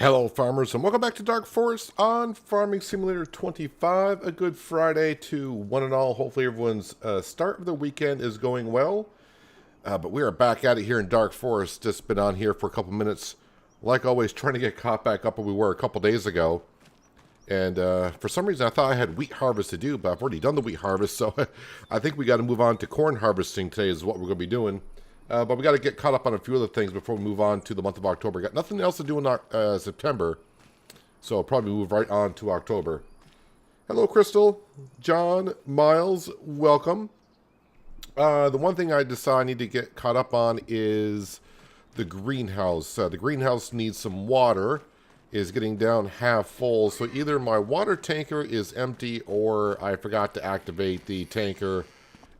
Hello farmers and welcome back to Dark Forest on Farming Simulator 25. A good Friday to one and all. Hopefully everyone's start of the weekend is going well. But we are back at it here in Dark Forest. Just been on here for a couple minutes. Like always, trying to get caught back up where we were a couple days ago. And for some reason I thought I had wheat harvest to do, but I've already done the wheat harvest. So I think we got to move on to corn harvesting today is what we're going to be doing. But we got to get caught up on a few other things before we move on to the month of October. Got nothing else to do in September, so I'll probably move right on to October. Hello, Crystal, John, Miles, welcome. The one thing I decide I need to get caught up on is the greenhouse. The greenhouse needs some water, is getting down half full, so either my water tanker is empty or I forgot to activate the tanker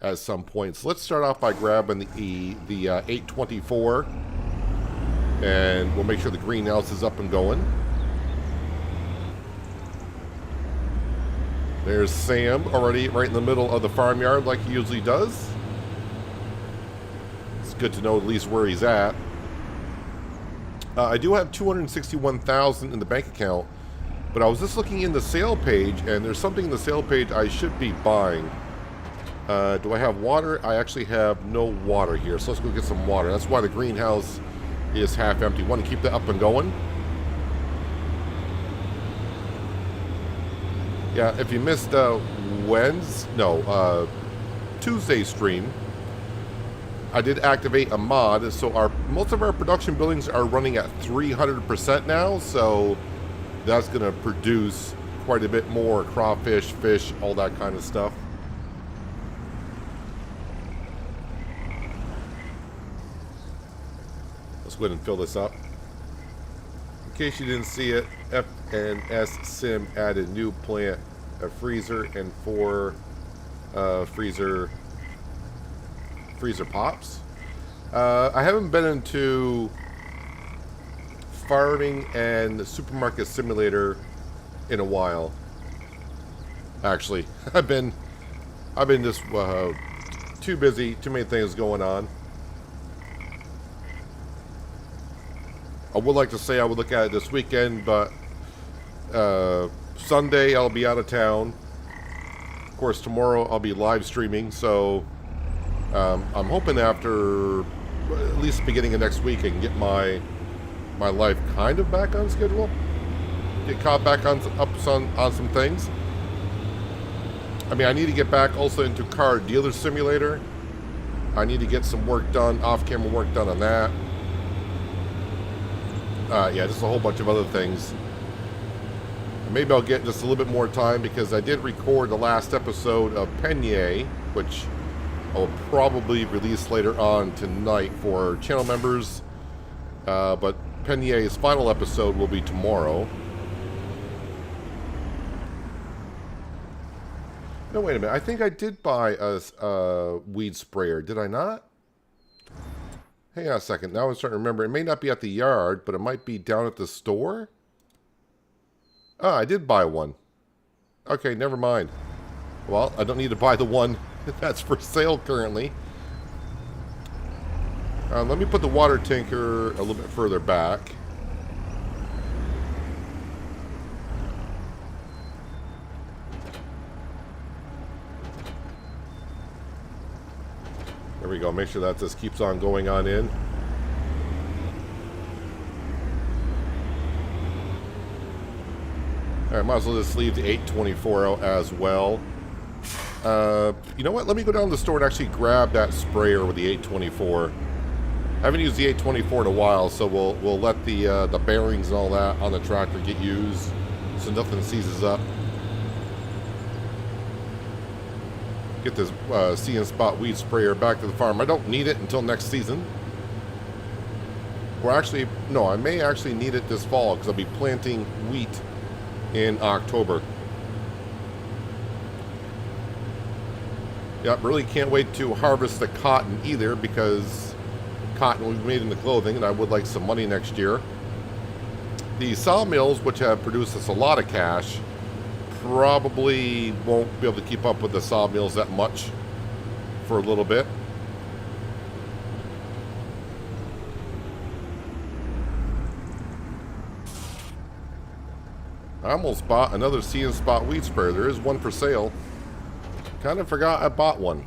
at some point. So let's start off by grabbing the 824, and we'll make sure the greenhouse is up and going. There's Sam already right in the middle of the farmyard like he usually does. It's good to know at least where he's at. I do have 261,000 in the bank account, but I was just looking in the sale page, and there's something in the sale page I should be buying. Do I have water? I actually have no water here, so let's go get some water. That's why the greenhouse is half empty. Want to keep that up and going? Yeah, if you missed Tuesday's stream, I did activate a mod, so most of our production buildings are running at 300% now, so that's going to produce quite a bit more crawfish, fish, all that kind of stuff. Let's go ahead and fill this up. In case you didn't see it, FNS Sim added new plant, a freezer, and 4 freezer pops. I haven't been into farming and supermarket simulator in a while. Actually, I've been just too busy, too many things going on. I would like to say I would look at it this weekend, but Sunday I'll be out of town. Of course, tomorrow I'll be live streaming, so I'm hoping after at least the beginning of next week I can get my life kind of back on schedule. Get caught back on some things. I mean, I need to get back also into Car Dealer Simulator. I need to get some work done, off-camera work done on that. Yeah, just a whole bunch of other things. Maybe I'll get just a little bit more time because I did record the last episode of Penye, which I'll probably release later on tonight for channel members. But Penye's final episode will be tomorrow. No, wait a minute. I think I did buy a weed sprayer. Did I not? Hang on a second. Now I'm starting to remember. It may not be at the yard, but it might be down at the store. Ah, I did buy one. Okay, never mind. Well, I don't need to buy the one that's for sale currently. Let me put the water tanker a little bit further back. There we go. Make sure that just keeps on going on in. Alright, might as well just leave the 824 out as well. You know what? Let me go down to the store and actually grab that sprayer with the 824. I haven't used the 824 in a while, so we'll let the bearings and all that on the tractor get used so nothing seizes up. Get this See and Spot weed sprayer back to the farm. I don't need it until next season. Or actually, no, I may actually need it this fall because I'll be planting wheat in October. Yep, really can't wait to harvest the cotton either because cotton will be made into clothing and I would like some money next year. The sawmills, which have produced us a lot of cash, probably won't be able to keep up with the sawmills that much for a little bit. I almost bought another See and Spot weed sprayer. There is one for sale. Kind of forgot I bought one.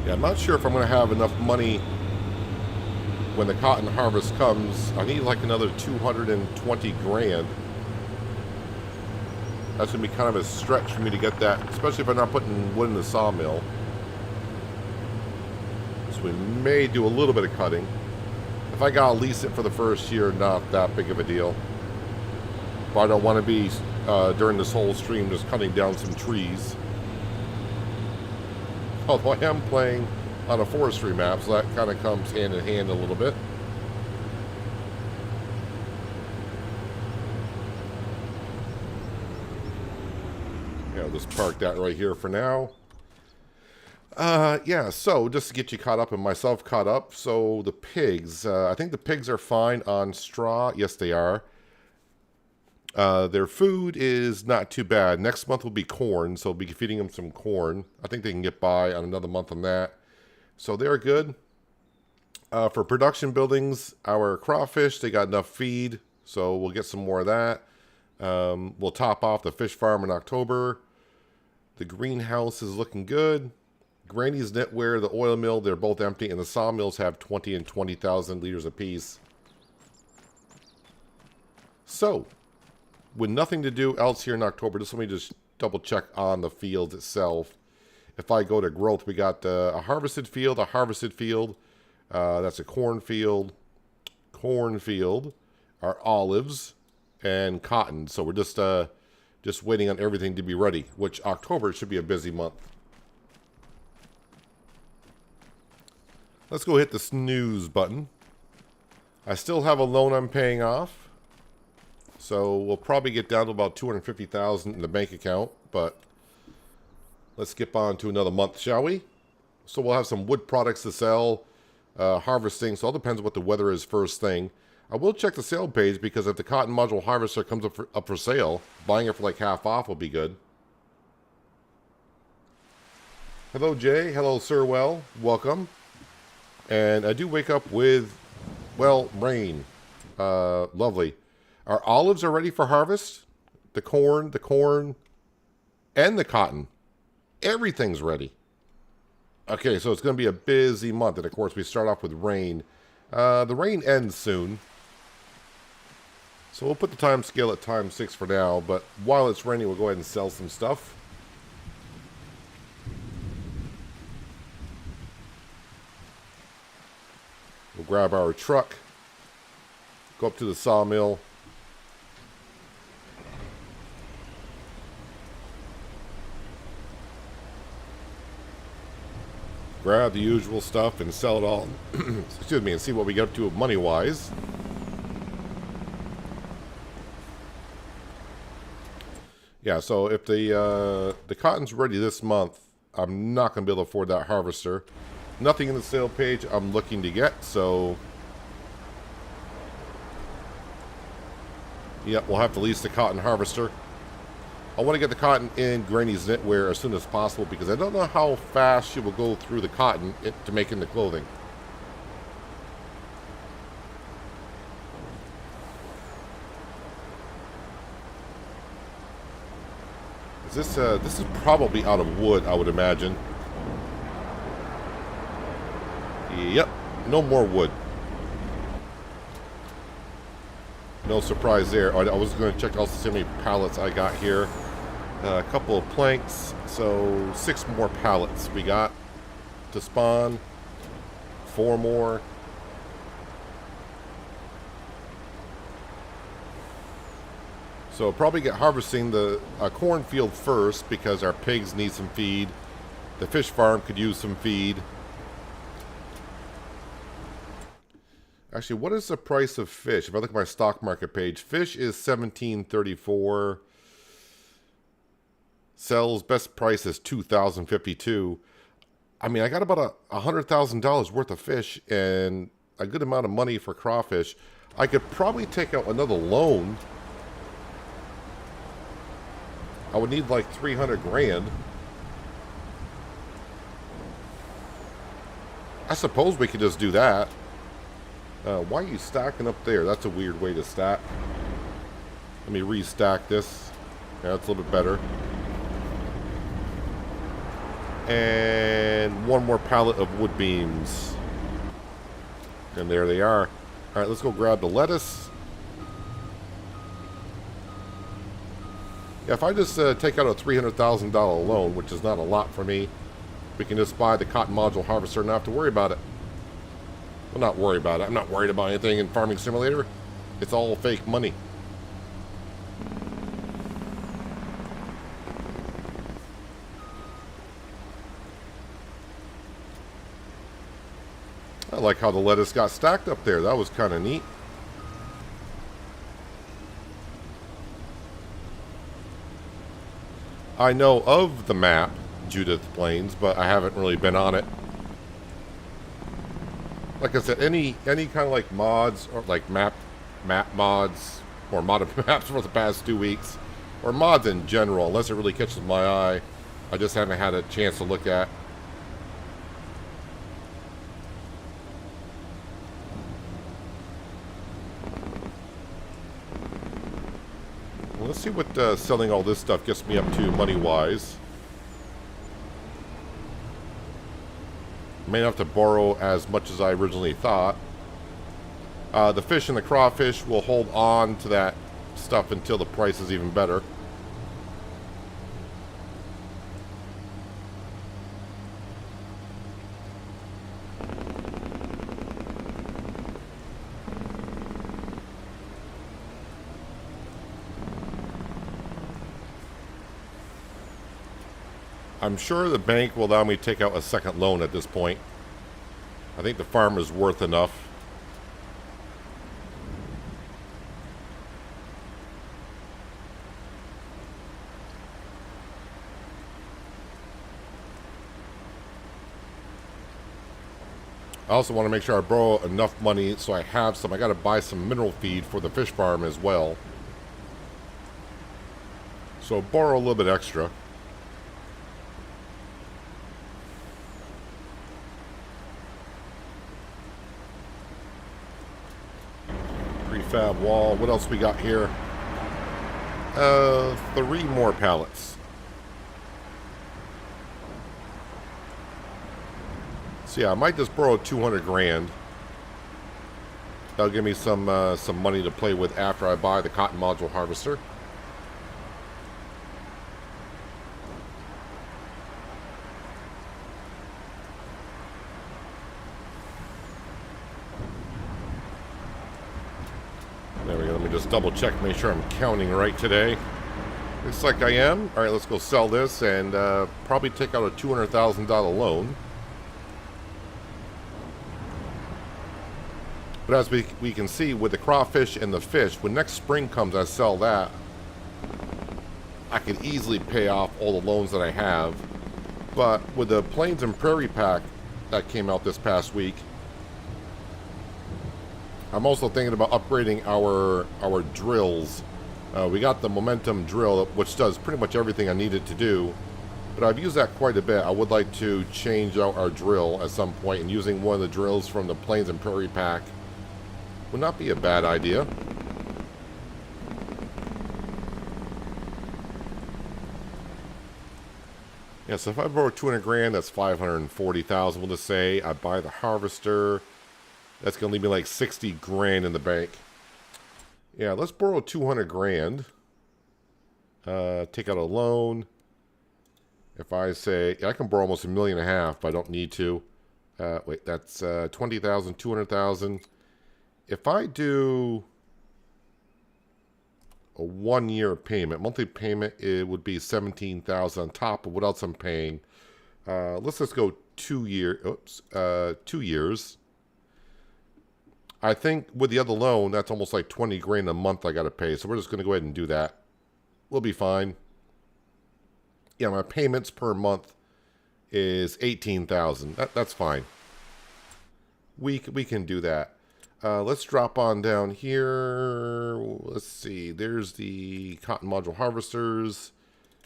Yeah, I'm not sure if I'm going to have enough money when the cotton harvest comes. I need like another 220 grand. That's going to be kind of a stretch for me to get that, especially if I'm not putting wood in the sawmill. So we may do a little bit of cutting. If I gotta lease it for the first year, not that big of a deal. But I don't want to be, during this whole stream, just cutting down some trees. Although I am playing on a forestry map, so that kind of comes hand in hand a little bit. Yeah, I'll just park that right here for now. Yeah, so just to get you caught up and myself caught up, so the pigs, I think the pigs are fine on straw. Yes, they are. Their food is not too bad. Next month will be corn, so I'll be feeding them some corn. I think they can get by on another month on that. So they're good. For production buildings, our crawfish, they got enough feed, so we'll get some more of that. We'll top off the fish farm in October. The greenhouse is looking good. Granny's knitwear, the oil mill, they're both empty, and the sawmills have 20 and 20,000 liters apiece. So, with nothing to do else here in October, just let me just double check on the field itself. If I go to growth, we got a harvested field, that's a cornfield, our olives, and cotton. So we're just waiting on everything to be ready, which October should be a busy month. Let's go hit the snooze button. I still have a loan I'm paying off, so we'll probably get down to about $250,000 in the bank account, but let's skip on to another month, shall we? So we'll have some wood products to sell, harvesting, so it all depends what the weather is first thing. I will check the sale page, because if the cotton module harvester comes up for sale, buying it for like half off will be good. Hello, Jay. Hello, Sir Well. Welcome. And I do wake up with, well, rain. Lovely. Our olives are ready for harvest. The corn, and the cotton. Everything's ready. Okay, so it's going to be a busy month. And, of course, we start off with rain. The rain ends soon. So we'll put the time scale at ×6 for now. But while it's raining, we'll go ahead and sell some stuff. We'll grab our truck, go up to the sawmill, grab the usual stuff and sell it all, excuse me, and see what we get up to money-wise. Yeah, so if the cotton's ready this month, I'm not going to be able to afford that harvester. Nothing in the sale page I'm looking to get, so yep, we'll have to lease the cotton harvester. I want to get the cotton in Granny's knitwear as soon as possible, because I don't know how fast she will go through the cotton to make into clothing. This is probably out of wood, I would imagine. Yep, no more wood. No surprise there. I was going to check also see how many pallets I got here. A couple of planks, so 6 more pallets we got to spawn. 4 more. So probably get harvesting the cornfield first, because our pigs need some feed. The fish farm could use some feed. Actually, what is the price of fish? If I look at my stock market page, fish is $17.34. Sells, best price is $2,052. I mean, I got about $100,000 worth of fish and a good amount of money for crawfish. I could probably take out another loan. I would need like 300 grand. I suppose we could just do that. Why are you stacking up there? That's a weird way to stack. Let me restack this. Yeah, that's a little bit better. And one more pallet of wood beams. And there they are. Alright, let's go grab the lettuce. Yeah, if I just take out a $300,000 loan, which is not a lot for me, we can just buy the cotton module harvester and not have to worry about it. Well, not worry about it. I'm not worried about anything in Farming Simulator. It's all fake money. I like how the lettuce got stacked up there. That was kind of neat. I know of the map, Judith Plains, but I haven't really been on it. Like I said, any kind of like mods or like map mods or modded maps for the past 2 weeks, or mods in general, unless it really catches my eye, I just haven't had a chance to look at. Well, let's see what selling all this stuff gets me up to money-wise. May not have to borrow as much as I originally thought. The fish and the crawfish will hold on to that stuff until the price is even better. I'm sure the bank will allow me to take out a second loan at this point. I think the farm is worth enough. I also want to make sure I borrow enough money so I have some. I got to buy some mineral feed for the fish farm as well. So borrow a little bit extra. Prefab wall. What else we got here? 3 more pallets. So yeah, I might just borrow 200 grand. That'll give me some money to play with after I buy the cotton module harvester. There we go. Let me just double check, make sure I'm counting right today. Looks like I am. All right, let's go sell this and probably take out a $200,000 loan. But as we can see with the crawfish and the fish, when next spring comes I sell that, I can easily pay off all the loans that I have. But with the Plains and Prairie pack that came out this past week, I'm also thinking about upgrading our drills. We got the Momentum drill, which does pretty much everything I need it to do. But I've used that quite a bit. I would like to change out our drill at some point, and using one of the drills from the Plains and Prairie pack would not be a bad idea. Yeah, so if I borrow 200 grand, that's 540,000. We'll just say I buy the harvester. That's going to leave me like 60 grand in the bank. Yeah, let's borrow 200 grand. Take out a loan. If I say, I can borrow almost $1.5 million, but I don't need to. Wait, that's 20,000, 200,000. If I do a 1-year payment, monthly payment, it would be 17,000 on top of what else I'm paying. Let's just go 2 years. I think with the other loan, that's almost like 20 grand a month I got to pay. So we're just going to go ahead and do that. We'll be fine. Yeah, my payments per month is 18,000. That's fine. We can do that. Let's drop on down here. Let's see. There's the cotton module harvesters.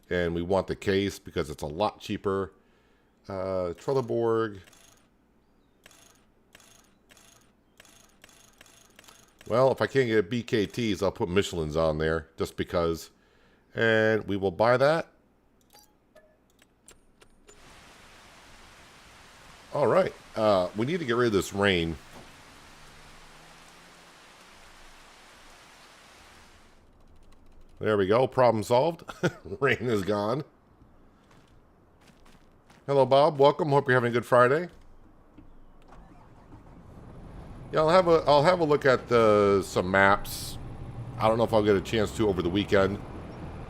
And we want the case because it's a lot cheaper. Trelleborg. Well, if I can't get BKTs, I'll put Michelin's on there just because. And we will buy that. All right. We need to get rid of this rain. There we go. Problem solved. Rain is gone. Hello, Bob. Welcome. Hope you're having a good Friday. Yeah, I'll have a look at some maps. I don't know if I'll get a chance to over the weekend,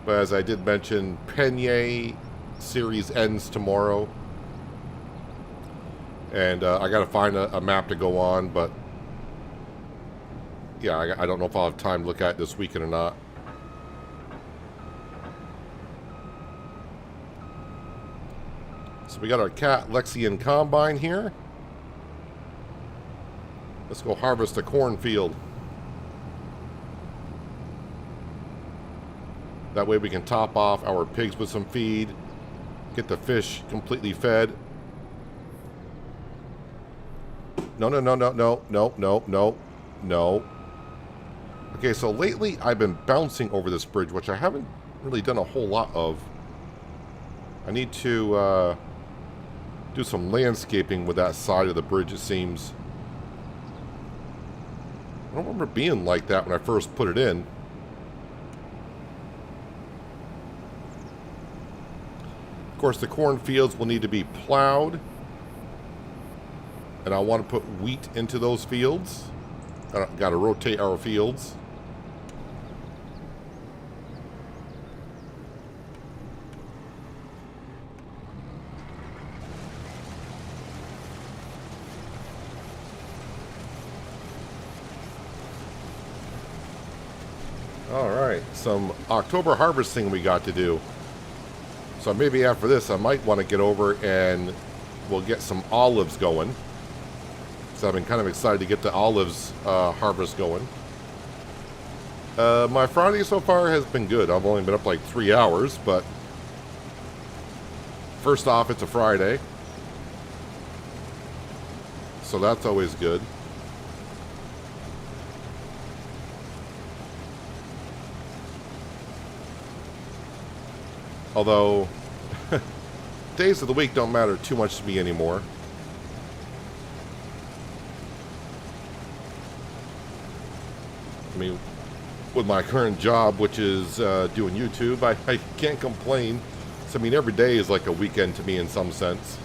but as I did mention, Penye series ends tomorrow, and I got to find a map to go on. But yeah, I don't know if I'll have time to look at it this weekend or not. So we got our Cat Lexian Combine here. Let's go harvest a cornfield. That way we can top off our pigs with some feed, get the fish completely fed. No. Okay, so lately I've been bouncing over this bridge, which I haven't really done a whole lot of. I need to do some landscaping with that side of the bridge, it seems. I don't remember being like that when I first put it in. Of course, the cornfields will need to be plowed. And I want to put wheat into those fields. Got to rotate our fields. Alright, some October harvesting we got to do. So maybe after this I might want to get over and we'll get some olives going. So I've been kind of excited to get the olives harvest going. My Friday so far has been good. I've only been up like 3 hours, but first off, it's a Friday. So that's always good. Although, days of the week don't matter too much to me anymore. I mean, with my current job, which is doing YouTube, I can't complain. So, I mean, every day is like a weekend to me in some sense.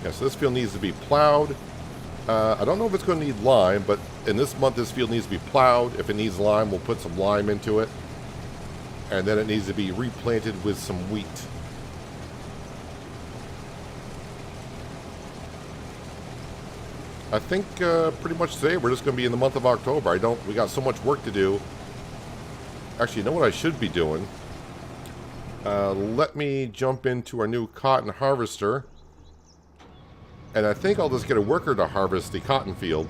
Yeah, so this field needs to be plowed. I don't know if it's going to need lime, but in this month this field needs to be plowed. If it needs lime, we'll put some lime into it. And then it needs to be replanted with some wheat. I think pretty much today we're just going to be in the month of October. We got so much work to do. Actually, you know what I should be doing? Let me jump into our new cotton harvester. And I think I'll just get a worker to harvest the cotton field.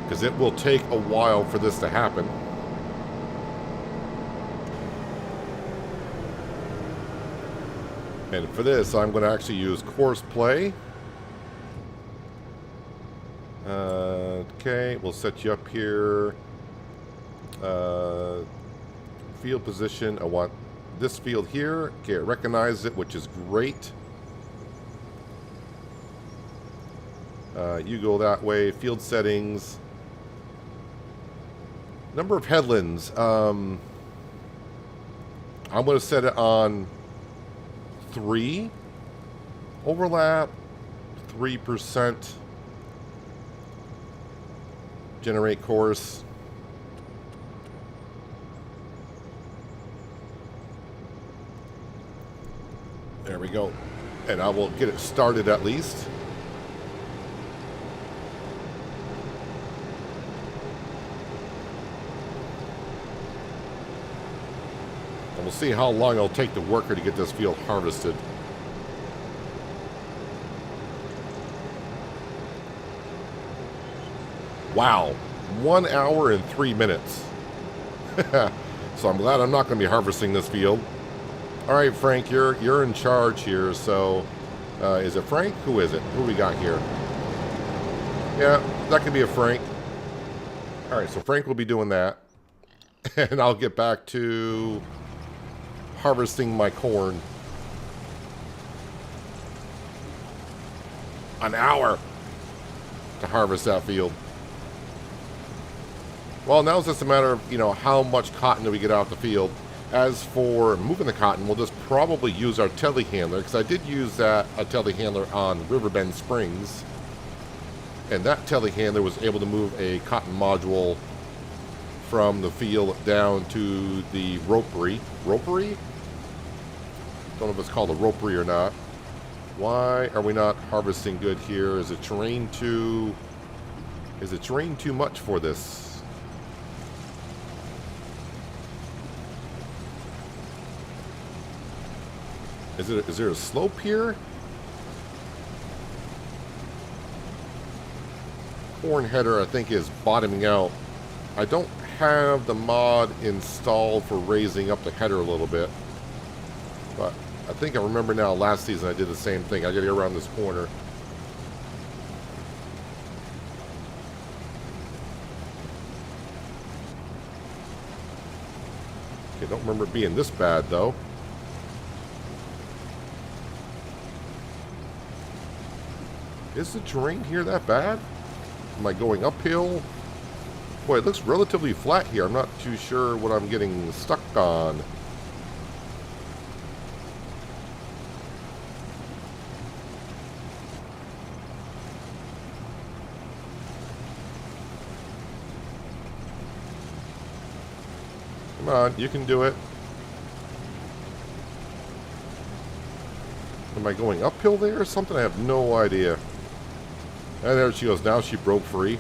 Because it will take a while for this to happen. And for this, I'm going to actually use course play. Okay, we'll set you up here. Field position, I want this field here. Okay, it recognizes it, which is great. You go that way. Field settings. Number of headlands. I'm going to set it on 3. Overlap, 3%. Generate course. There we go. And I will get it started at least. And we'll see how long it'll take the worker to get this field harvested. Wow, 1 hour and 3 minutes. So I'm glad I'm not going to be harvesting this field. All right, Frank, you're in charge here. So is it Frank? Who is it? Who we got here? Yeah, that could be a Frank. All right, so Frank will be doing that. And I'll get back to harvesting my corn. An hour to harvest that field. Well, now it's just a matter of, how much cotton do we get out of the field. As for moving the cotton, we'll just probably use our telehandler, because I did use a telehandler on Riverbend Springs. And that telehandler was able to move a cotton module from the field down to the ropery. Ropery? Don't know if it's called a ropery or not. Why are we not harvesting good here? Is it terrain too much for this? Is there a slope here? Corn header, I think, is bottoming out. I don't have the mod installed for raising up the header a little bit, but I think I remember now last season I did the same thing. I got to get around this corner. Okay, don't remember it being this bad though. Is the terrain here that bad? Am I going uphill? Boy, it looks relatively flat here. I'm not too sure what I'm getting stuck on. Come on, you can do it. Am I going uphill there or something? I have no idea. And there she goes. Now she broke free.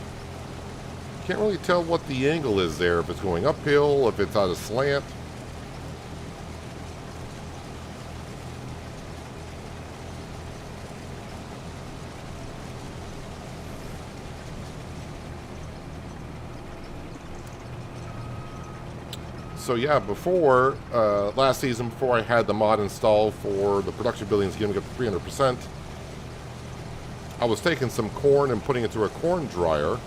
Can't really tell what the angle is there. If it's going uphill, if it's on a slant. So yeah, before, last season, before I had the mod installed for the production buildings giving up 300%, I was taking some corn and putting it through a corn dryer.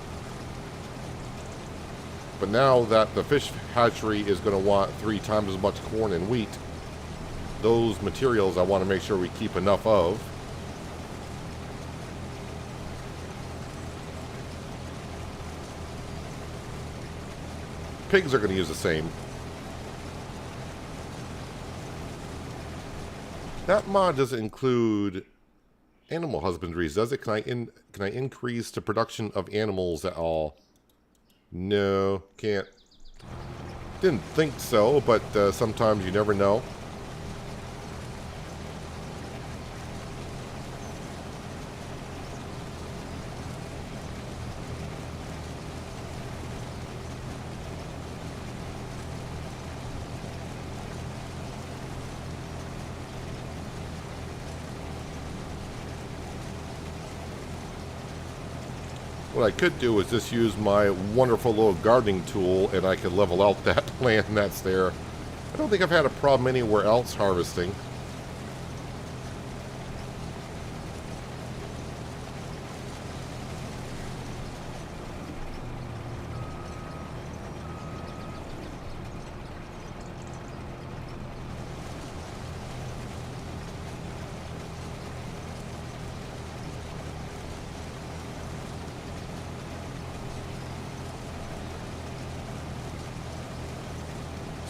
But now that the fish hatchery is going to want 3 times as much corn and wheat, those materials I want to make sure we keep enough of. Pigs are going to use the same. That mod doesn't include animal husbandries, does it? Can I increase the production of animals at all? No, can't. Didn't think so, but sometimes you never know. What I could do is just use my wonderful little gardening tool and I could level out that land that's there. I don't think I've had a problem anywhere else harvesting.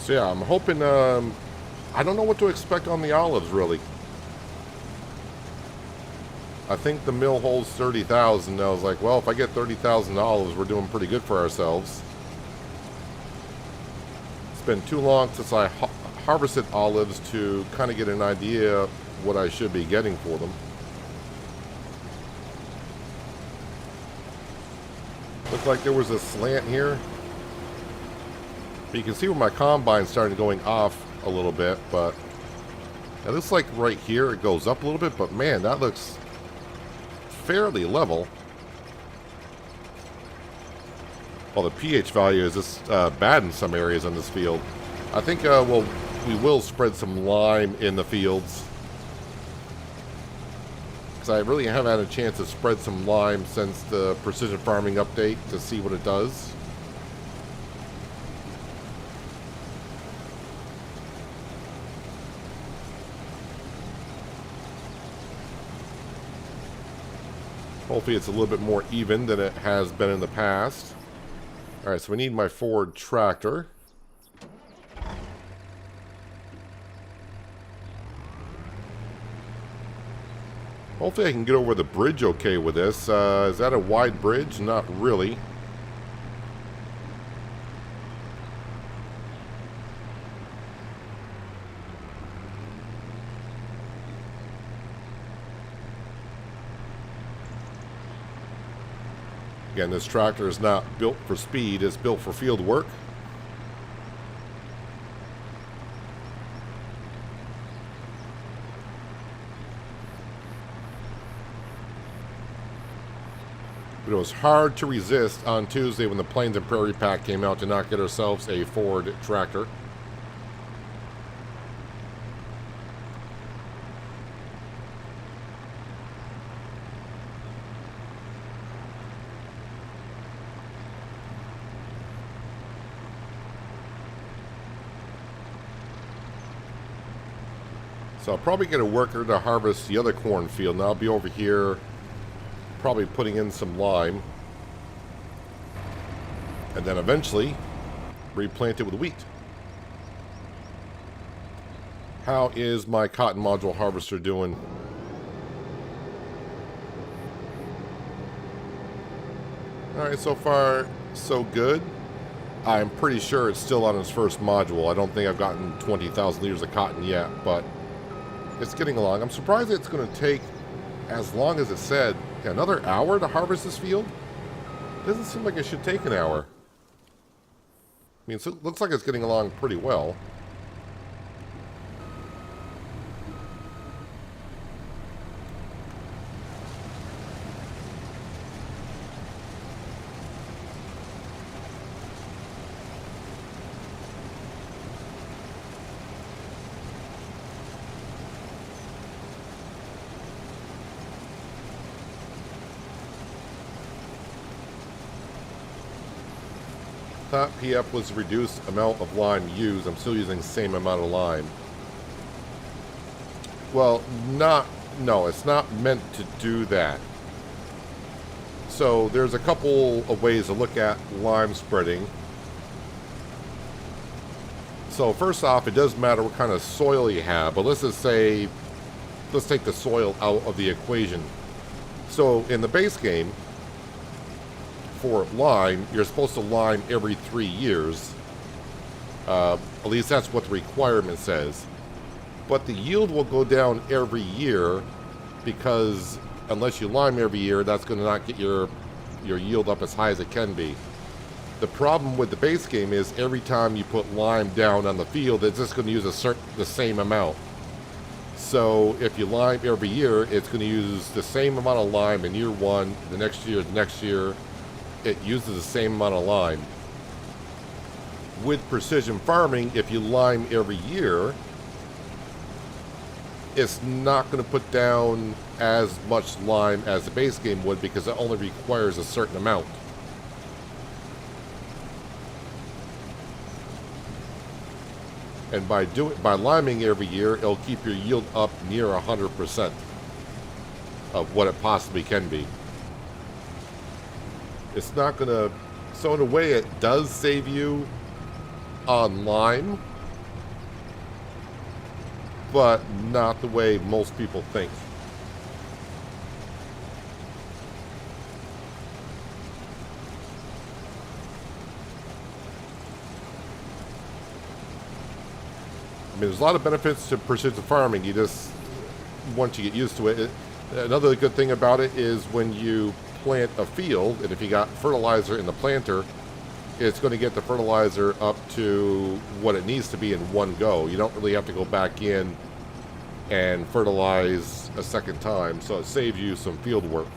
So yeah, I'm hoping, I don't know what to expect on the olives, really. I think the mill holds 30,000. I was like, well, if I get 30,000 olives, we're doing pretty good for ourselves. It's been too long since I harvested olives to kind of get an idea what I should be getting for them. Looked like there was a slant here. But you can see where my combine's starting going off a little bit, but it looks like right here it goes up a little bit, but man, that looks fairly level. Well, the pH value is just bad in some areas on this field. I think we will spread some lime in the fields. Because I really haven't had a chance to spread some lime since the precision farming update to see what it does. Hopefully it's a little bit more even than it has been in the past. Alright, so we need my Ford tractor. Hopefully I can get over the bridge okay with this. Is that a wide bridge? Not really. Again, this tractor is not built for speed, it's built for field work. But it was hard to resist on Tuesday when the Plains and Prairie Pack came out to not get ourselves a Ford tractor. So I'll probably get a worker to harvest the other cornfield, and I'll be over here probably putting in some lime. And then eventually replant it with wheat. How is my cotton module harvester doing? Alright, so far so good. I'm pretty sure it's still on its first module. I don't think I've gotten 20,000 liters of cotton yet, but it's getting along. I'm surprised it's going to take as long as it said. Another hour to harvest this field? Doesn't seem like it should take an hour. I mean, it looks like it's getting along pretty well. Thought PF was reduced amount of lime used. I'm still using the same amount of lime. Well, no, it's not meant to do that. So there's a couple of ways to look at lime spreading. So first off, it doesn't matter what kind of soil you have, but let's just say, let's take the soil out of the equation. So in the base game, for lime, you're supposed to lime every 3 years. At least that's what the requirement says. But the yield will go down every year because unless you lime every year, that's going to not get your yield up as high as it can be. The problem with the base game is every time you put lime down on the field, it's just going to use the same amount. So if you lime every year, it's going to use the same amount of lime in year one, the next year, it uses the same amount of lime. With precision farming, if you lime every year, it's not going to put down as much lime as the base game would because it only requires a certain amount. And by liming every year, it'll keep your yield up near 100% of what it possibly can be. It's not going to... So in a way, it does save you on lime, but not the way most people think. I mean, there's a lot of benefits to precision farming. You just, once you get used to it, another good thing about it is when you plant a field, and if you got fertilizer in the planter, it's going to get the fertilizer up to what it needs to be in one go. You don't really have to go back in and fertilize a second time, so it saves you some field work.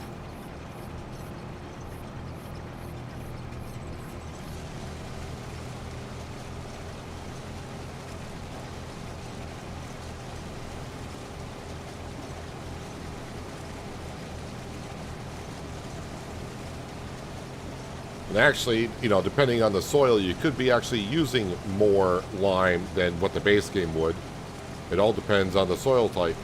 And actually, you know, depending on the soil, you could be actually using more lime than what the base game would. It all depends on the soil type.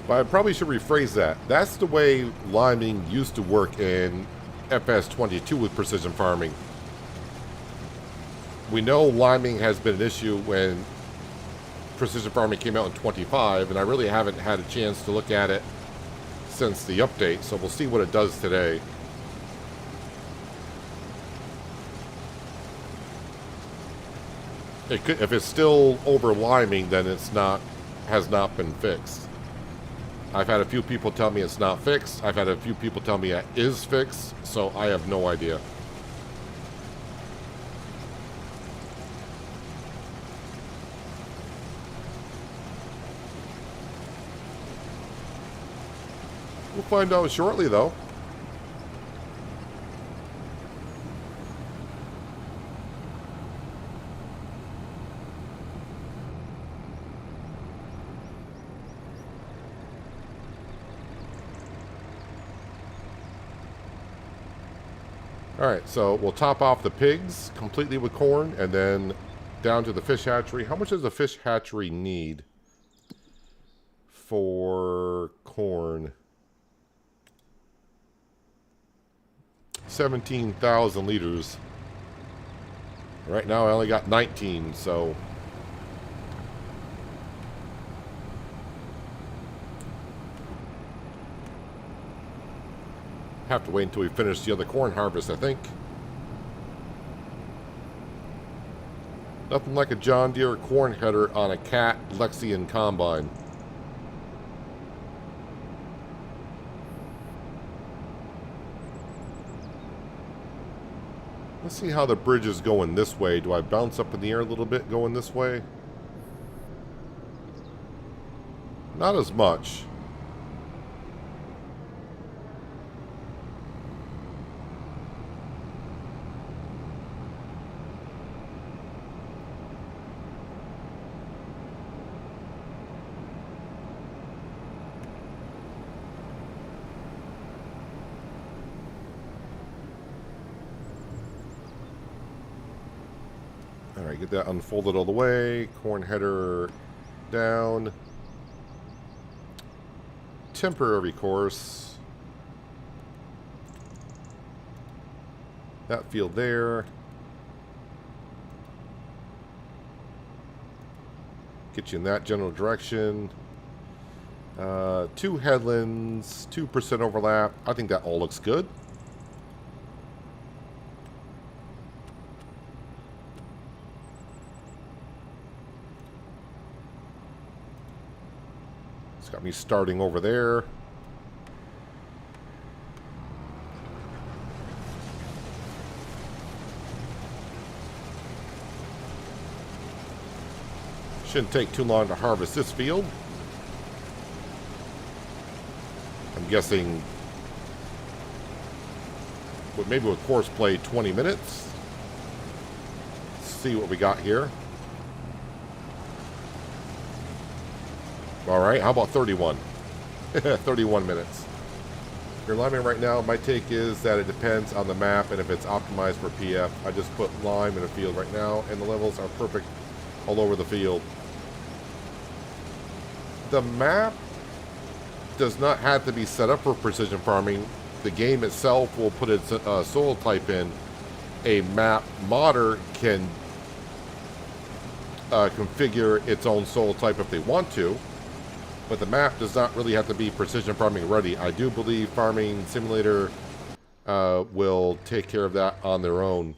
But I probably should rephrase that. That's the way liming used to work in FS22 with precision farming. We know liming has been an issue when precision farming came out in 25, and I really haven't had a chance to look at it since the update, so we'll see what it does today. It could, if it's still over liming, then it's not, has not been fixed. I've had a few people tell me it's not fixed. I've had a few people tell me it is fixed, so I have no idea. We'll find out shortly, though. Alright, so we'll top off the pigs completely with corn, and then down to the fish hatchery. How much does the fish hatchery need for corn? 17,000 liters. Right now I only got 19, so... have to wait until we finish the other corn harvest, I think. Nothing like a John Deere corn header on a Cat Lexion combine. Let's see how the bridge is going this way. Do I bounce up in the air a little bit going this way? Not as much. Alright, get that unfolded all the way. Corn header down. Temporary course. That field there. Get you in that general direction. 2 headlands, 2% overlap. I think that all looks good. It's got me starting over there. Shouldn't take too long to harvest this field. I'm guessing, maybe with course play, 20 minutes. Let's see what we got here. All right, how about 31? 31 minutes. Your liming right now, my take is that it depends on the map and if it's optimized for PF. I just put lime in a field right now, and the levels are perfect all over the field. The map does not have to be set up for precision farming. The game itself will put its soil type in. A map modder can configure its own soil type if they want to. But the map does not really have to be precision farming ready. I do believe Farming Simulator will take care of that on their own.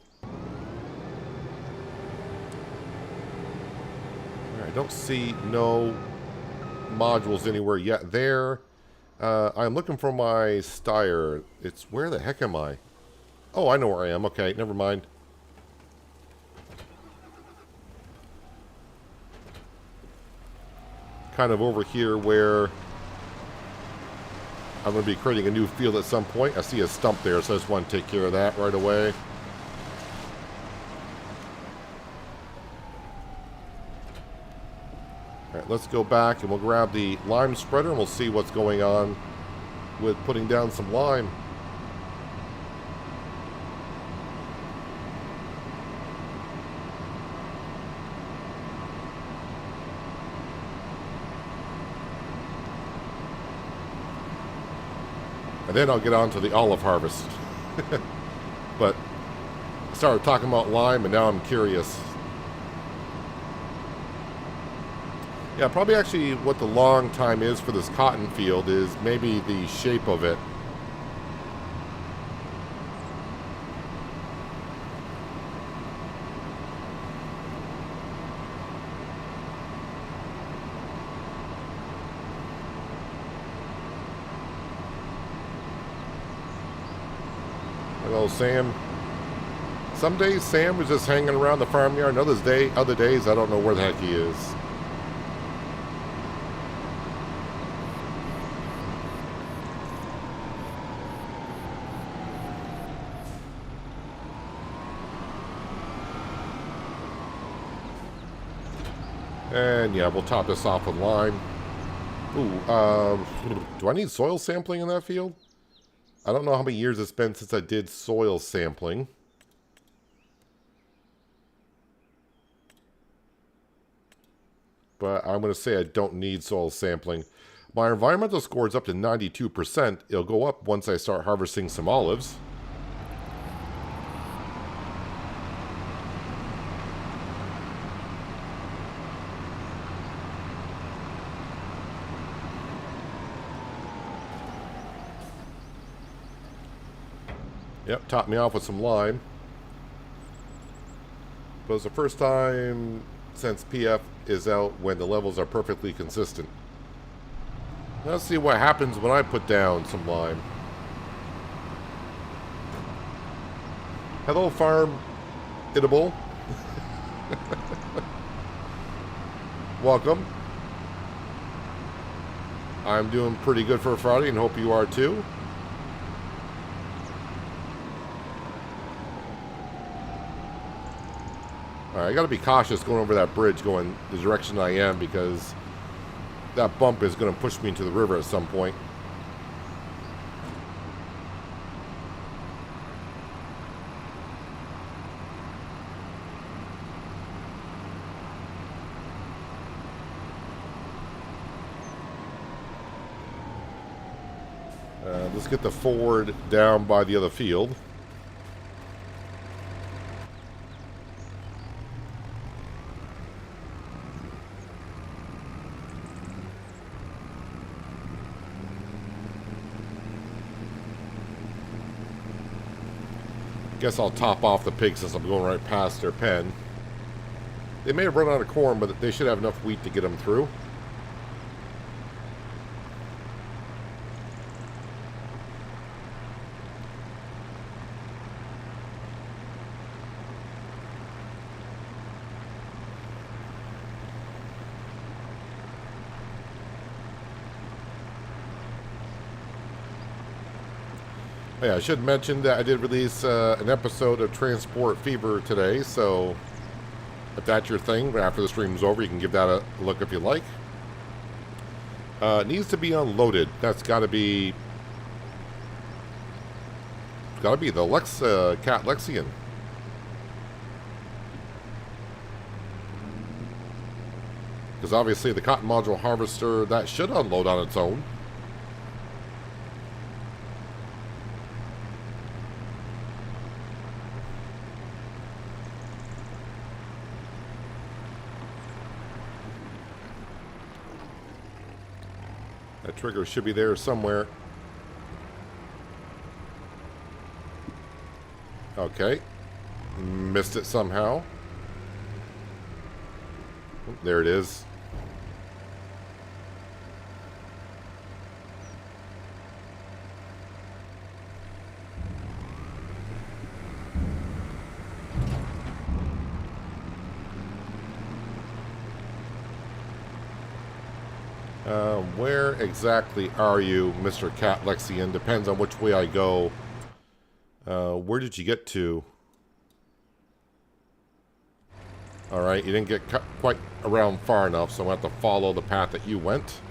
I don't see no modules anywhere yet there. I'm looking for my Steyr. It's, where the heck am I? Oh, I know where I am. Okay, never mind. Kind of over here where I'm going to be creating a new field at some point. I see a stump there, so I just want to take care of that right away. All right, let's go back and we'll grab the lime spreader and we'll see what's going on with putting down some lime. And then I'll get on to the olive harvest. But I started talking about lime and now I'm curious. Yeah, probably actually what the long time is for this cotton field is maybe the shape of it. Hello, Sam. Some days Sam was just hanging around the farmyard, and other days I don't know where the heck he is. And yeah, we'll top this off with lime. Ooh, do I need soil sampling in that field? I don't know how many years it's been since I did soil sampling. But I'm going to say I don't need soil sampling. My environmental score is up to 92%. It'll go up once I start harvesting some olives. Yep, top me off with some lime. But it's the first time since PF is out when the levels are perfectly consistent. Let's see what happens when I put down some lime. Hello, Farm Itable. Welcome. I'm doing pretty good for a Friday and hope you are too. Alright, I gotta be cautious going over that bridge going the direction I am because that bump is gonna push me into the river at some point. Let's get the Ford down by the other field. Guess I'll top off the pigs since I'm going right past their pen. They may have run out of corn, but they should have enough wheat to get them through. Yeah, I should mention that I did release an episode of Transport Fever today, so if that's your thing, after the stream's over, you can give that a look if you like. It needs to be unloaded. That's got to be the Cat Lexian. Because obviously the cotton module harvester, that should unload on its own. That trigger should be there somewhere. Okay. Missed it somehow. There it is. Where exactly are you, Mr. Cat Lexian? Depends on which way I go. Where did you get to? All right, you didn't get quite around far enough, so I'm going to have to follow the path that you went.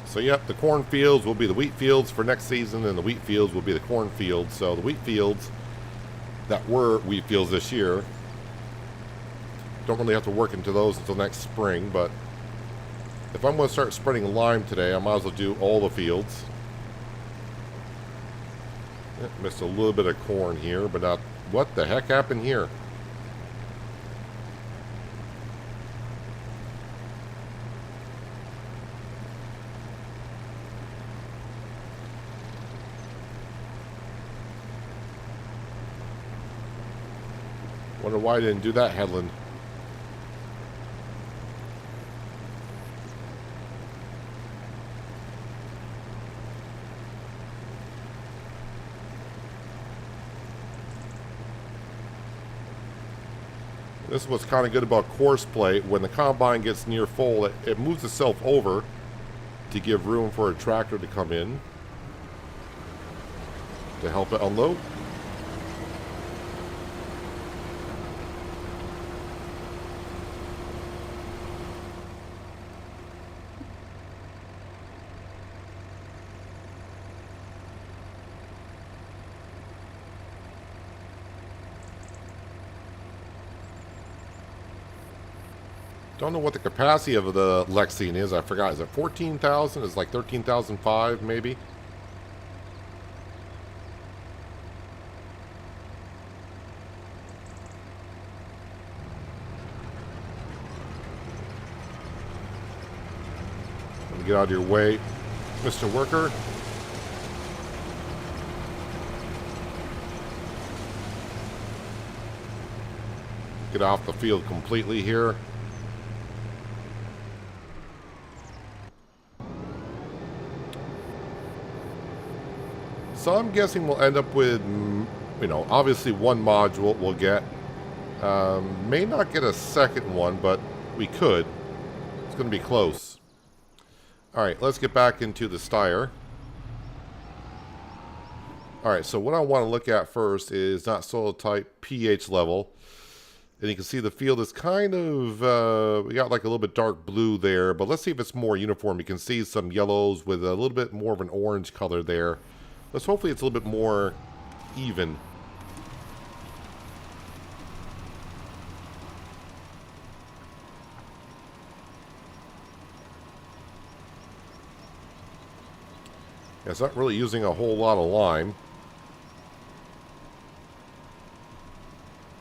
So, yep, the cornfields will be the wheat fields for next season, and the wheat fields will be the cornfields. So, the wheat fields that were wheat fields this year don't really have to work into those until next spring. But if I'm going to start spreading lime today, I might as well do all the fields. Missed a little bit of corn here, but not. What the heck happened here? Wonder why I didn't do that headland. This is what's kind of good about course play. When the combine gets near full, it moves itself over to give room for a tractor to come in to help it unload. Don't know what the capacity of the Lexine is. I forgot. Is it 14,000? It's like 13,005 maybe. Let me get out of your way, Mr. Worker. Get off the field completely here. So I'm guessing we'll end up with, obviously one module we'll get. May not get a second one, but we could. It's going to be close. Alright, let's get back into the Steyr. Alright, so what I want to look at first is not soil type, pH level. And you can see the field is kind of, we got like a little bit dark blue there, but let's see if it's more uniform. You can see some yellows with a little bit more of an orange color there. Let's hopefully it's a little bit more even. Yeah, it's not really using a whole lot of lime.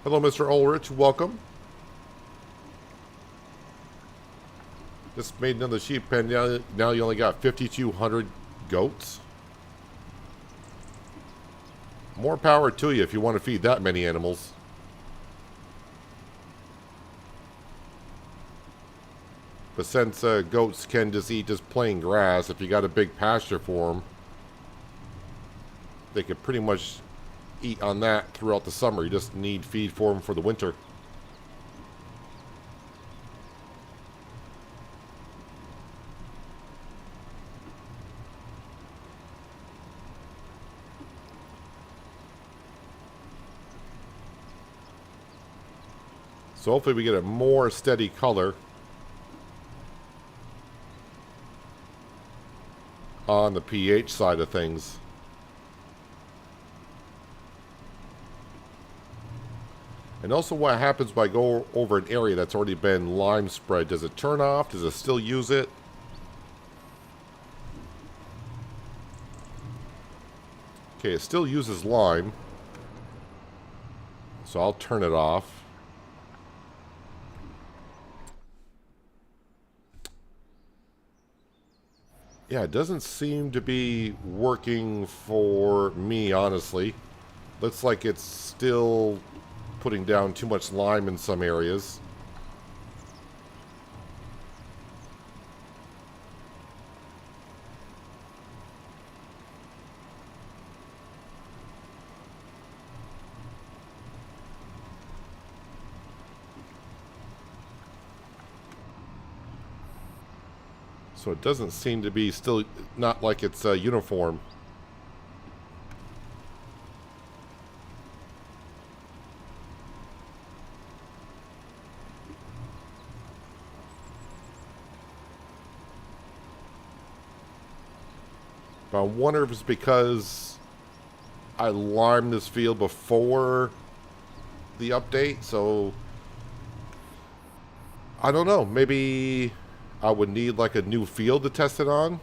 Hello, Mr. Ulrich. Welcome. Just made another sheep pen. Now you only got 5,200 goats. More power to you if you want to feed that many animals. But since goats can just eat just plain grass, if you got a big pasture for them, they could pretty much eat on that throughout the summer. You just need feed for them for the winter. So hopefully we get a more steady color on the pH side of things. And also what happens when I go over an area that's already been lime spread. Does it turn off? Does it still use it? Okay, it still uses lime. So I'll turn it off. Yeah, it doesn't seem to be working for me, honestly. Looks like it's still putting down too much lime in some areas. So it doesn't seem to be still not like it's uniform. But I wonder if it's because I limed this field before the update, so I don't know. Maybe I would need like a new field to test it on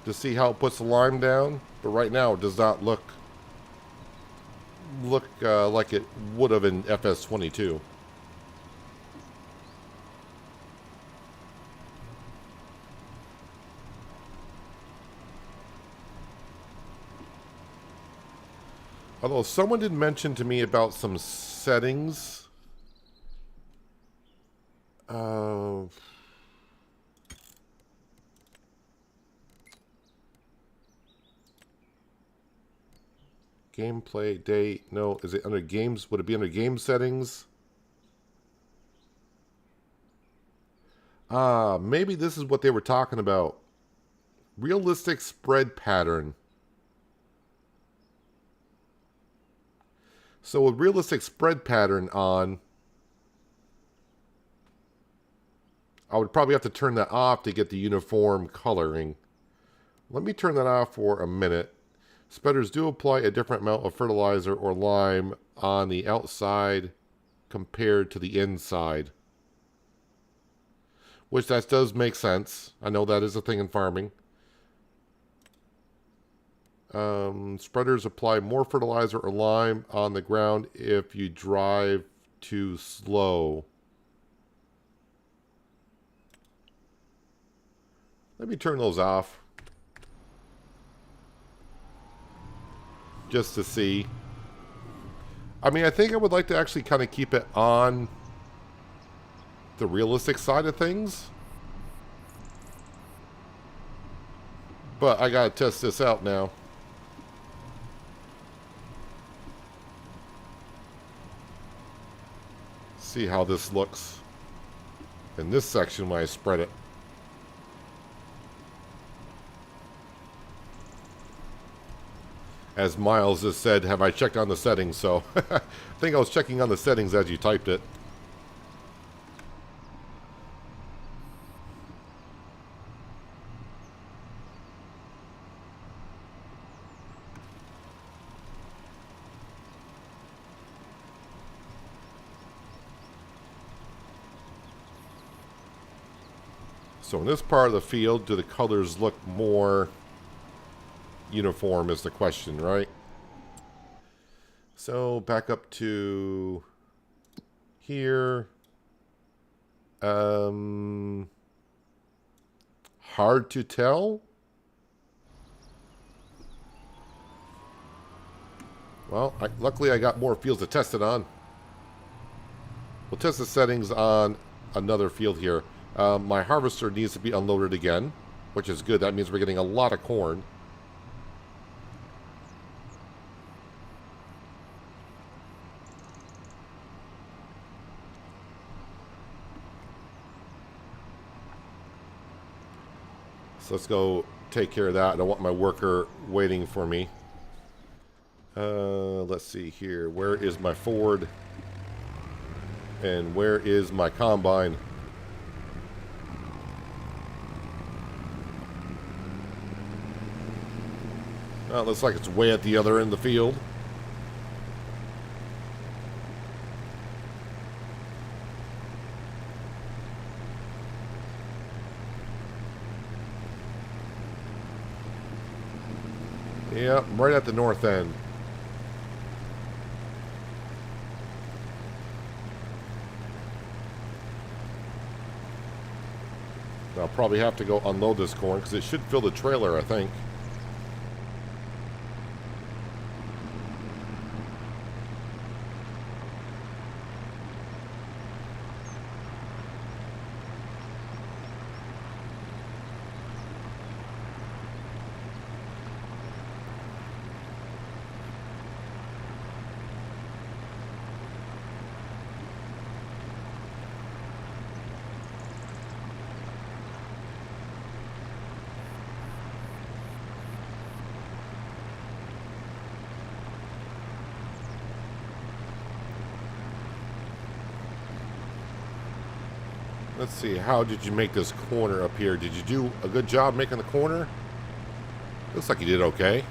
to see how it puts the lime down. But right now, it does not look like it would have in FS22. Although someone did mention to me about some settings. Gameplay date. No, is it under games? Would it be under game settings? Maybe this is what they were talking about. Realistic spread pattern. So with realistic spread pattern on, I would probably have to turn that off to get the uniform coloring. Let me turn that off for a minute. Spreaders do apply a different amount of fertilizer or lime on the outside compared to the inside. Which that does make sense. I know that is a thing in farming. Spreaders apply more fertilizer or lime on the ground if you drive too slow. Let me turn those off. Just to see. I mean, I think I would like to actually kind of keep it on the realistic side of things. But I gotta test this out now. See how this looks in this section when I spread it. As Miles has said, have I checked on the settings? So I think I was checking on the settings as you typed it. So in this part of the field, do the colors look more uniform is the question, right? So back up to here. Hard to tell. Well, luckily I got more fields to test it on. We'll test the settings on another field here. My harvester needs to be unloaded again, which is good. That means we're getting a lot of corn. So let's go take care of that. I don't want my worker waiting for me. Let's see here. Where is my Ford? And where is my combine? Well, it looks like it's way at the other end of the field. Yeah, right at the north end. I'll probably have to go unload this corn because it should fill the trailer, I think. Let's see, how did you make this corner up here? Did you do a good job making the corner? Looks like you did okay.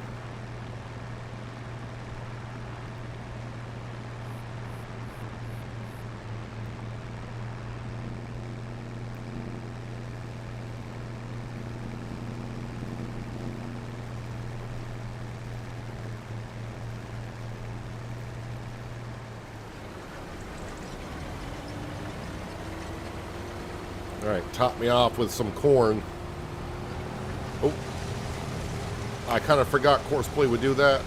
Alright, top me off with some corn. Oh, I kind of forgot Courseplay would do that.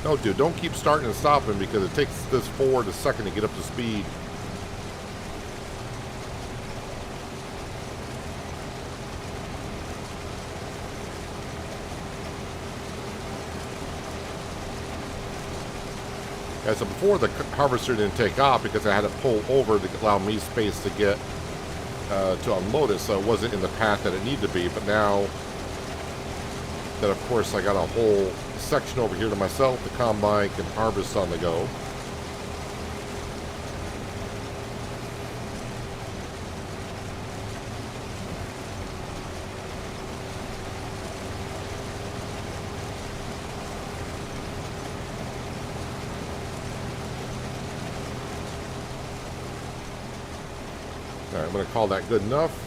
No, dude, don't keep starting and stopping because it takes this forward a second to get up to speed. Yeah, so before the harvester didn't take off because I had to pull over to allow me space to get to unload it, so it wasn't in the path that it needed to be. But now that, of course, I got a whole section over here to myself, the combine can harvest on the go. All right, I'm going to call that good enough.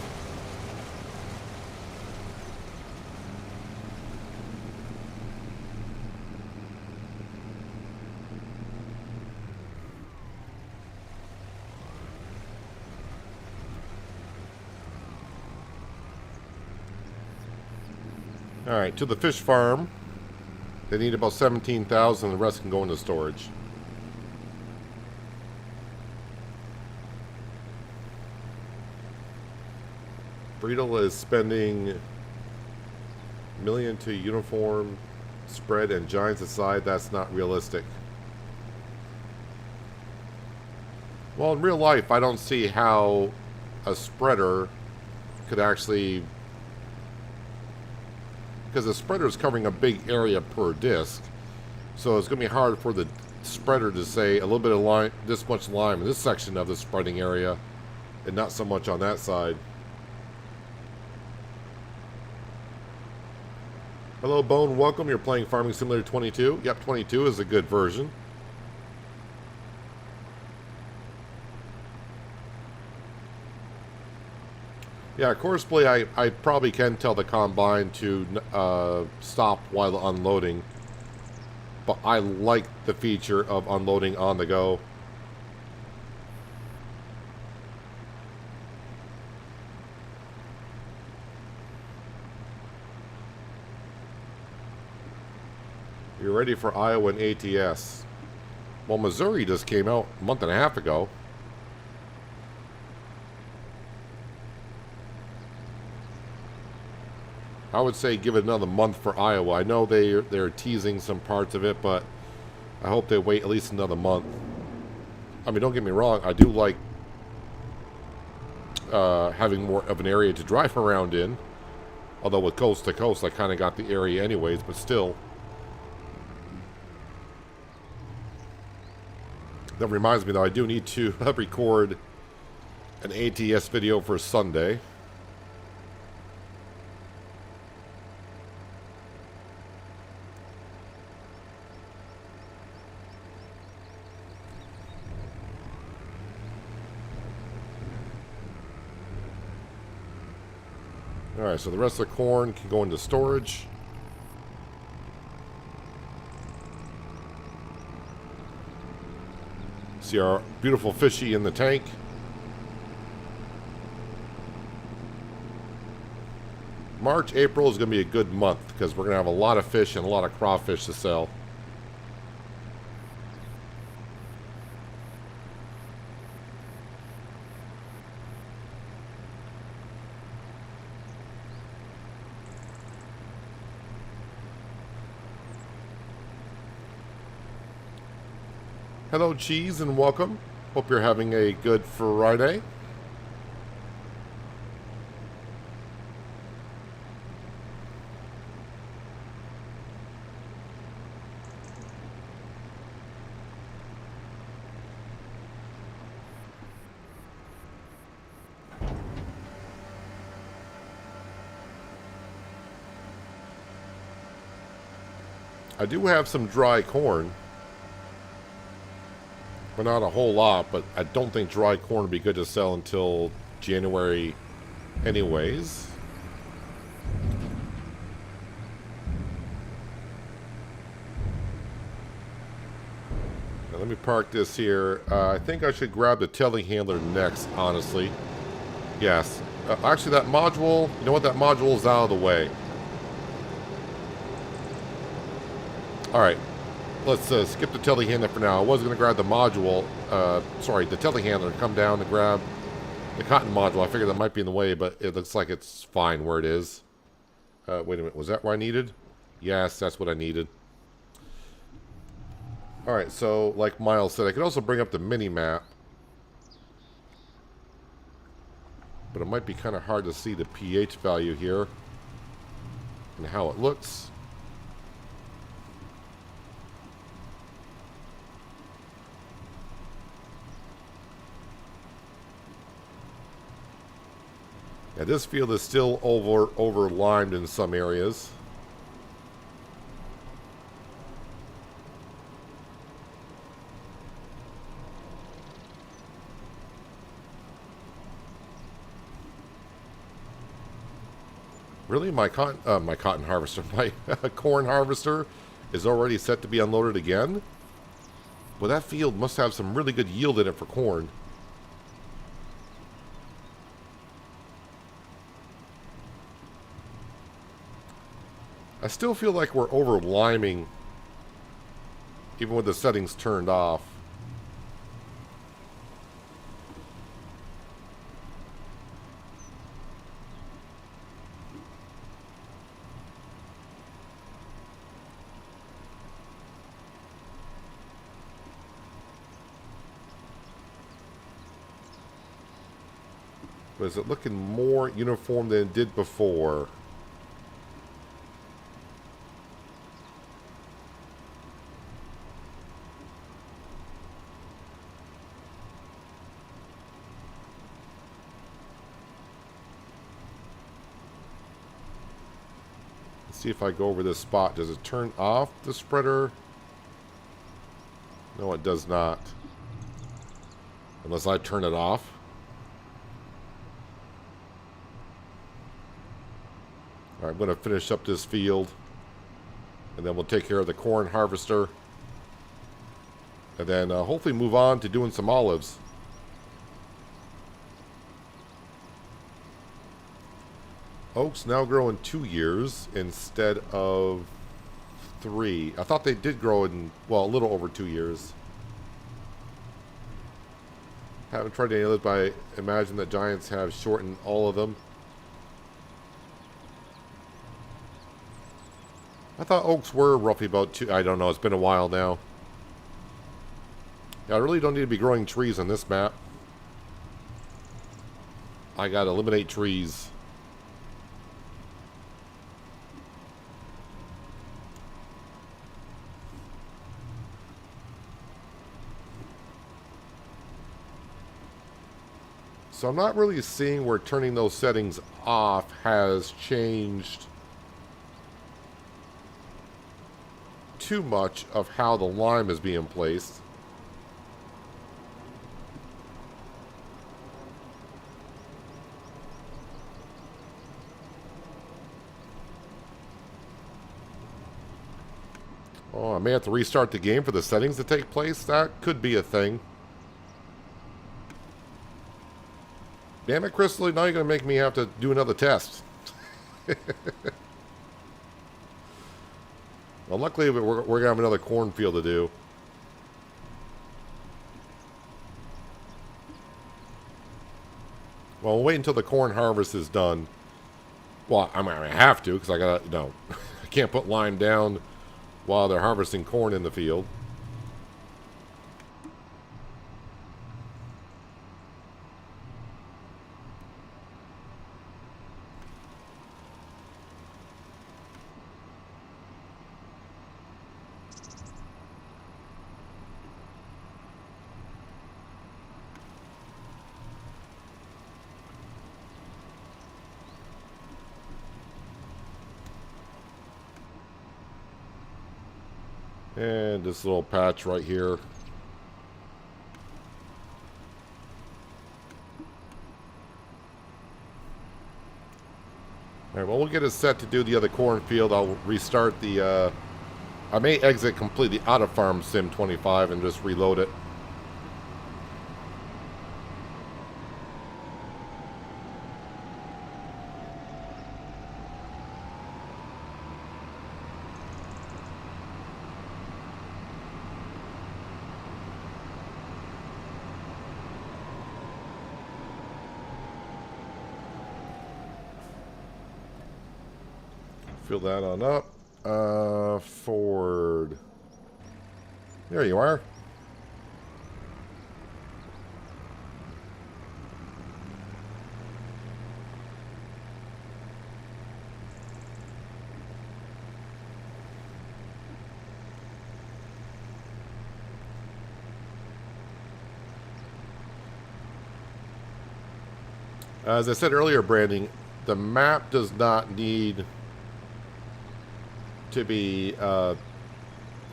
All right, to the fish farm. They need about 17,000. The rest can go into storage. Friedel is spending $1 million to uniform spread and giants aside. That's not realistic. Well, in real life, I don't see how a spreader could actually, because the spreader is covering a big area per disc, so it's going to be hard for the spreader to say a little bit of lime, this much lime in this section of the spreading area, and not so much on that side. Hello, Bone. Welcome. You're playing Farming Simulator 22. Yep, 22 is a good version. Yeah, Courseplay, I probably can tell the combine to stop while unloading. But I like the feature of unloading on the go. You're ready for Iowa and ATS. Well, Missouri just came out a month and a half ago. I would say give it another month for Iowa. I know they're teasing some parts of it, but I hope they wait at least another month. I mean, don't get me wrong. I do like having more of an area to drive around in. Although with coast to coast, I kind of got the area anyways, but still. That reminds me, though, I do need to record an ATS video for Sunday. Alright, so the rest of the corn can go into storage. See our beautiful fishy in the tank. March, April is going to be a good month because we're going to have a lot of fish and a lot of crawfish to sell. Hello, Cheese, and welcome. Hope you're having a good Friday. I do have some dry corn. But not a whole lot, but I don't think dry corn would be good to sell until January anyways. Now let me park this here. I think I should grab the telehandler next, honestly. Yes. Actually, that module, you know what? That module is out of the way. Alright. Let's skip the telehandler for now. I was going to grab the module, sorry, the telehandler, come down and grab the cotton module. I figured that might be in the way, but it looks like it's fine where it is. Wait a minute, was that what I needed? Yes, that's what I needed. Alright, so like Miles said, I could also bring up the mini-map. But it might be kind of hard to see the pH value here and how it looks. Yeah, this field is still over limed in some areas. Really, my cotton harvester, my corn harvester is already set to be unloaded again? Well, that field must have some really good yield in it for corn. I still feel like we're over liming, even with the settings turned off. But is it looking more uniform than it did before? See if I go over this spot. Does it turn off the spreader? No, it does not. Unless I turn it off. Alright, I'm going to finish up this field. And then we'll take care of the corn harvester. And then hopefully move on to doing some olives. Oaks now grow in 2 years instead of 3. I thought they did grow in, well, a little over 2 years. Haven't tried any others, but I imagine that giants have shortened all of them. I thought oaks were roughly about 2. I don't know, it's been a while now. Yeah, I really don't need to be growing trees on this map. I gotta eliminate trees. So I'm not really seeing where turning those settings off has changed too much of how the lime is being placed. Oh, I may have to restart the game for the settings to take place. That could be a thing. Damn it, Crystal, now you're going to make me have to do another test. Well, luckily, we're going to have another cornfield to do. Well, we'll wait until the corn harvest is done. Well, I mean, I have to, because I got to, no. I can't put lime down while they're harvesting corn in the field. And this little patch right here. Alright, well, we'll get it set to do the other cornfield. I'll restart the, I may exit completely out of Farm Sim 25 and just reload it. Fill that on up. Ford. There you are. As I said earlier, Branding, the map does not need to be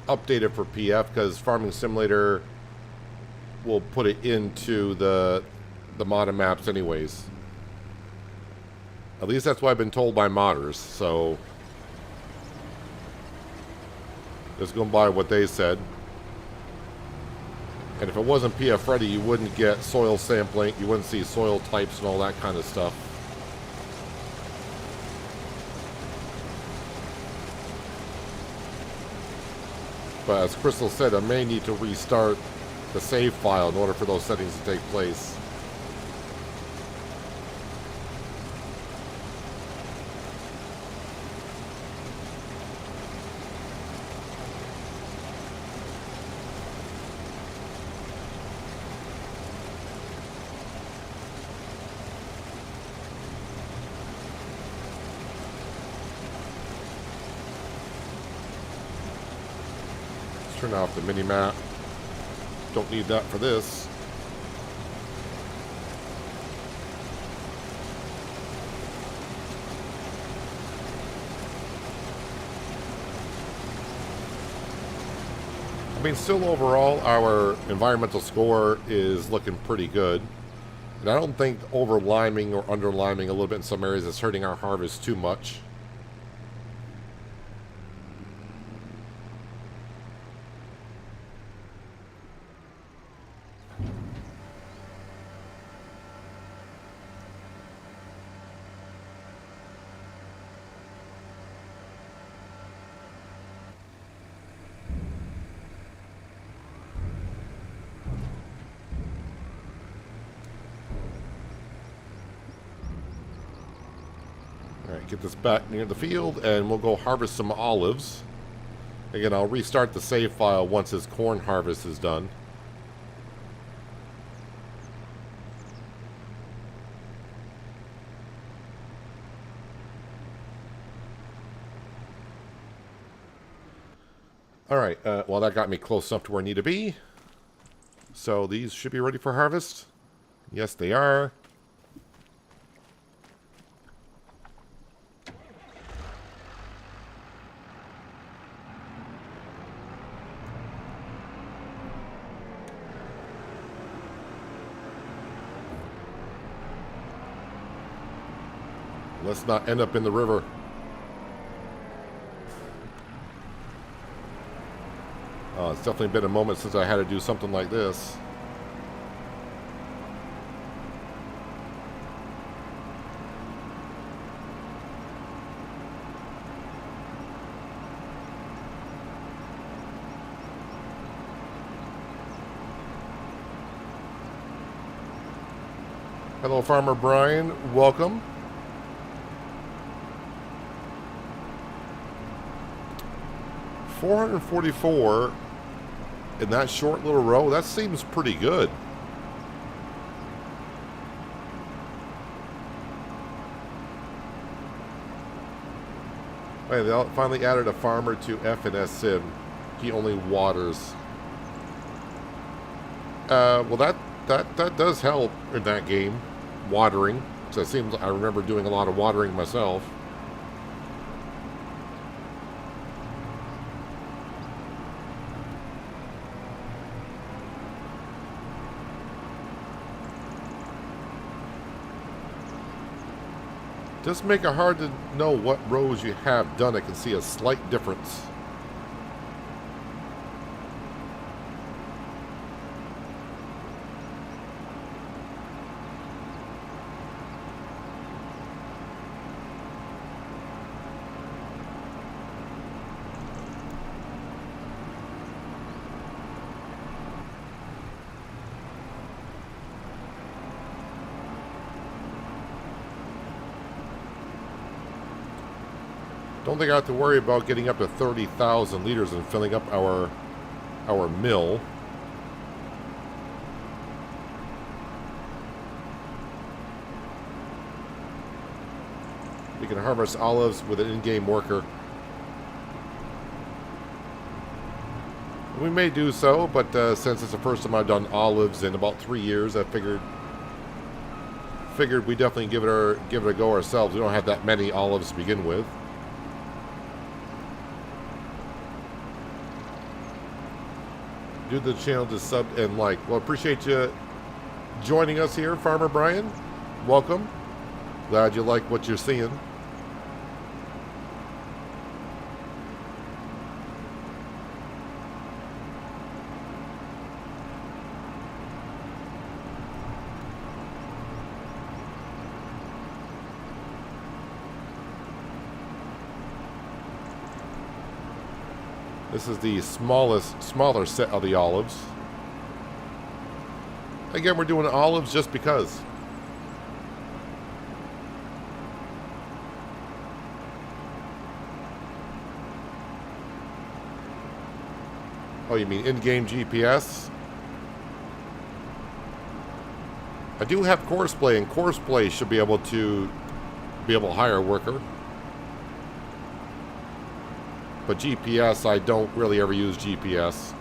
updated for PF because Farming Simulator will put it into the modded maps anyways. At least that's what I've been told by modders, so just going by what they said. And if it wasn't PF ready, you wouldn't get soil sampling, you wouldn't see soil types and all that kind of stuff. But as Crystal said, I may need to restart the save file in order for those settings to take place. Turn off the mini-map. Don't need that for this. I mean, still overall, our environmental score is looking pretty good. And I don't think over-liming or under-liming a little bit in some areas is hurting our harvest too much. Alright, get this back near the field and we'll go harvest some olives. Again, I'll restart the save file once his corn harvest is done. Alright, well that got me close enough to where I need to be. So these should be ready for harvest. Yes, they are. Let's not end up in the river. It's definitely been a moment since I had to do something like this. Hello, Farmer Brian. Welcome. $444 in that short little row. That seems pretty good. Hey, they finally added a farmer to F&S Sim. He only waters. Well, that does help in that game, watering. So it seems I remember doing a lot of watering myself. Just make it hard to know what rows you have done. I can see a slight difference. Don't think I have to worry about getting up to 30,000 liters and filling up our mill. We can harvest olives with an in-game worker. We may do so, but since it's the first time I've done olives in about 3 years, I figured we definitely give it a go ourselves. We don't have that many olives to begin with. Do the channel to sub and like. Well, appreciate you joining us here, Farmer Brian. Welcome. Glad you like what you're seeing. This is the smaller set of the olives. Again, we're doing olives just because. Oh, you mean in-game GPS? I do have course play, and course play should be able to hire a worker. But GPS, I don't really ever use GPS.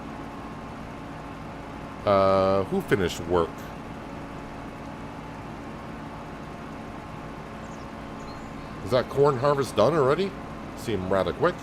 Who finished work? Is that corn harvest done already? Seemed rather quick.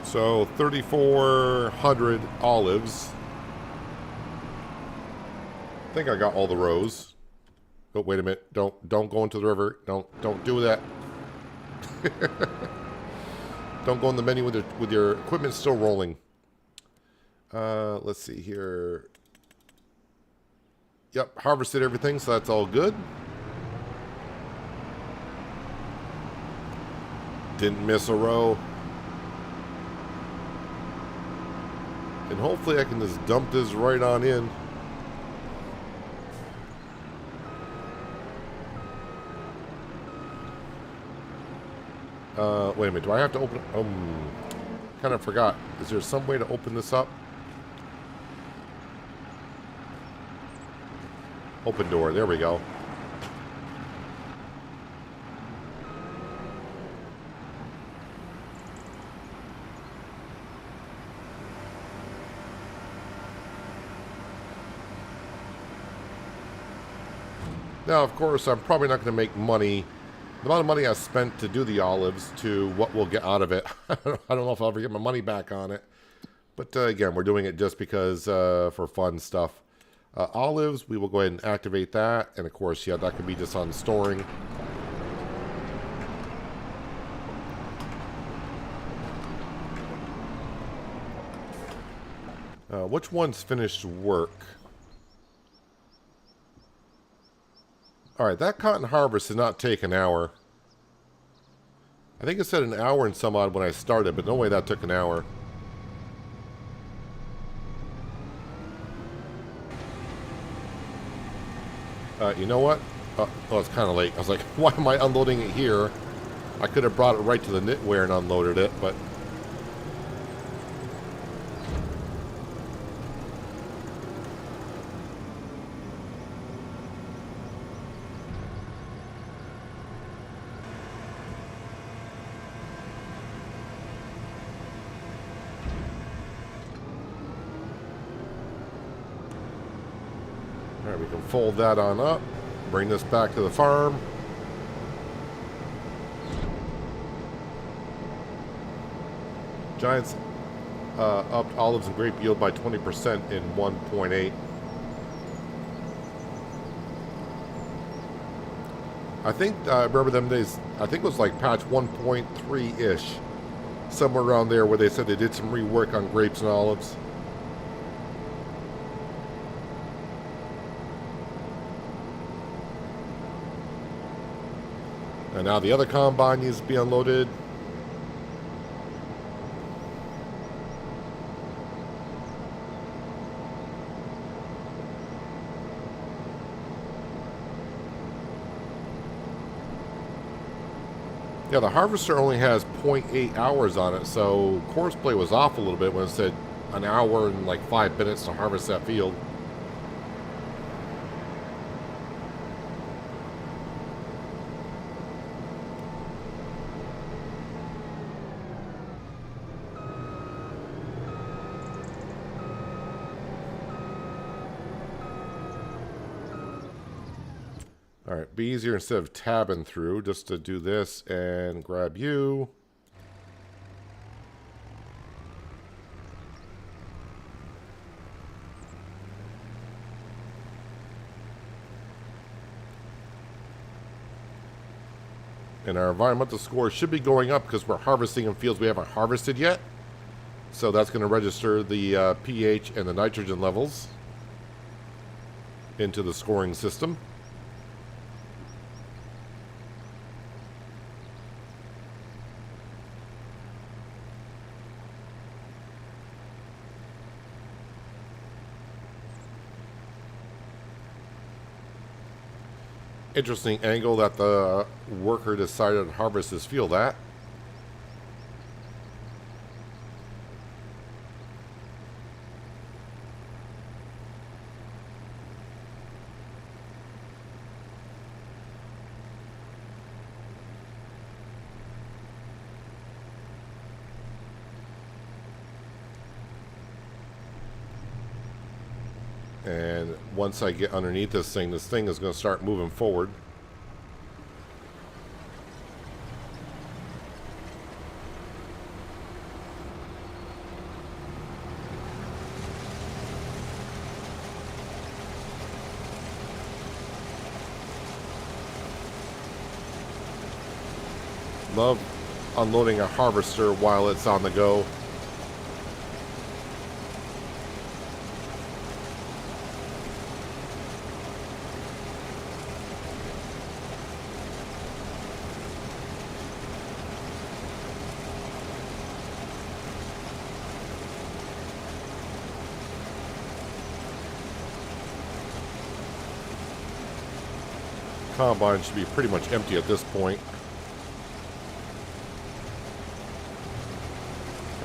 So 3,400 olives. I think I got all the rows. Oh, wait a minute. Don't go into the river. Don't do that. Don't go in the menu with your equipment still rolling. Let's see here. Yep, harvested everything, so that's all good. Didn't miss a row. And hopefully I can just dump this right on in. Wait a minute. Do I have to open... kind of forgot. Is there some way to open this up? Open door. There we go. Now, of course, I'm probably not going to make money. The amount of money I spent to do the olives to what we'll get out of it. I don't know if I'll ever get my money back on it. But again, we're doing it just because for fun stuff. Olives, we will go ahead and activate that. And of course, yeah, that could be just on storing. Which one's finished work? Alright, that cotton harvest did not take an hour. I think it said an hour and some odd when I started, but no way that took an hour. You know what? Oh, it's kind of late. I was like, why am I unloading it here? I could have brought it right to the knitwear and unloaded it, but... Alright, we can fold that on up. Bring this back to the farm. Giants upped olives and grape yield by 20% in 1.8. I think, I remember them days, I think it was like patch 1.3-ish. Somewhere around there where they said they did some rework on grapes and olives. And now the other combine needs to be unloaded. Yeah, the harvester only has 0.8 hours on it, so course play was off a little bit when it said an hour and like 5 minutes to harvest that field. Alright, be easier instead of tabbing through, just to do this and grab you. And our environmental score should be going up because we're harvesting in fields we haven't harvested yet. So that's going to register the pH and the nitrogen levels into the scoring system. Interesting angle that the worker decided to harvest his field at. And once I get underneath this thing is going to start moving forward. Love unloading a harvester while it's on the go. Combine should be pretty much empty at this point.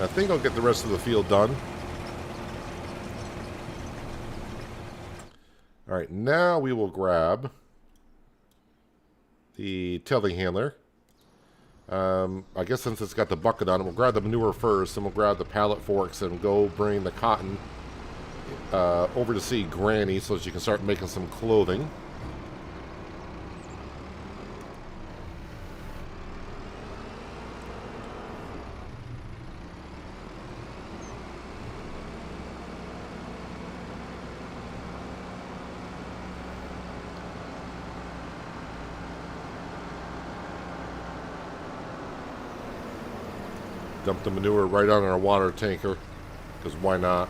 I think I'll get the rest of the field done. Alright, now we will grab the telehandler. I guess since it's got the bucket on it, we'll grab the manure first, and we'll grab the pallet forks and go bring the cotton over to see Granny so she can start making some clothing. Dump the manure right on our water tanker, because why not?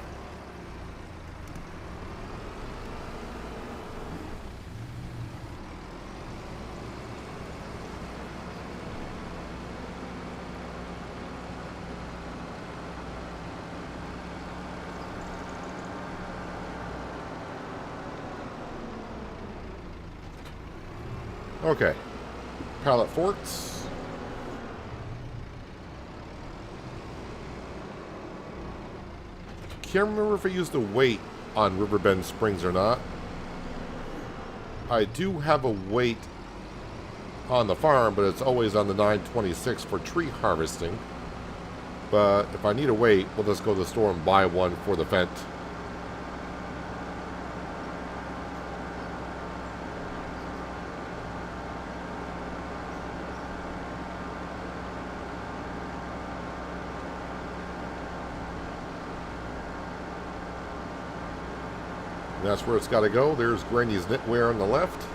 Okay, pallet forks. Can't remember if I used a weight on Riverbend Springs or not. I do have a weight on the farm, but it's always on the 926 for tree harvesting. But if I need a weight, we'll just go to the store and buy one for the Fent. And that's where it's got to go. There's Granny's knitwear on the left.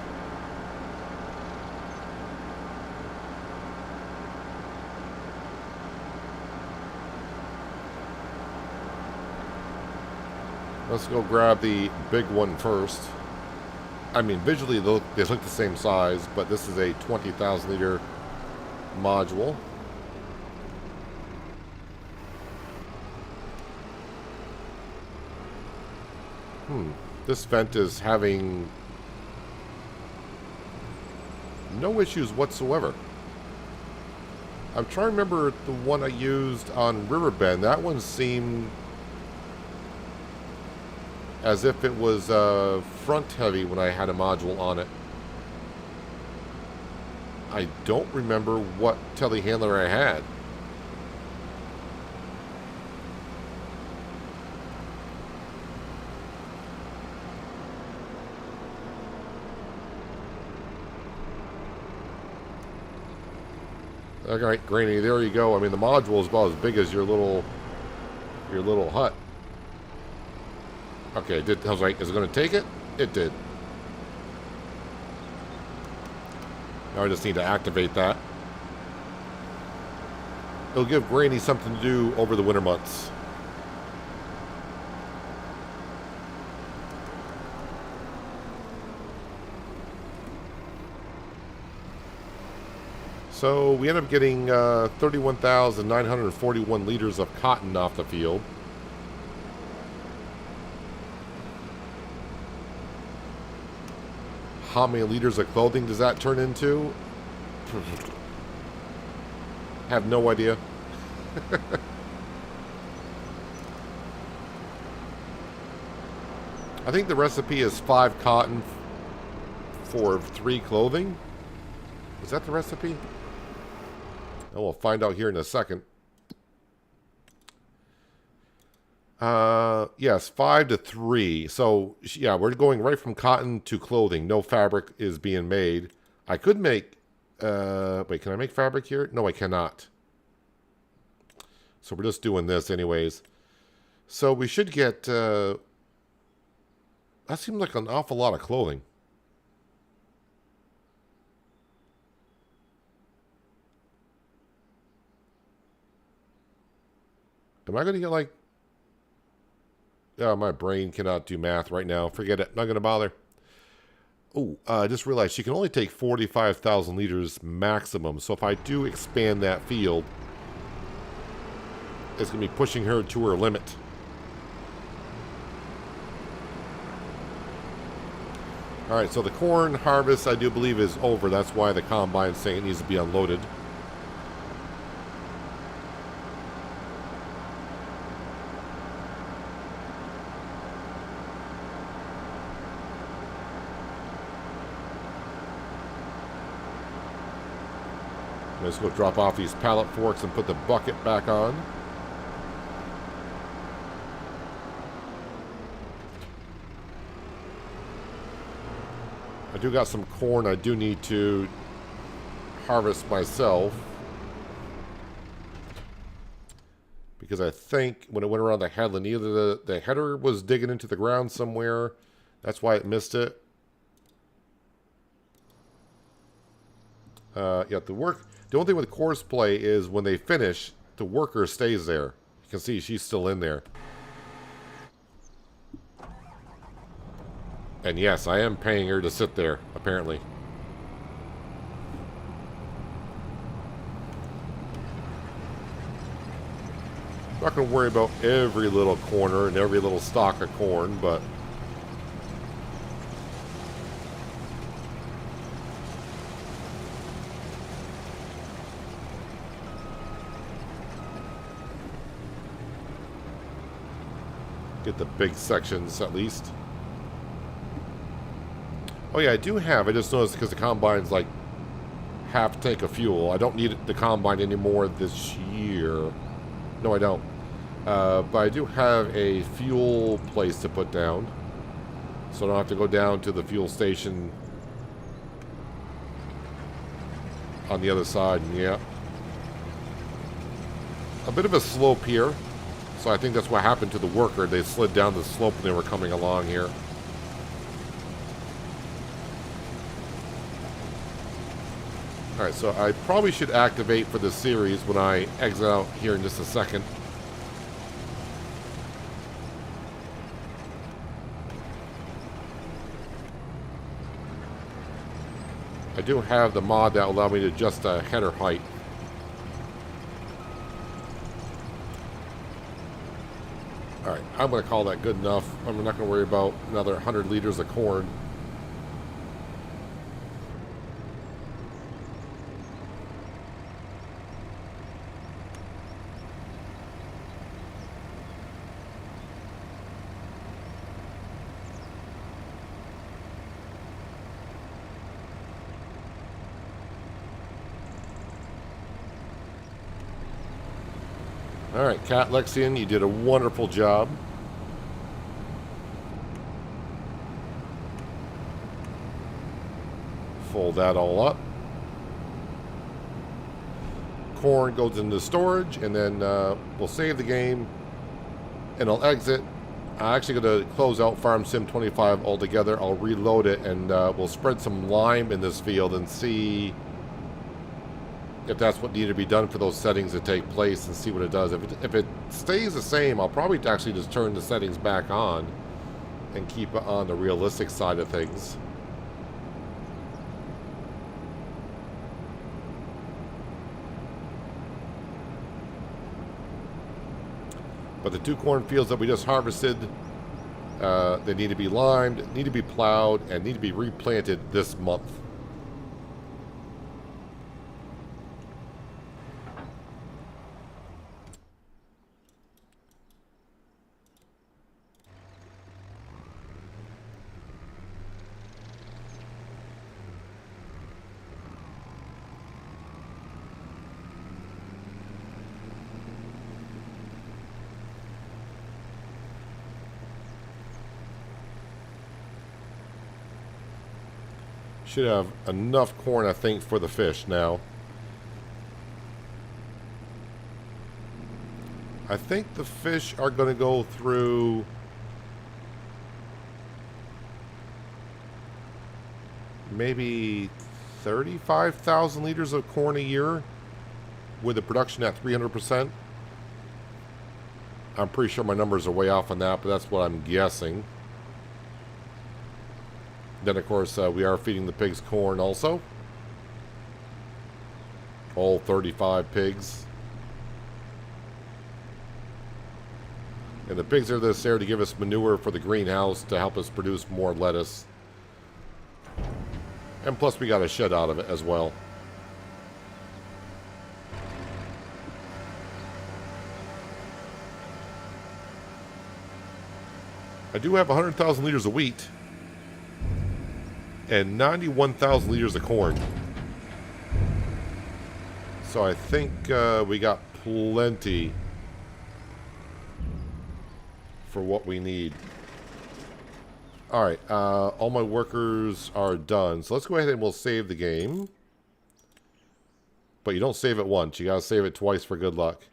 Let's go grab the big one first. I mean, visually they look the same size, but this is a 20,000 liter module. This vent is having no issues whatsoever. I'm trying to remember the one I used on Riverbend. That one seemed as if it was front heavy when I had a module on it. I don't remember what telehandler I had. All right, Granny, there you go. I mean, the module is about as big as your little hut. Okay, I was like, is it going to take it? It did. Now I just need to activate that. It'll give Granny something to do over the winter months. So we end up getting 31,941 liters of cotton off the field. How many liters of clothing does that turn into? Have no idea. I think the recipe is 5 cotton for 3 clothing. Is that the recipe? And we'll find out here in a second. Yes, 5 to 3. So, yeah, we're going right from cotton to clothing. No fabric is being made. I could make... wait, can I make fabric here? No, I cannot. So we're just doing this anyways. So we should get... that seems like an awful lot of clothing. Am I going to get like... Oh, my brain cannot do math right now. Forget it. Not going to bother. Oh, I just realized she can only take 45,000 liters maximum. So if I do expand that field, it's going to be pushing her to her limit. All right, so the corn harvest, I do believe, is over. That's why the combine's saying it needs to be unloaded. Let's go drop off these pallet forks and put the bucket back on. I do got some corn I do need to harvest myself. Because I think when it went around the headland, either the header was digging into the ground somewhere. That's why it missed it. Yeah, the only thing with course play is when they finish, the worker stays there. You can see she's still in there. And yes, I am paying her to sit there, apparently. I'm not going to worry about every little corner and every little stalk of corn, but... get the big sections at least. Oh yeah, I do have. I just noticed because the combine's like half tank of fuel. I don't need the combine anymore this year. No, I don't. But I do have a fuel place to put down, so I don't have to go down to the fuel station on the other side. Yeah, a bit of a slope here. So I think that's what happened to the worker. They slid down the slope when they were coming along here. Alright, so I probably should activate for this series when I exit out here in just a second. I do have the mod that will allow me to adjust header height. Alright, I'm going to call that good enough. I'm not going to worry about another 100 liters of corn. Alright, Cat Lexian, you did a wonderful job. Fold that all up. Corn goes into storage, and then we'll save the game, and I'll exit. I'm actually going to close out Farm Sim 25 altogether. I'll reload it, and we'll spread some lime in this field and see if that's what needed to be done for those settings to take place, and see what it does. If it stays the same, I'll probably actually just turn the settings back on and keep it on the realistic side of things. But the 2 cornfields that we just harvested, they need to be limed, need to be plowed, and need to be replanted this month. Should have enough corn, I think, for the fish now. I think the fish are going to go through maybe 35,000 liters of corn a year with the production at 300%. I'm pretty sure my numbers are way off on that, but that's what I'm guessing. Then, of course, we are feeding the pigs corn also. All 35 pigs. And the pigs are there to give us manure for the greenhouse to help us produce more lettuce. And plus, we got a shed out of it as well. I do have 100,000 liters of wheat and 91,000 liters of corn. So I think we got plenty for what we need. Alright, all my workers are done. So let's go ahead and we'll save the game. But you don't save it once. You gotta save it twice for good luck.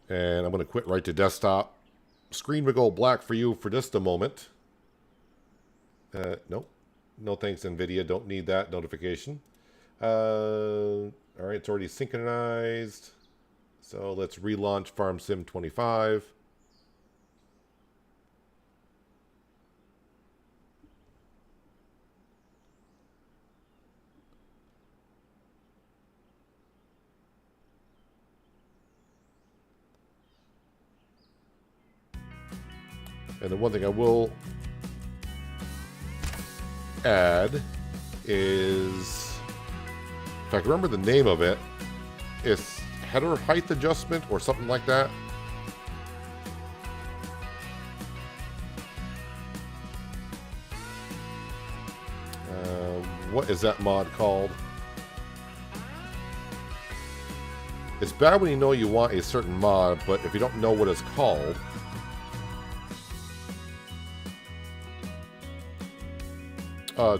And I'm going to quit right to desktop. Screen will go black for you for just a moment. Nope. No thanks, NVIDIA. Don't need that notification. Alright, it's already synchronized. So let's relaunch Farm Sim 25. And the one thing I will add is, if I can remember the name of it, it's header height adjustment or something like that. What is that mod called? It's bad when you know you want a certain mod, but if you don't know what it's called,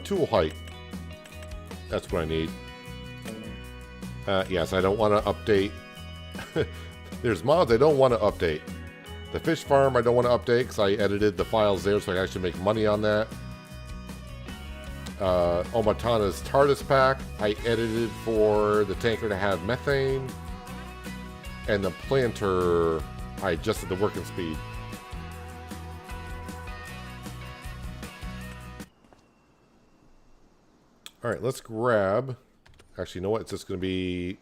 tool height. That's what I need. Yes, I don't want to update. There's mods I don't want to update. The fish farm I don't want to update because I edited the files there so I can actually make money on that. Omatana's TARDIS pack. I edited for the tanker to have methane. And the planter, I adjusted the working speed. Alright, let's grab... Actually, you know what? It's just going to be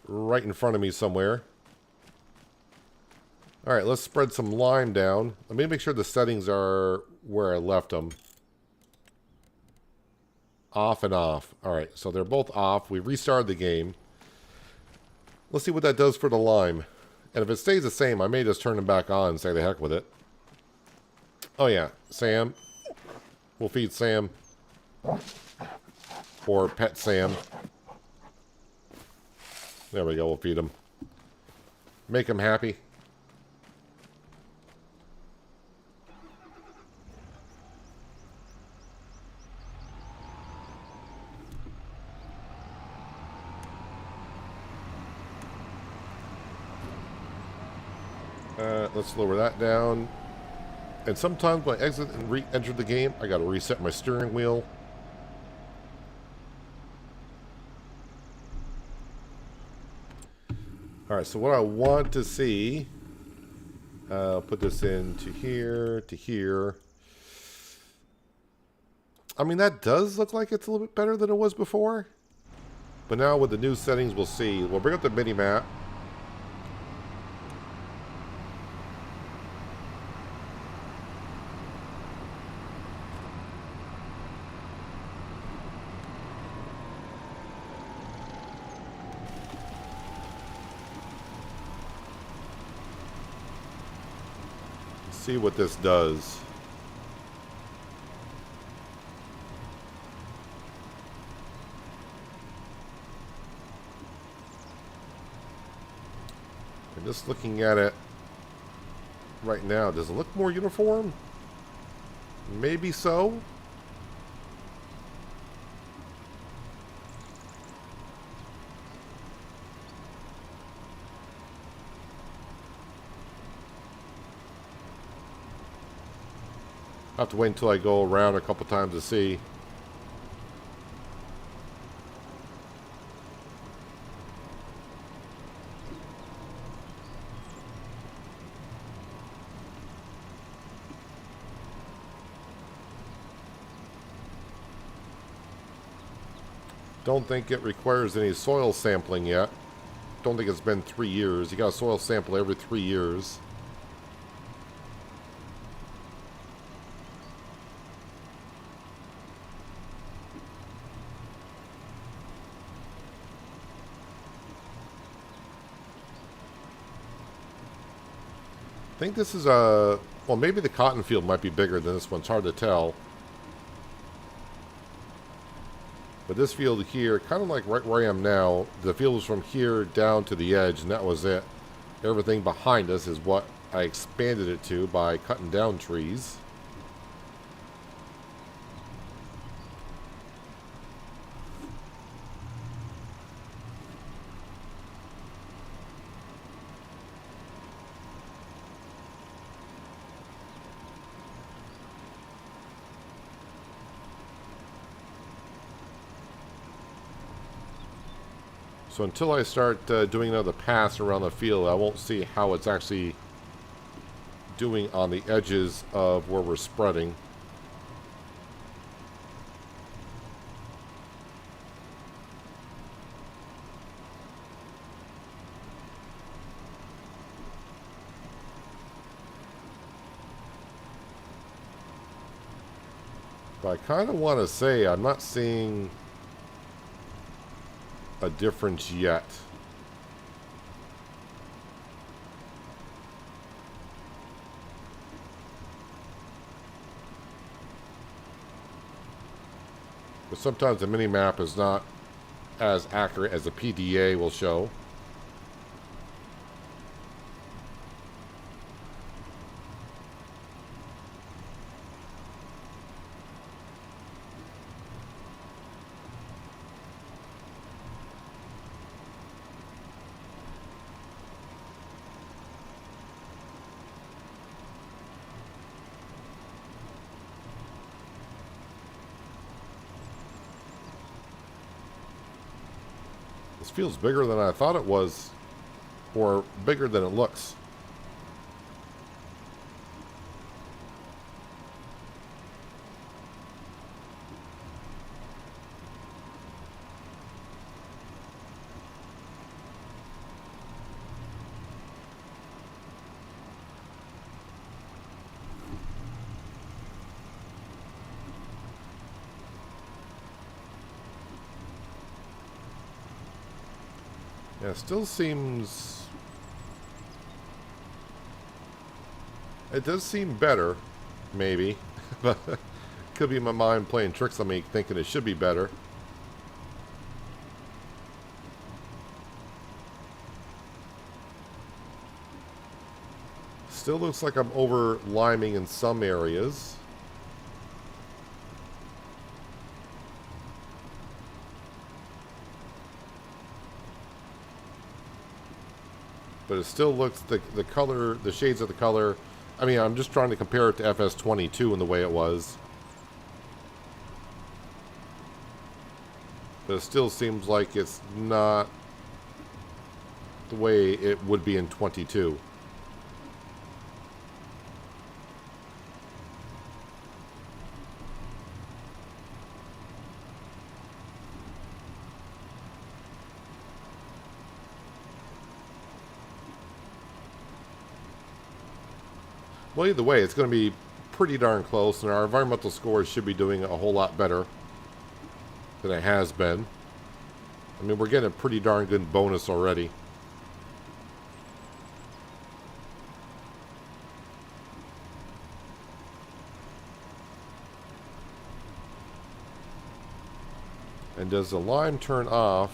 right in front of me somewhere. Alright, let's spread some lime down. Let me make sure the settings are where I left them. Off and off. Alright, so they're both off. We restarted the game. Let's see what that does for the lime. And if it stays the same, I may just turn them back on and say the heck with it. Oh yeah, Sam. We'll feed Sam. Or pet Sam. There we go, we'll feed him. Make him happy. Let's lower that down. And sometimes when I exit and re-enter the game, I gotta reset my steering wheel. Alright, so what I want to see, I'll put this into here, to here. I mean, that does look like it's a little bit better than it was before. But now with the new settings, we'll see. We'll bring up the mini-map. See what this does. And just looking at it right now, does it look more uniform? Maybe so. I'll have to wait until I go around a couple times to see. Don't think it requires any soil sampling yet. Don't think it's been 3 years. You got a soil sample every 3 years. I think this is a... Well, maybe the cotton field might be bigger than this one. It's hard to tell. But this field here, kind of like right where I am now, the field was from here down to the edge, and that was it. Everything behind us is what I expanded it to by cutting down trees. So until I start doing another pass around the field, I won't see how it's actually doing on the edges of where we're spreading. But I kind of want to say I'm not seeing a difference yet. But sometimes the mini-map is not as accurate as the PDA will show. This feels bigger than I thought it was, or bigger than it looks. Yeah, it still seems... It does seem better, maybe. But could be my mind playing tricks on me, thinking it should be better. Still looks like I'm over liming in some areas. But it still looks, the color, the shades of the color, I mean, I'm just trying to compare it to FS22 and the way it was. But it still seems like it's not the way it would be in 22. Well, either way, it's going to be pretty darn close, and our environmental scores should be doing a whole lot better than it has been. I mean, we're getting a pretty darn good bonus already. And does the lime turn off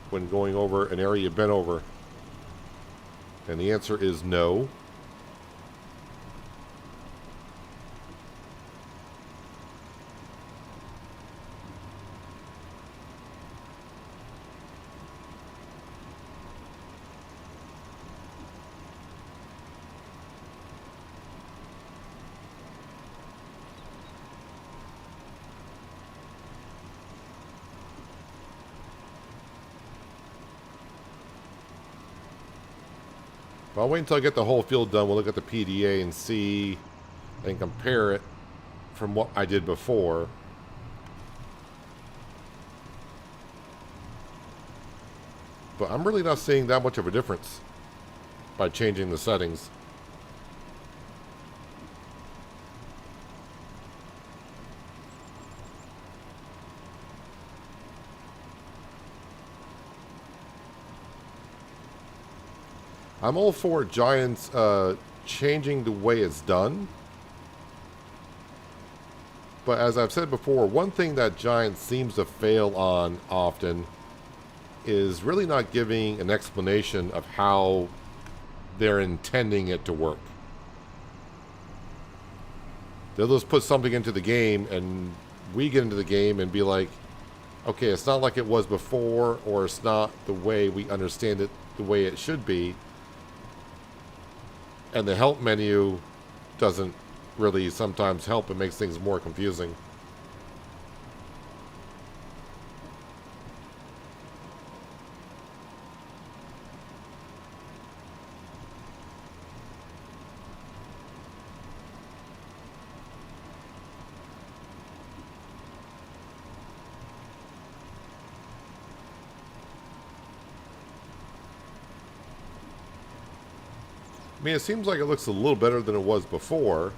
when going over an area you've been over? And the answer is no. I'll wait until I get the whole field done. We'll look at the PDA and see and compare it from what I did before. But I'm really not seeing that much of a difference by changing the settings. I'm all for Giants changing the way it's done. But as I've said before, one thing that Giants seems to fail on often is really not giving an explanation of how they're intending it to work. They'll just put something into the game, and we get into the game and be like, okay, it's not like it was before, or it's not the way we understand it the way it should be. And the help menu doesn't really sometimes help. It makes things more confusing. I mean, it seems like it looks a little better than it was before.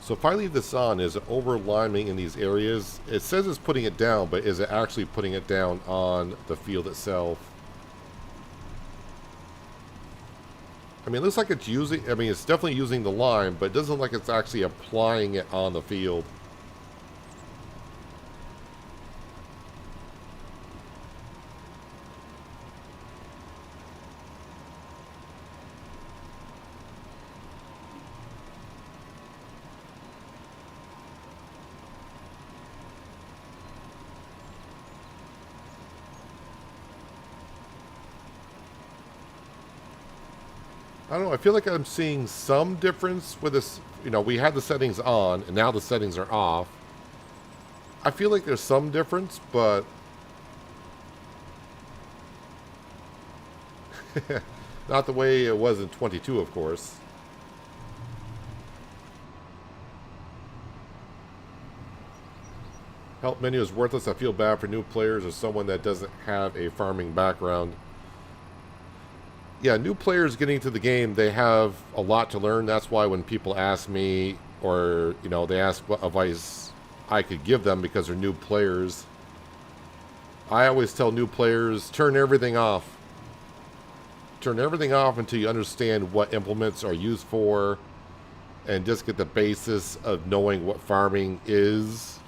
So if I leave this on, is it over liming in these areas? It says it's putting it down, but is it actually putting it down on the field itself? I mean, it looks like it's using, I mean, it's definitely using the lime, but it doesn't look like it's actually applying it on the field. I don't know. I feel like I'm seeing some difference with this. You know, we had the settings on, and now the settings are off. I feel like there's some difference, but not the way it was in 22, of course. Help menu is worthless. I feel bad for new players or someone that doesn't have a farming background. Yeah, new players getting into the game, they have a lot to learn. That's why when people ask me, or, you know, they ask what advice I could give them because they're new players, I always tell new players, turn everything off. Turn everything off until you understand what implements are used for and just get the basis of knowing what farming is.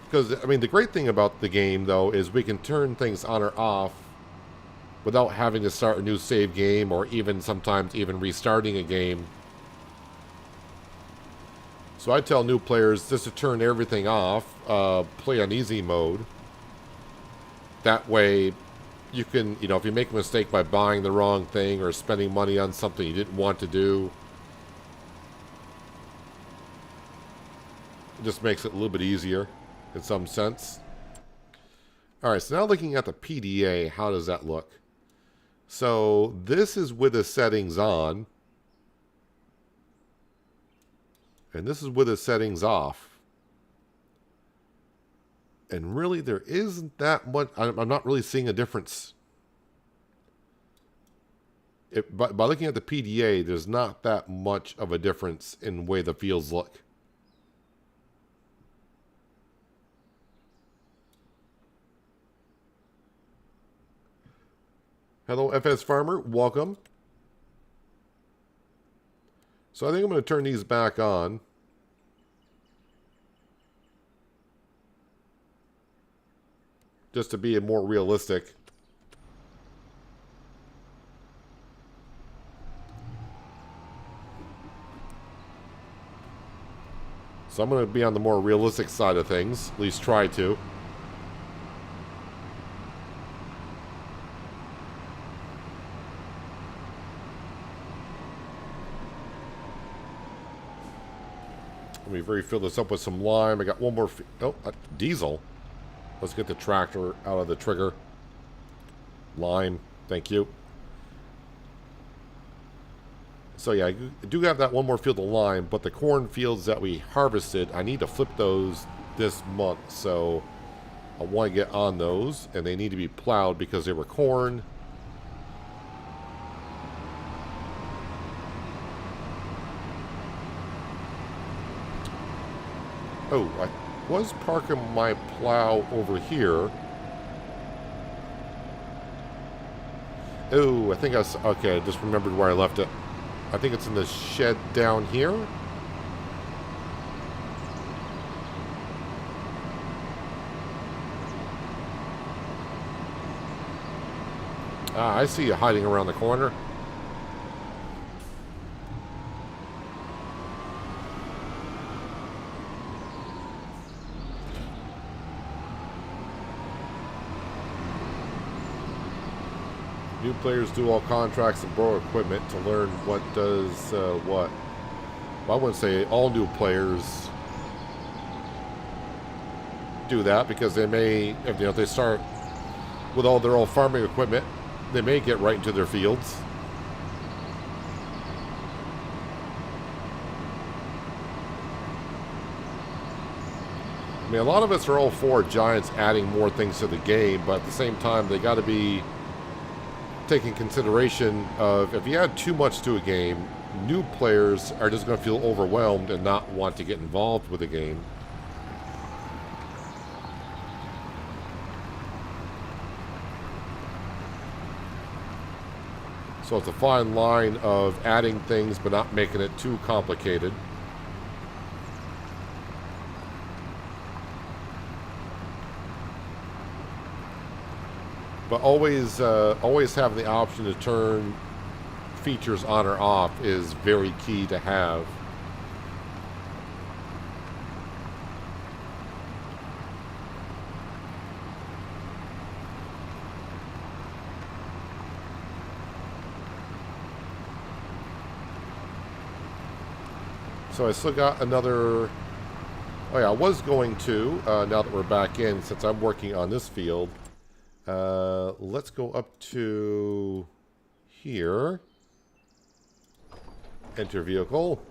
Because, I mean, the great thing about the game, though, is we can turn things on or off without having to start a new save game or even sometimes even restarting a game. So I tell new players just to turn everything off, play on easy mode. That way you can, you know, if you make a mistake by buying the wrong thing or spending money on something you didn't want to do, it just makes it a little bit easier in some sense. Alright, so now looking at the PDA, how does that look? So this is with the settings on, and this is with the settings off. And really, there isn't that much. I'm not really seeing a difference. By looking at the PDA, there's not that much of a difference in the way the fields look. Hello, FS Farmer. Welcome. So I think I'm going to turn these back on. Just to be more realistic. So I'm going to be on the more realistic side of things. At least try to. Let me refill this up with some lime. I got one more. Oh, diesel. Let's get the tractor out of the trigger. Lime. Thank you. So yeah, I do have that one more field of lime, but the corn fields that we harvested, I need to flip those this month. So I want to get on those, and they need to be plowed because they were corn. Oh, I was parking my plow over here. Oh, I think okay, I just remembered where I left it. I think it's in the shed down here. Ah, I see you hiding around the corner. New players do all contracts and borrow equipment to learn what does what. Well, I wouldn't say all new players do that because they may, if they start with all their old farming equipment, they may get right into their fields. I mean, a lot of us are all for Giants adding more things to the game, but at the same time, they got to be taking consideration of if you add too much to a game, new players are just going to feel overwhelmed and not want to get involved with the game. So it's a fine line of adding things but not making it too complicated. But always having the option to turn features on or off is very key to have. So I still got another... Oh yeah, I was going to, now that we're back in, since I'm working on this field, let's go up to here. Enter vehicle.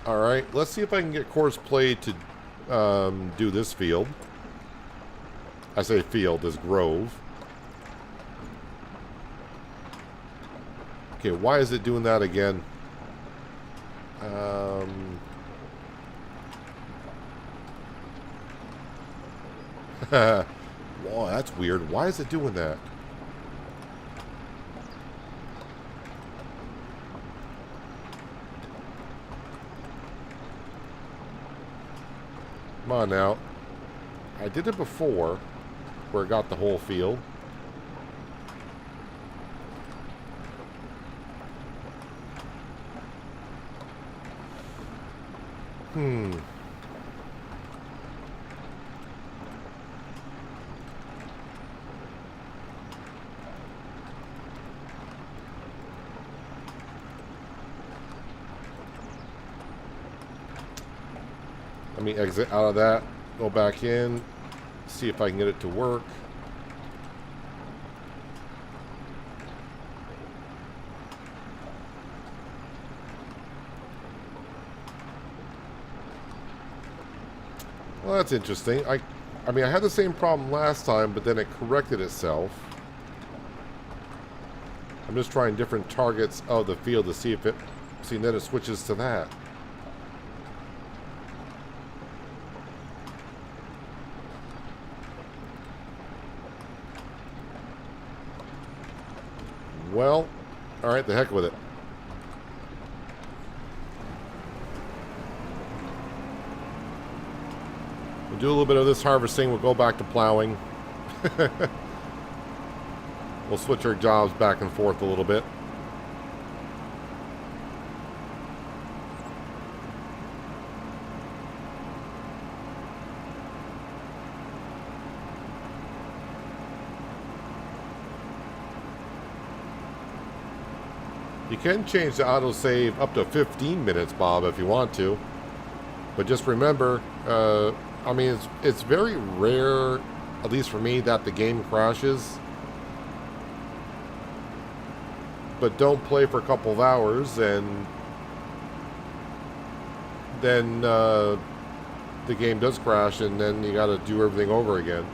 Alright, let's see if I can get course play to do this field. I say field, this grove. Okay, why is it doing that again? Whoa, that's weird. Why is it doing that? Come on now. I did it before, where it got the whole field. Let me exit out of that, go back in, see if I can get it to work. Well, that's interesting. I mean, I had the same problem last time, but then it corrected itself. I'm just trying different targets of the field to see if it... See, then it switches to that. Well, alright, the heck with it. We'll do a little bit of this harvesting, we'll go back to plowing. We'll switch our jobs back and forth a little bit. You can change the autosave up to 15 minutes, Bob, if you want to. But just remember, I mean, it's very rare, at least for me, that the game crashes. But don't play for a couple of hours, and then the game does crash, and then you got to do everything over again.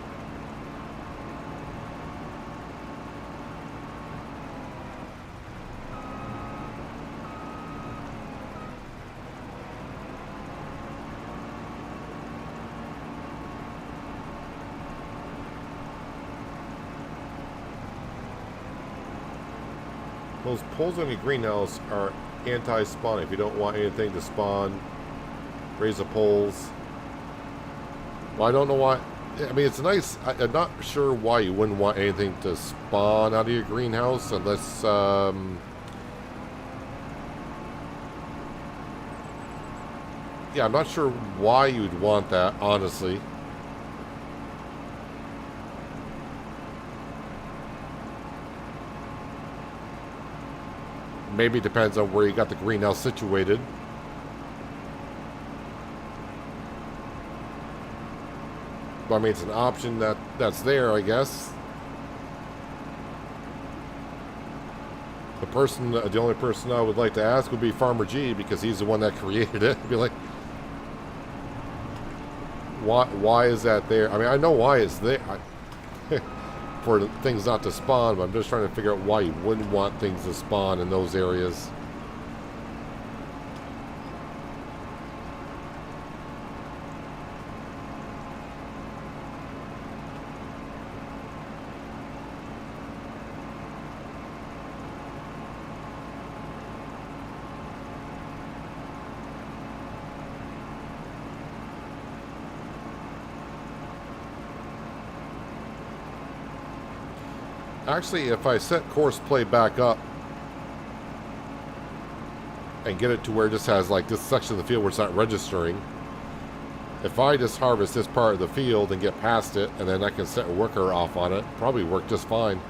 Those poles on your greenhouse are anti-spawn. If you don't want anything to spawn, raise the poles. Well, I don't know why. I mean, it's nice. I'm not sure why you wouldn't want anything to spawn out of your greenhouse unless... yeah, I'm not sure why you'd want that, honestly. Maybe it depends on where you got the greenhouse situated. But, I mean, it's an option that's there, I guess. The only person I would like to ask would be Farmer G, because he's the one that created it. I'd be like, why is that there? I mean, I know why it's there. For things not to spawn, but I'm just trying to figure out why you wouldn't want things to spawn in those areas. Actually, if I set course play back up and get it to where it just has like this section of the field where it's not registering, if I just harvest this part of the field and get past it, and then I can set a worker off on it, probably work just fine.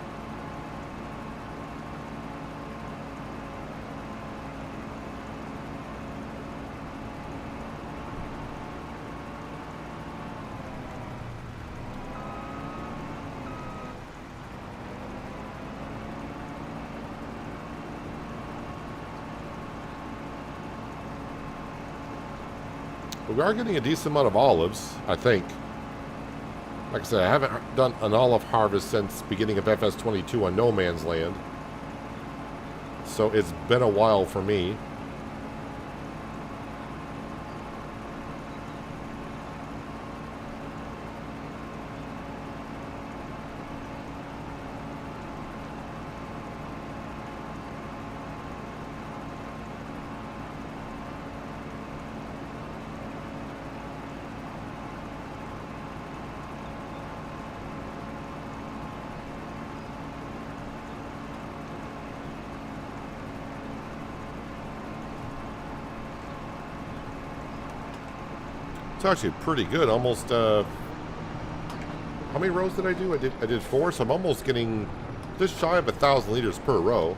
But we are getting a decent amount of olives, I think. Like I said, I haven't done an olive harvest since beginning of FS22 on No Man's Land. So it's been a while for me. It's actually pretty good. Almost, how many rows did I do? I did 4, so I'm almost getting just shy of 1,000 liters per row.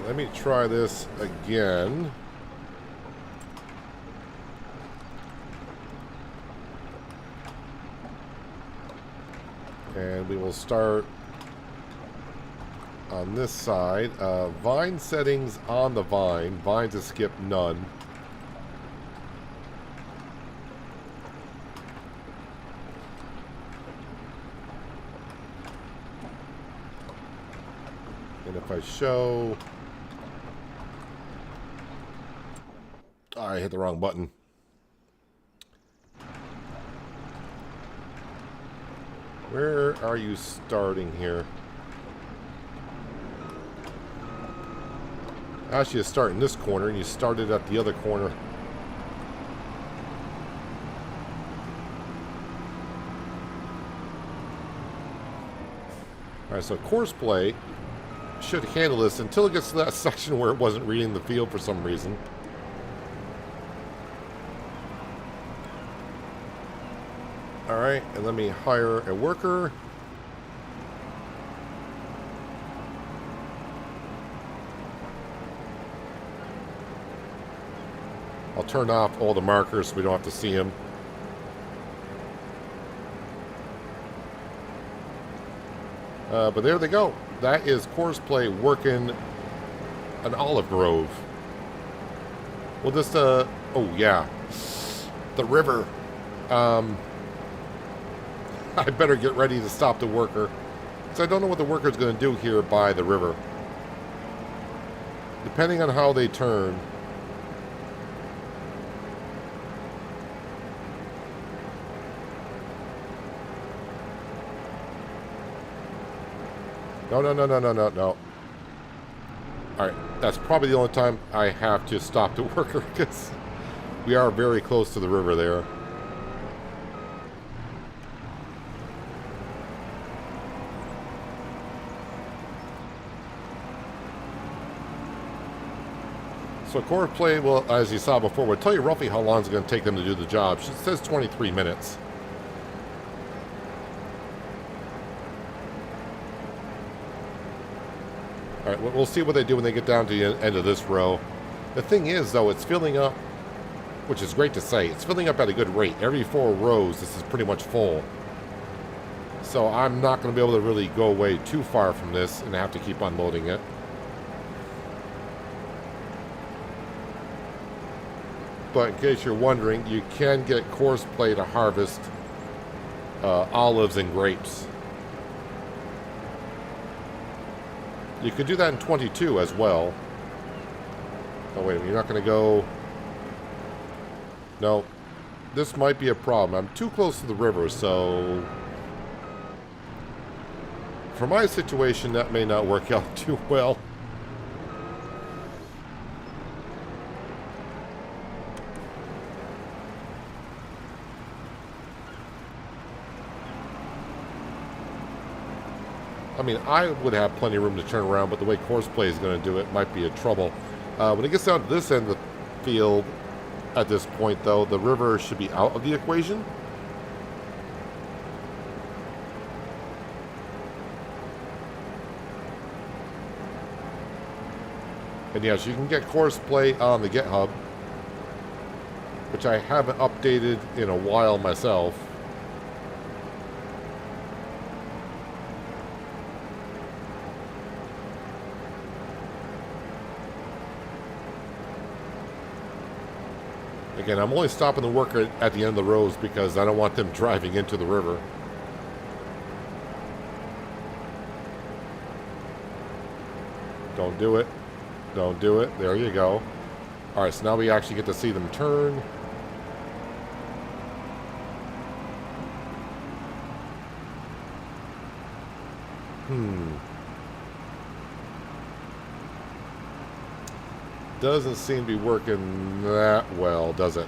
Let me try this again. And we will start on this side. Vine settings on the vine. Vine to skip none. And if I show... I hit the wrong button. Where are you starting here? Actually, you start in this corner, and you started at the other corner. Alright, so course play should handle this until it gets to that section where it wasn't reading the field for some reason. Alright, and let me hire a worker. I'll turn off all the markers so we don't have to see them. But there they go. That is course play working an olive grove. Well, this, oh yeah, the river. I better get ready to stop the worker. Because I don't know what the worker's going to do here by the river. Depending on how they turn. No. Alright, that's probably the only time I have to stop the worker. Because we are very close to the river there. So course play, well, as you saw before, will tell you roughly how long it's going to take them to do the job. It says 23 minutes. All right, we'll see what they do when they get down to the end of this row. The thing is, though, it's filling up, which is great to say. It's filling up at a good rate. Every 4 rows, this is pretty much full. So I'm not going to be able to really go away too far from this and have to keep unloading it. But in case you're wondering, you can get course play to harvest olives and grapes. You could do that in 22 as well. Oh, wait a minute. You're not going to go... No. This might be a problem. I'm too close to the river, so... For my situation, that may not work out too well. I mean, I would have plenty of room to turn around, but the way course play is going to do it might be a trouble. When it gets down to this end of the field, at this point, though, the river should be out of the equation. And yes, you can get course play on the GitHub, which I haven't updated in a while myself. Again, I'm only stopping the worker at the end of the rows because I don't want them driving into the river. Don't do it. Don't do it. There you go. All right, so now we actually get to see them turn. Doesn't seem to be working that well, does it?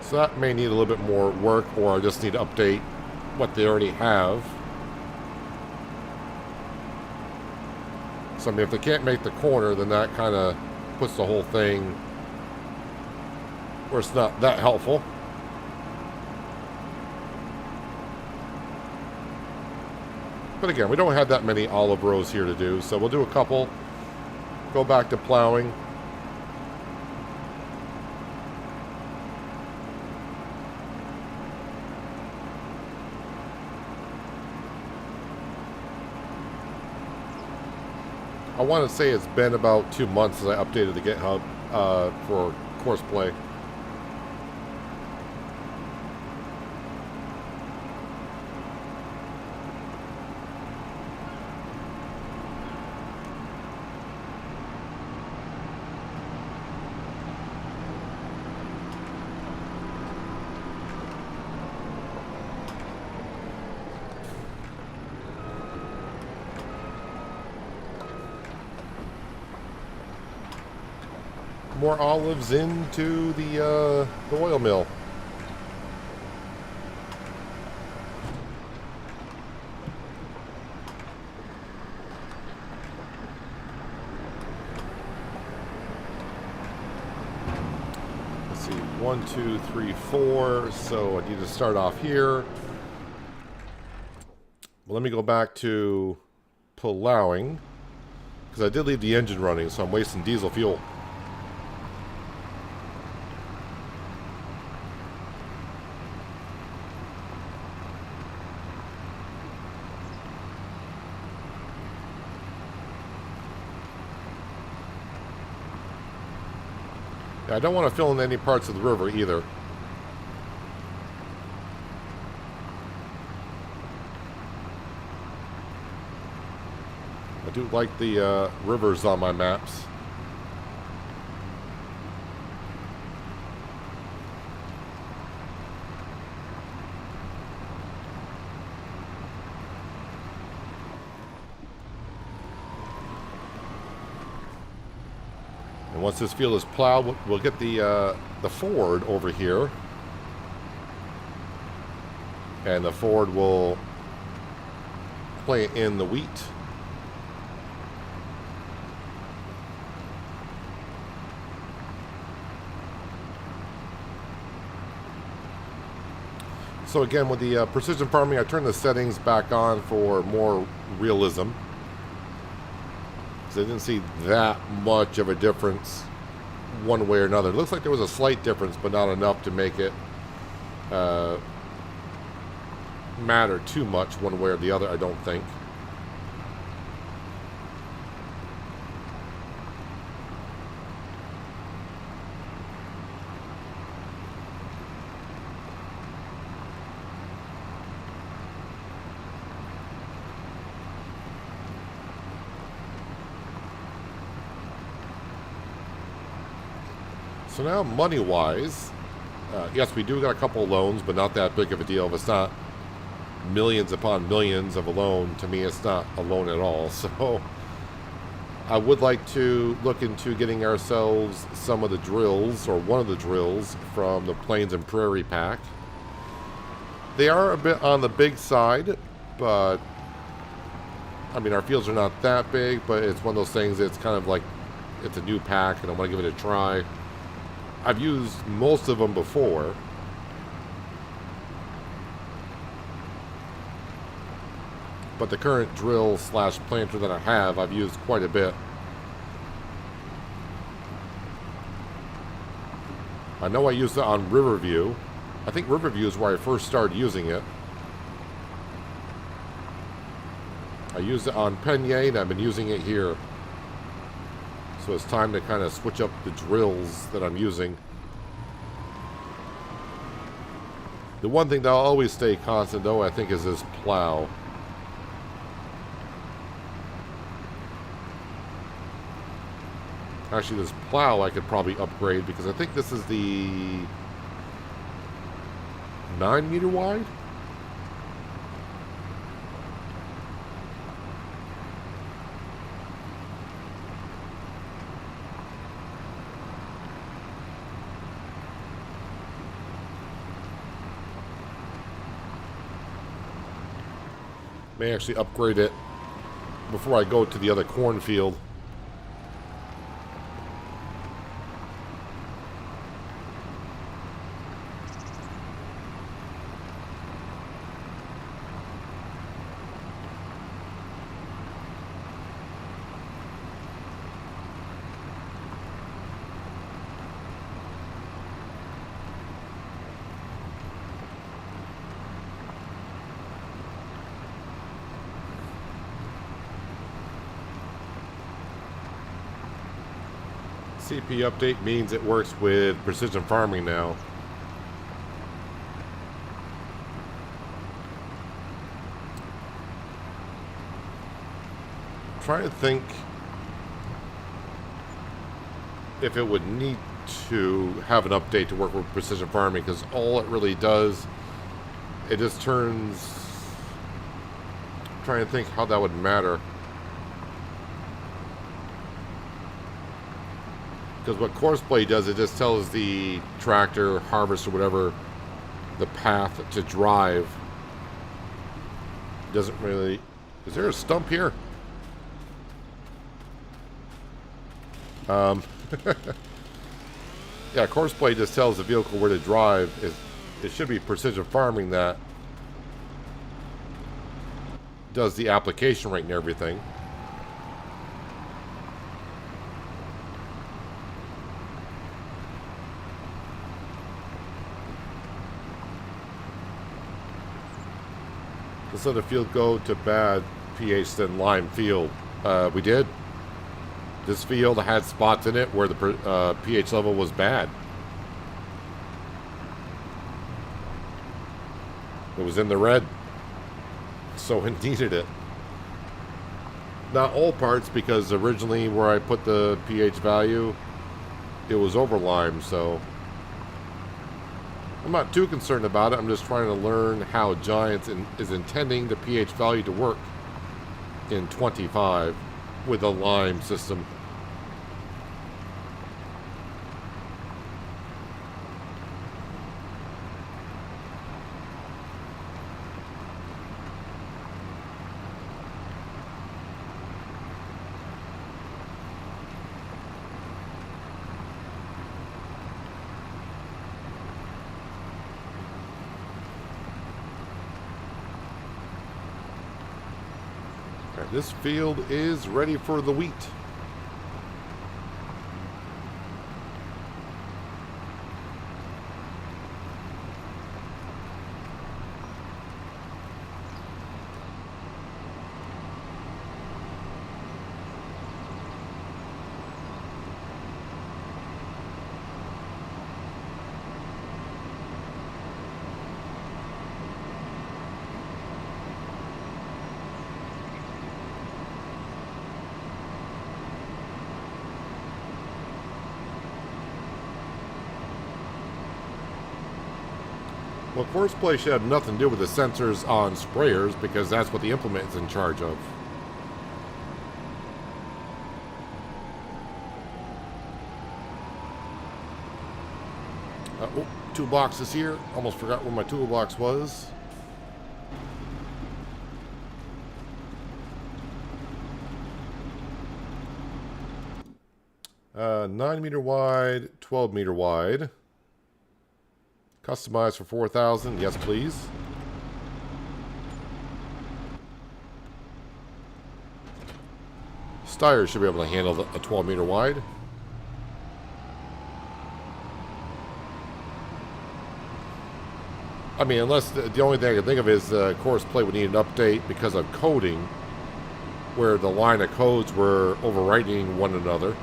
So that may need a little bit more work, or I just need to update what they already have. So I mean, if they can't make the corner, then that kind of puts the whole thing where it's not that helpful. But again, we don't have that many olive rows here to do, so we'll do a couple. Go back to plowing. I want to say it's been about 2 months since I updated the GitHub for course play. More olives into the oil mill. Let's see, 1, 2, 3, 4. So I need to start off here. Well, let me go back to plowing because I did leave the engine running, so I'm wasting diesel fuel. I don't want to fill in any parts of the river either. I do like the rivers on my maps. And once this field is plowed, we'll get the Ford over here. And the Ford will play in the wheat. So again, with the precision farming, I turned the settings back on for more realism. So I didn't see that much of a difference one way or another. It looks like there was a slight difference, but not enough to make it matter too much one way or the other, I don't think. So now, money-wise, yes, we do got a couple of loans, but not that big of a deal. If it's not millions upon millions of a loan, to me, it's not a loan at all. So I would like to look into getting ourselves some of the drills, or one of the drills, from the Plains and Prairie pack. They are a bit on the big side, but, I mean, our fields are not that big, but it's one of those things, it's kind of like, it's a new pack, and I want to give it a try. I've used most of them before. but the current drill slash planter that I have, I've used quite a bit. I know I used it on Riverview. I think Riverview is where I first started using it. I used it on Penye, and I've been using it here. So it's time to kind of switch up the drills that I'm using. The one thing that'll always stay constant, though, I think, is this plow. Actually, this plow I could probably upgrade, because I think this is the 9-meter wide. May actually upgrade it before I go to the other cornfield. CP update means it works with precision farming now. I'm trying to think if it would need to have an update to work with precision farming, because all it really does, it just turns... I'm trying to think how that would matter. Because what Courseplay does, it just tells the tractor, harvester, whatever, the path to drive. It doesn't really... Is there a stump here? Yeah, Courseplay just tells the vehicle where to drive. It should be precision farming that does the application rate and everything. Let's let the field go to bad pH than lime field. We did. This field had spots in it where the pH level was bad. It was in the red, so it needed it. Not all parts, because originally where I put the pH value, it was over lime, so I'm not too concerned about it. I'm just trying to learn how Giants is intending the pH value to work in 25 with a lime system. This field is ready for the wheat. Well, Courseplay should have nothing to do with the sensors on sprayers, because that's what the implement is in charge of. Oh, toolbox is here. Almost forgot where my toolbox was. Uh, 9-meter wide, 12-meter wide. Customized for 4,000. Yes, please. tires should be able to handle a 12-meter wide. I mean, unless the only thing I can think of is course play would need an update because of coding, where the line of codes were overwriting one another.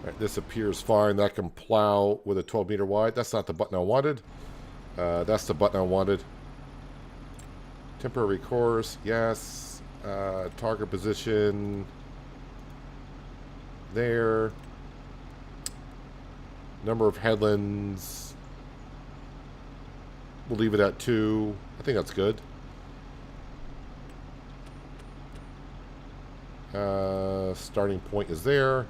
Right, this appears fine. That can plow with a 12-meter wide. That's not the button I wanted. That's the button I wanted. Temporary course, yes. Target position there. Number of headlands, we'll leave it at 2. I think that's good. Starting point is there.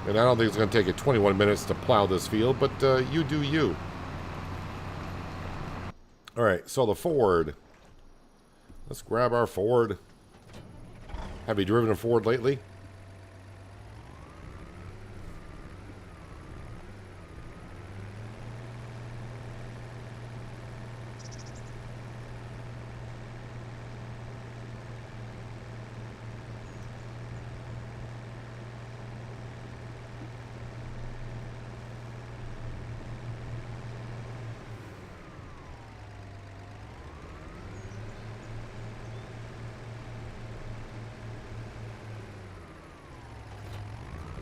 And I don't think it's going to take it 21 minutes to plow this field, but you do you. All right, so the Ford. Let's grab our Ford. Have you driven a Ford lately?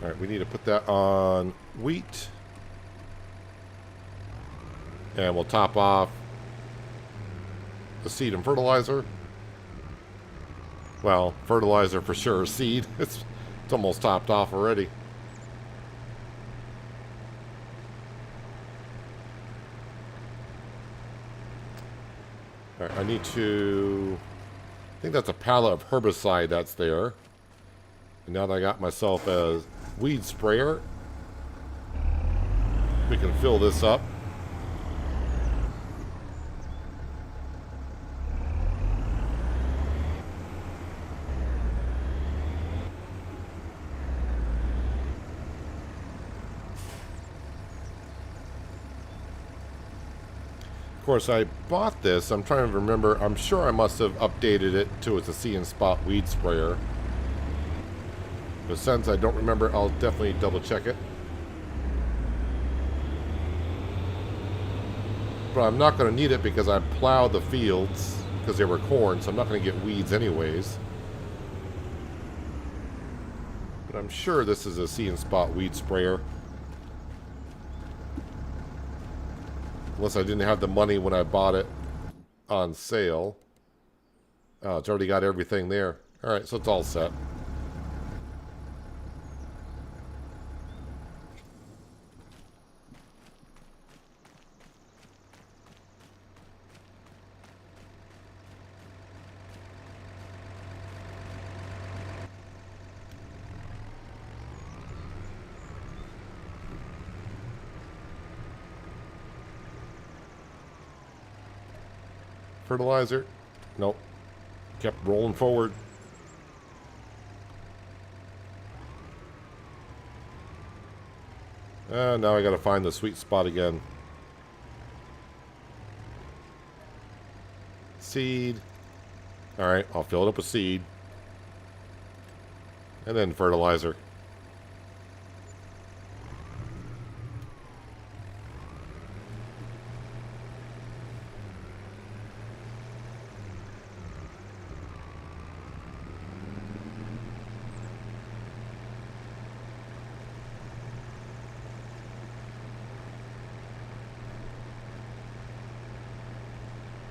All right, we need to put that on wheat. And we'll top off the seed and fertilizer. Well, fertilizer for sure. Seed, it's almost topped off already. All right, I need to... I think that's a pallet of herbicide that's there. And now that I got myself a weed sprayer, we can fill this up. Of course, I bought this. I'm trying to remember. I'm sure I must have updated it to it's a See and Spot weed sprayer. But since I don't remember, I'll definitely double check it. But I'm not going to need it because I plowed the fields because they were corn, so I'm not going to get weeds anyways. But I'm sure this is a See and Spot weed sprayer. Unless I didn't have the money when I bought it on sale. Oh, it's already got everything there. Alright, so it's all set. Fertilizer. Nope. Kept rolling forward. Now I gotta find the sweet spot again. Seed. Alright, I'll fill it up with seed. And then fertilizer.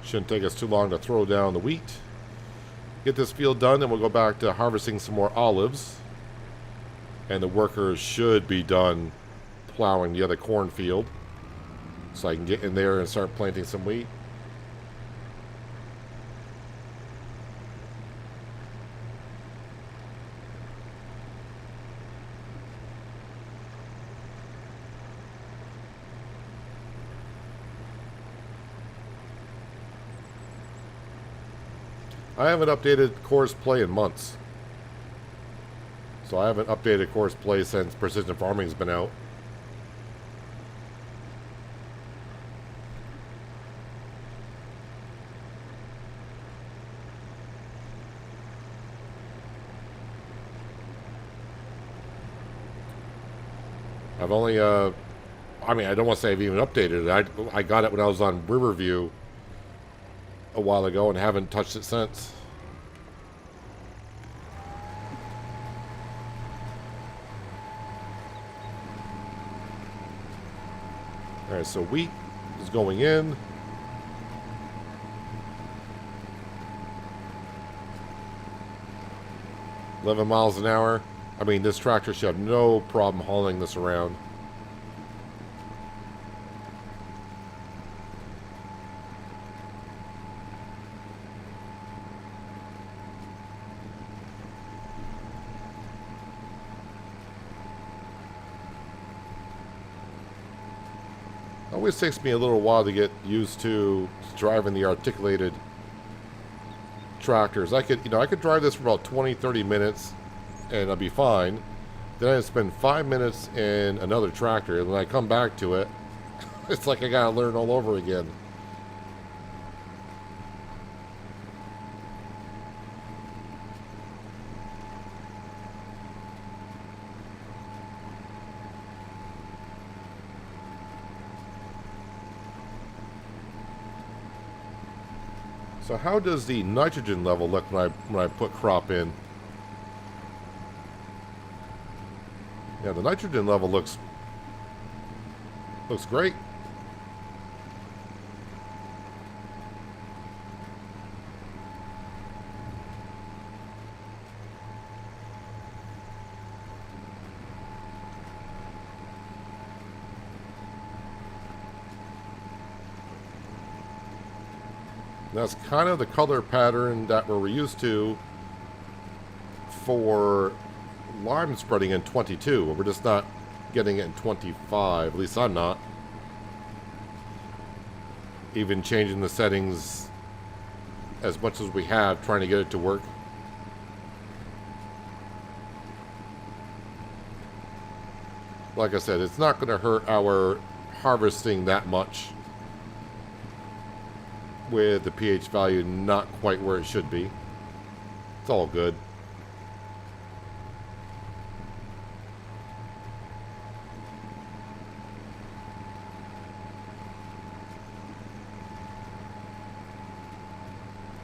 Shouldn't take us too long to throw down the wheat. Get this field done, and we'll go back to harvesting some more olives. And the workers should be done plowing the other cornfield. So I can get in there and start planting some wheat. I haven't updated course play in months. So I haven't updated course play since Precision Farming's been out. I've only, I mean, I don't want to say I've even updated it. I got it when I was on Riverview a while ago and haven't touched it since. Alright, so wheat is going in. $11 miles an hour. I mean, this tractor should have no problem hauling this around. It always takes me a little while to get used to driving the articulated tractors. I could drive this for about 20-30 minutes and I'll be fine. Then I spend 5 minutes in another tractor, and when I come back to it, it's like I gotta learn all over again. So how does the nitrogen level look when I put crop in? Yeah, the nitrogen level looks great. That's kind of the color pattern that we're used to for lime spreading in 22. We're just not getting it in 25. At least I'm not. Even changing the settings as much as we have, trying to get it to work. Like I said, it's not going to hurt our harvesting that much with the pH value not quite where it should be. It's all good.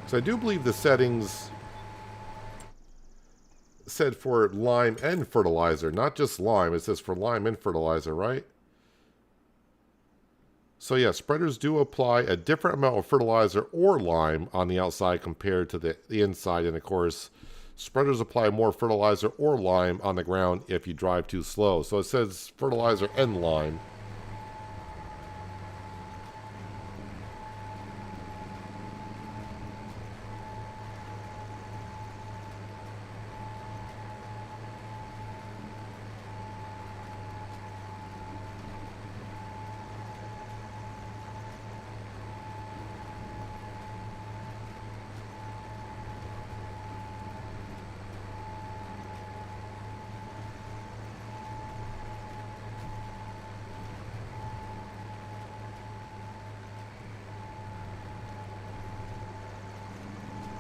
So I do believe the settings said for lime and fertilizer, not just lime. It says for lime and fertilizer, right? So yeah, spreaders do apply a different amount of fertilizer or lime on the outside compared to the inside. And of course, spreaders apply more fertilizer or lime on the ground if you drive too slow. So it says fertilizer and lime.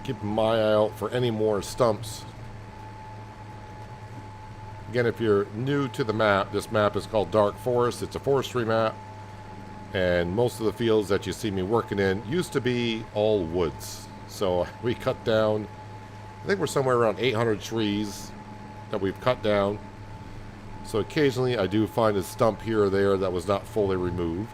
Keep my eye out for any more stumps. Again, if you're new to the map, this map is called Dark Forest. It's a forestry map. And most of the fields that you see me working in used to be all woods. So we cut down, I think we're somewhere around 800 trees that we've cut down. So occasionally I do find a stump here or there that was not fully removed.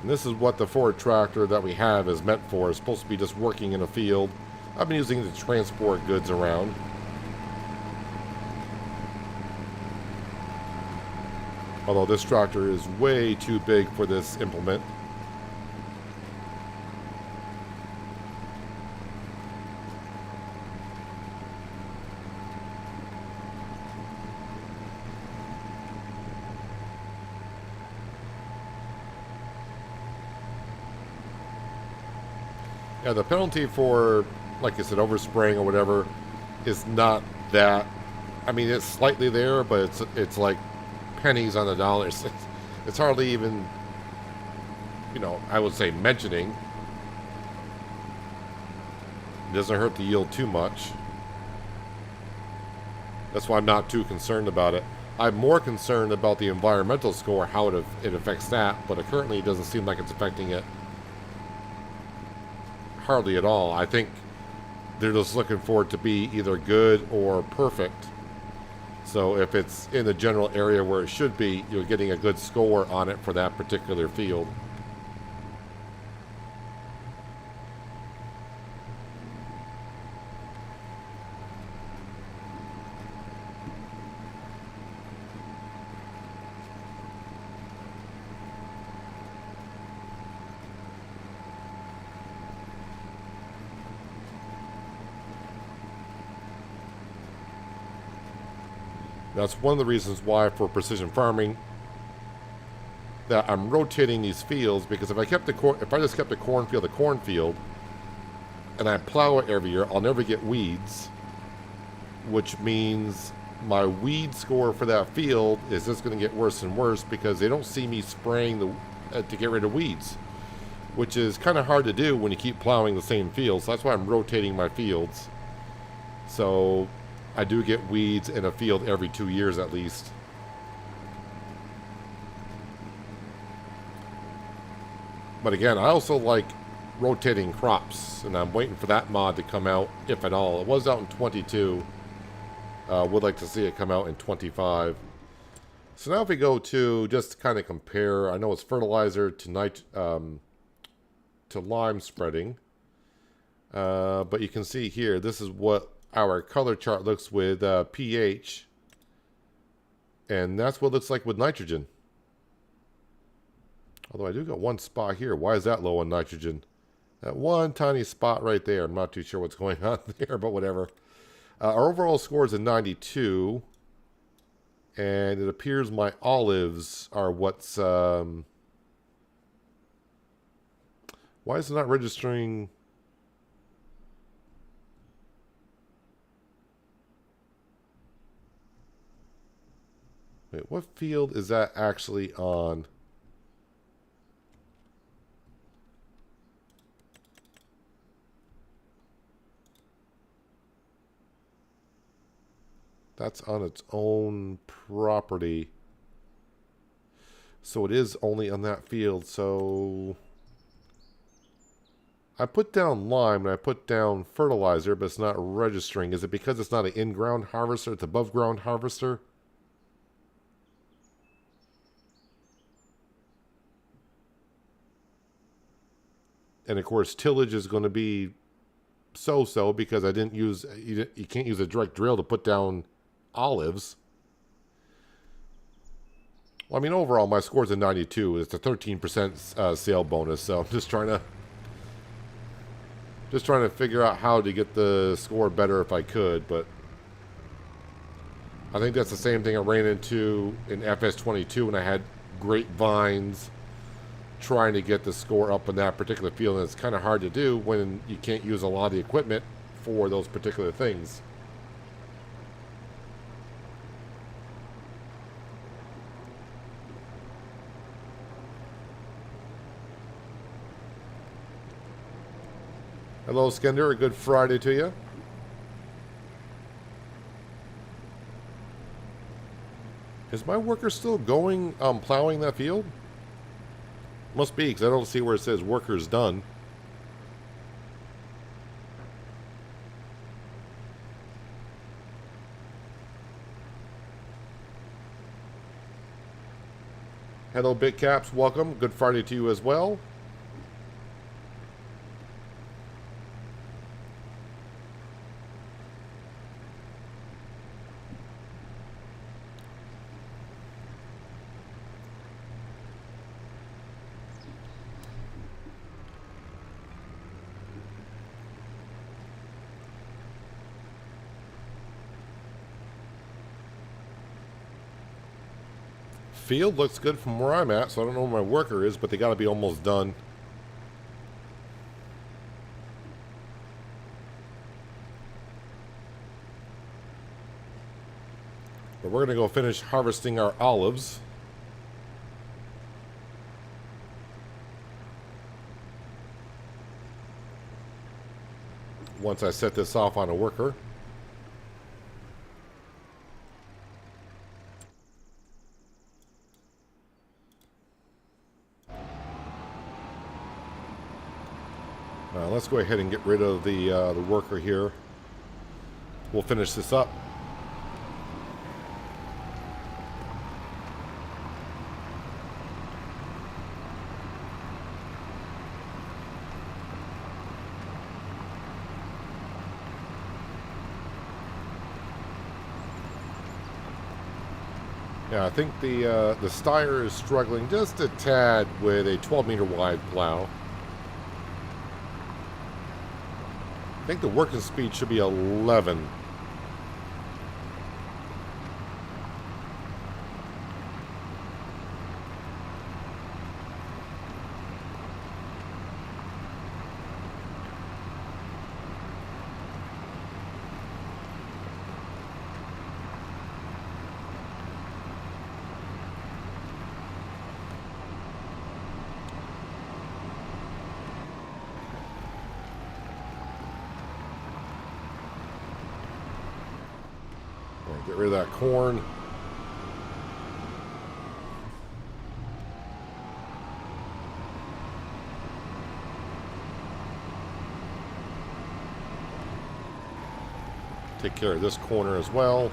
And this is what the Ford tractor that we have is meant for. It's supposed to be just working in a field. I've been using it to transport goods around. Although this tractor is way too big for this implement. Yeah, the penalty for, like I said, overspraying or whatever is not that. I mean, it's slightly there, but it's like pennies on the dollar. It's hardly even, I would say mentioning. It doesn't hurt the yield too much. That's why I'm not too concerned about it. I'm more concerned about the environmental score, how it affects that, but currently it doesn't seem like it's affecting it hardly at all. I think they're just looking for it to be either good or perfect. So if it's in the general area where it should be, you're getting a good score on it for that particular field. That's one of the reasons why for precision farming that I'm rotating these fields, because if I just kept the cornfield a cornfield and I plow it every year, I'll never get weeds, which means my weed score for that field is just going to get worse and worse because they don't see me spraying to get rid of weeds, which is kind of hard to do when you keep plowing the same fields. So that's why I'm rotating my fields. So I do get weeds in a field every 2 years at least. But again, I also like rotating crops, and I'm waiting for that mod to come out, if at all. It was out in 22. Would like to see it come out in 25. So now if we go to just kind of compare, I know it's fertilizer to lime spreading. But you can see here, this is what our color chart looks with pH, and that's what it looks like with nitrogen. Although I do got one spot here. Why is that low on nitrogen? That one tiny spot right there. I'm not too sure what's going on there, but whatever. Our overall score is a 92, and it appears my olives are what's why is it not registering? Wait, what field is that actually on? That's on its own property. So it is only on that field. So I put down lime and I put down fertilizer, but it's not registering. Is it because it's not an in-ground harvester? It's above ground harvester? And of course, tillage is going to be so-so because I didn't use, you can't use a direct drill to put down olives. Well, I mean, overall, my score's a 92. It's a 13% sale bonus, so I'm just trying to figure out how to get the score better if I could, but I think that's the same thing I ran into in FS22 when I had grapevines trying to get the score up in that particular field, and it's kind of hard to do when you can't use a lot of the equipment for those particular things. Hello, Skender. A good Friday to you. Is my worker still going plowing that field? Must be, because I don't see where it says workers done. Hello, Big Caps. Welcome. Good Friday to you as well. field looks good from where I'm at, so I don't know where my worker is, but they got to be almost done. But we're going to go finish harvesting our olives. Once I set this off on a worker. Let's go ahead and get rid of the worker here. We'll finish this up. Yeah, I think the Steyr is struggling just a tad with a 12-meter wide plow. I think the working speed should be 11. Get rid of that corn. Take care of this corner as well.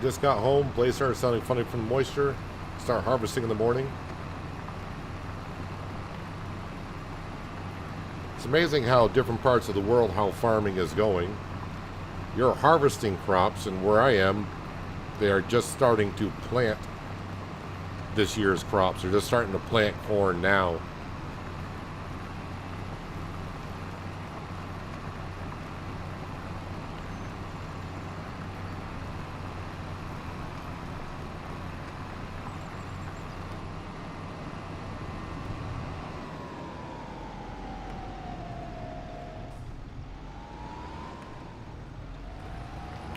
Just got home. Blaze started sounding funny from the moisture. Start harvesting in the morning. It's amazing how different parts of the world, how farming is going. You're harvesting crops, and where I am, they are just starting to plant this year's crops. They're just starting to plant corn now.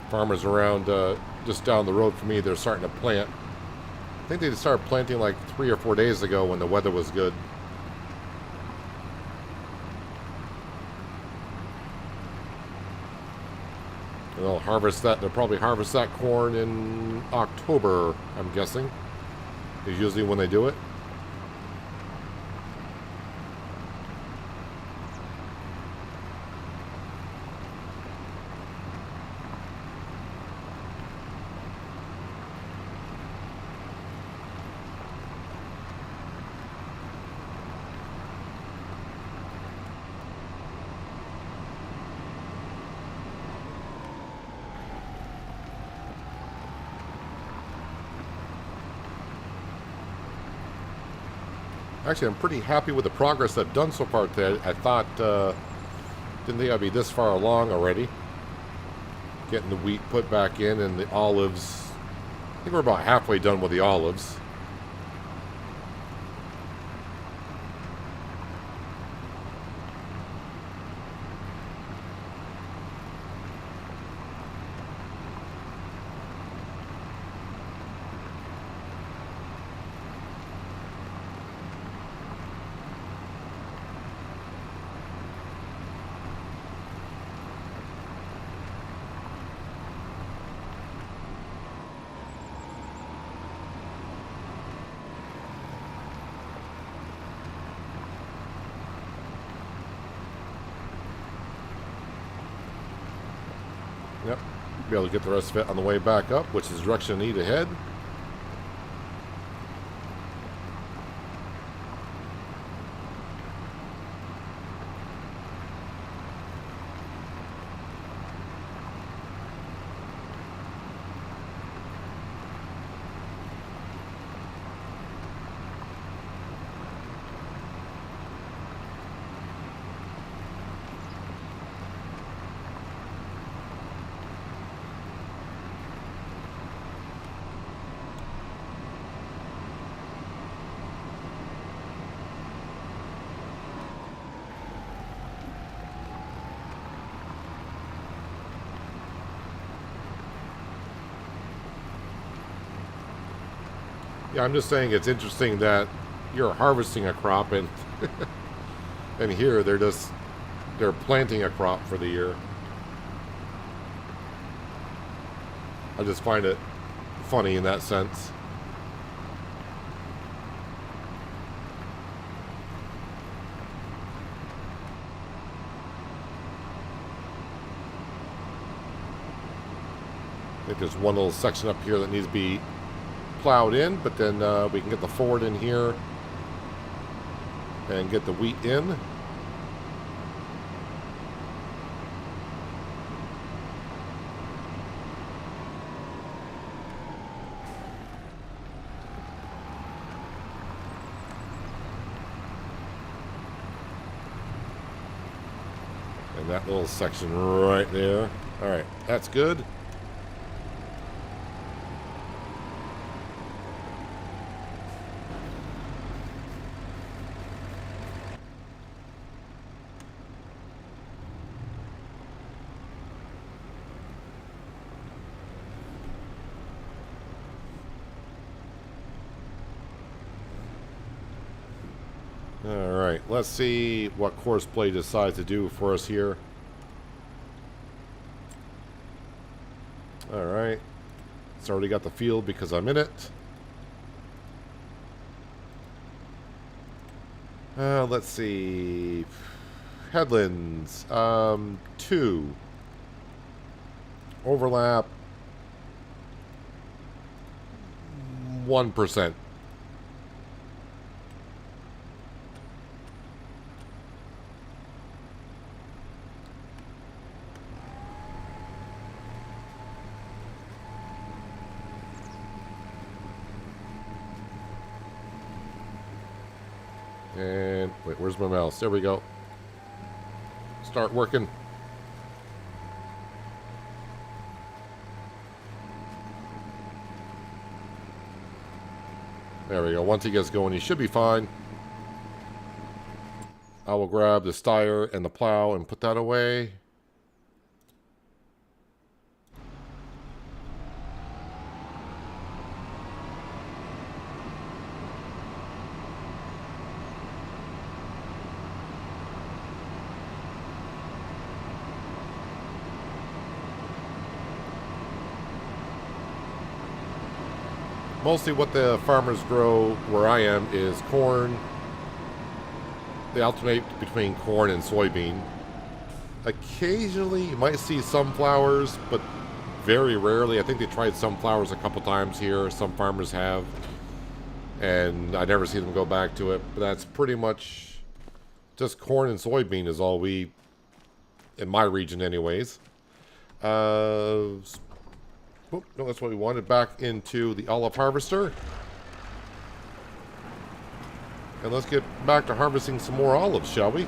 Farmers around just down the road from me, they're starting to plant. I think they started planting like 3 or 4 days ago when the weather was good. And they'll harvest that. They'll probably harvest that corn in October, I'm guessing. Is usually when they do it. Actually, I'm pretty happy with the progress I've done so far today. I thought, didn't think I'd be this far along already. Getting the wheat put back in and the olives. I think we're about halfway done with the olives. Yep, be able to get the rest of it on the way back up, which is the direction I need to head. Yeah, I'm just saying it's interesting that you're harvesting a crop and and here they're planting a crop for the year. I just find it funny in that sense. I think there's one little section up here that needs to be plowed in, but then we can get the Ford in here and get the wheat in. And that little section right there. All right, that's good. All right, let's see what Courseplay decides to do for us here. All right, it's already got the field because I'm in it. Let's see. Headlands, 2. Overlap, 1%. And wait, where's my mouse? There we go. Start working. There we go. Once he gets going, he should be fine. I will grab the styer and the plow and put that away. Mostly what the farmers grow where I am is corn. They alternate between corn and soybean. Occasionally you might see sunflowers, but very rarely. I think they tried sunflowers a couple times here. Some farmers have. And I never see them go back to it. But that's pretty much just corn and soybean is all we, in my region anyways. Oh, no, that's what we wanted. Back into the olive harvester. And let's get back to harvesting some more olives, shall we?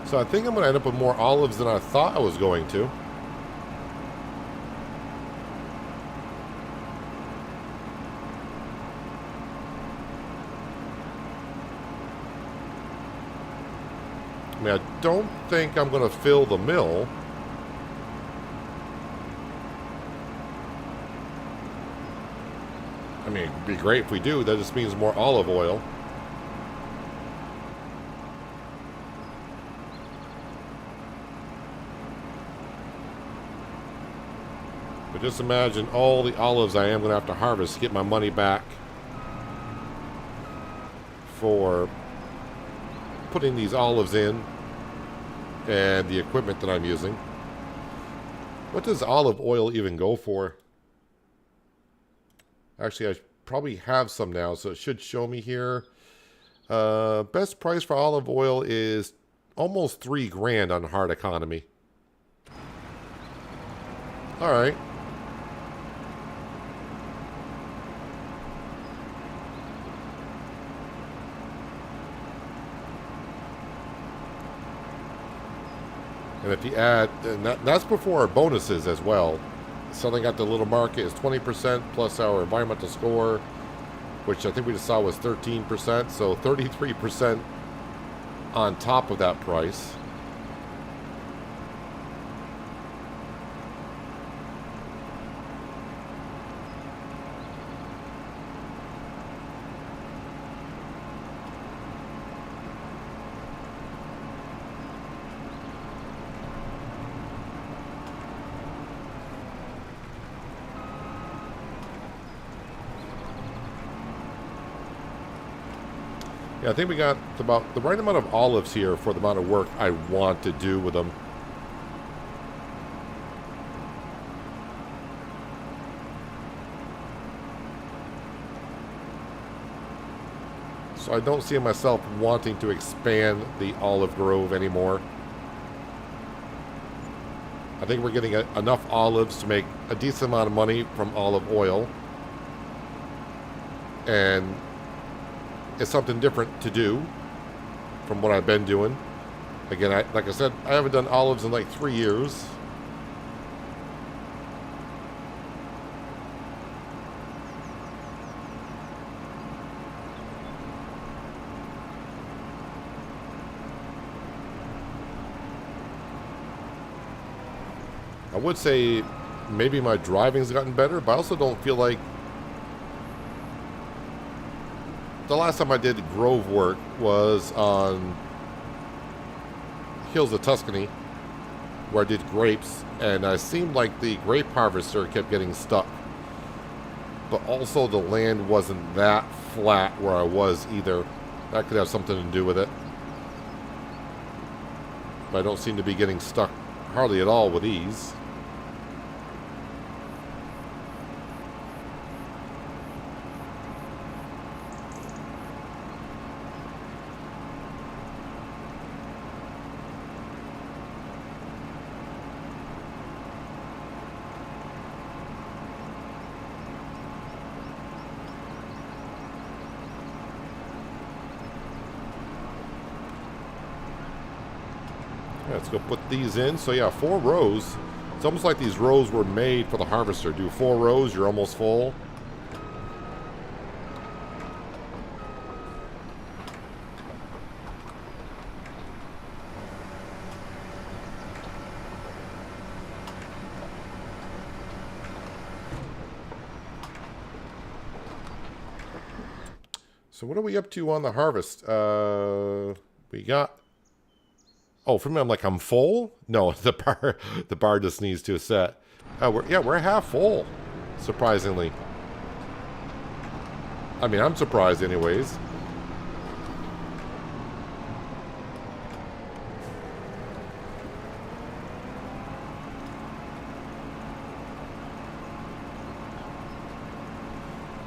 So I think I'm going to end up with more olives than I thought I was going to. I mean, I don't think I'm going to fill the mill. I mean, it'd be great if we do. That just means more olive oil. But just imagine all the olives I am going to have to harvest to get my money back for putting these olives in and the equipment that I'm using. What does olive oil even go for? Actually, I probably have some now, so it should show me here. Best price for olive oil is almost $3 grand on hard economy. All right. And if you add, and that's before our bonuses as well. Selling at the little market is 20% plus our environmental score. which I think we just saw was 13%, so 33% on top of that price. Yeah, I think we got about the right amount of olives here for the amount of work I want to do with them. So I don't see myself wanting to expand the olive grove anymore. I think we're getting enough olives to make a decent amount of money from olive oil. And it's something different to do from what I've been doing. Again, like I said, I haven't done olives in like 3 years. I would say maybe my driving's gotten better, but I also don't feel like the last time I did grove work was on Hills of Tuscany, where I did grapes, and I seemed like the grape harvester kept getting stuck. But also the land wasn't that flat where I was either. That could have something to do with it. But I don't seem to be getting stuck hardly at all with these. Let's go put these in. So yeah, 4 rows. It's almost like these rows were made for the harvester. Do 4 rows, you're almost full. So what are we up to on the harvest? We got... Oh, for me, I'm like, I'm full? No, the bar just needs to set. We're half full, surprisingly. I mean, I'm surprised anyways.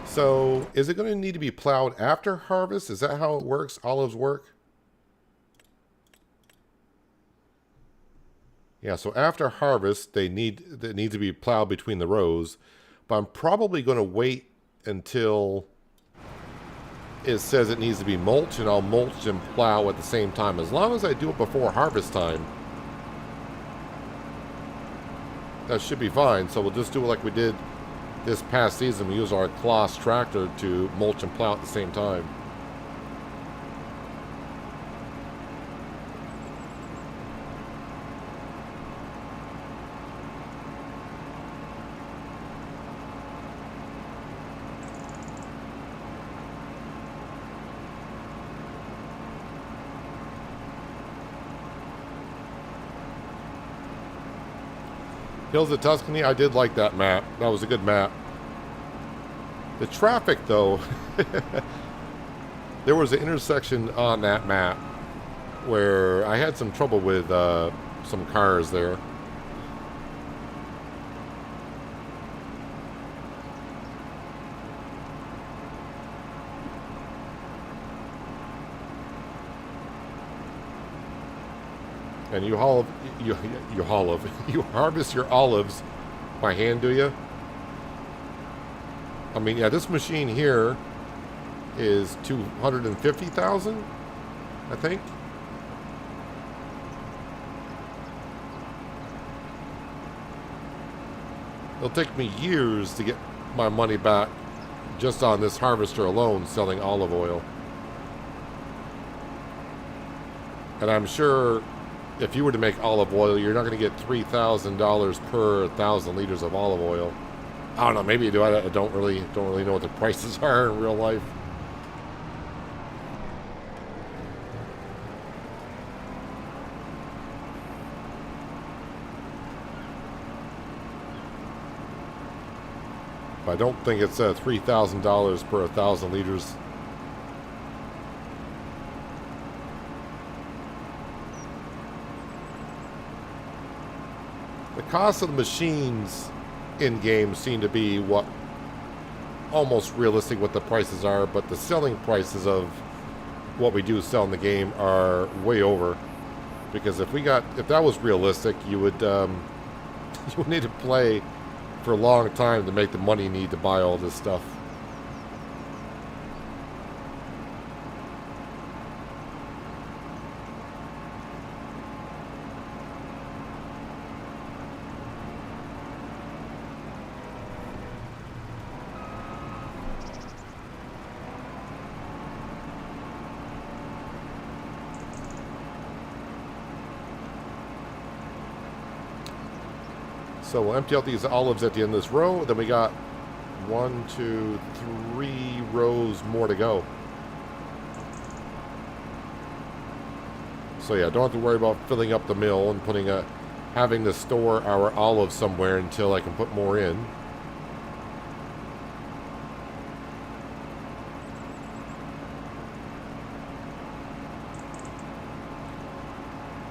So, is it going to need to be plowed after harvest? Is that how it works? Olives work? Yeah, so after harvest, it needs to be plowed between the rows. But I'm probably going to wait until it says it needs to be mulched, and I'll mulch and plow at the same time. As long as I do it before harvest time, that should be fine. So we'll just do it like we did this past season. We used our Kloss tractor to mulch and plow at the same time. Hills of Tuscany, I did like that map. That was a good map. The traffic, though, there was an intersection on that map where I had some trouble with some cars there. And you harvest your olives by hand, do you? I mean, yeah, this machine here is 250,000, I think. It'll take me years to get my money back just on this harvester alone selling olive oil. And I'm sure if you were to make olive oil, you're not going to get $3,000 per 1,000 liters of olive oil. I don't know. Maybe you do. I don't really know what the prices are in real life. But I don't think it's $3,000 per 1,000 liters. The cost of the machines in game seem to be what almost realistic what the prices are, but the selling prices of what we do sell in the game are way over. Because if that was realistic, you would you would need to play for a long time to make the money you need to buy all this stuff. So we'll empty out these olives at the end of this row. Then we got 1, 2, 3 rows more to go. So yeah, don't have to worry about filling up the mill and having to store our olives somewhere until I can put more in.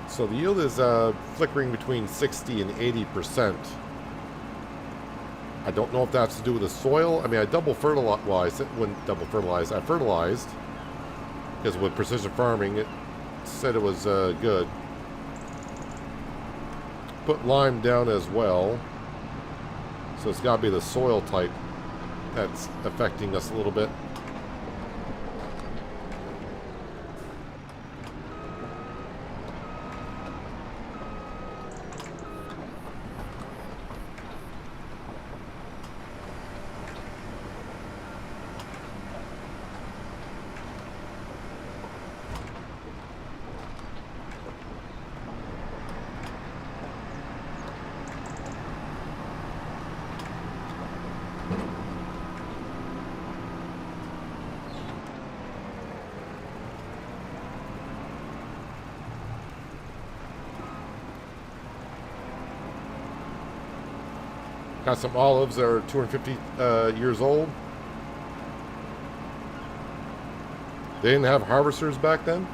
So the yield is flickering between 60 and 80%. I don't know if that's to do with the soil. I mean, I fertilized. I fertilized because with precision farming, it said it was good. Put lime down as well. So it's got to be the soil type that's affecting us a little bit. Got some olives that are 250 years old. They didn't have harvesters back then?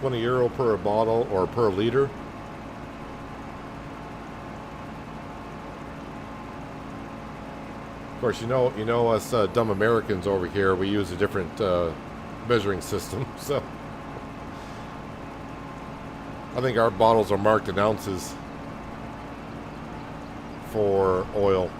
€20 per bottle or per liter. Of course, you know us dumb Americans over here. We use a different measuring system, so I think our bottles are marked in ounces for oil.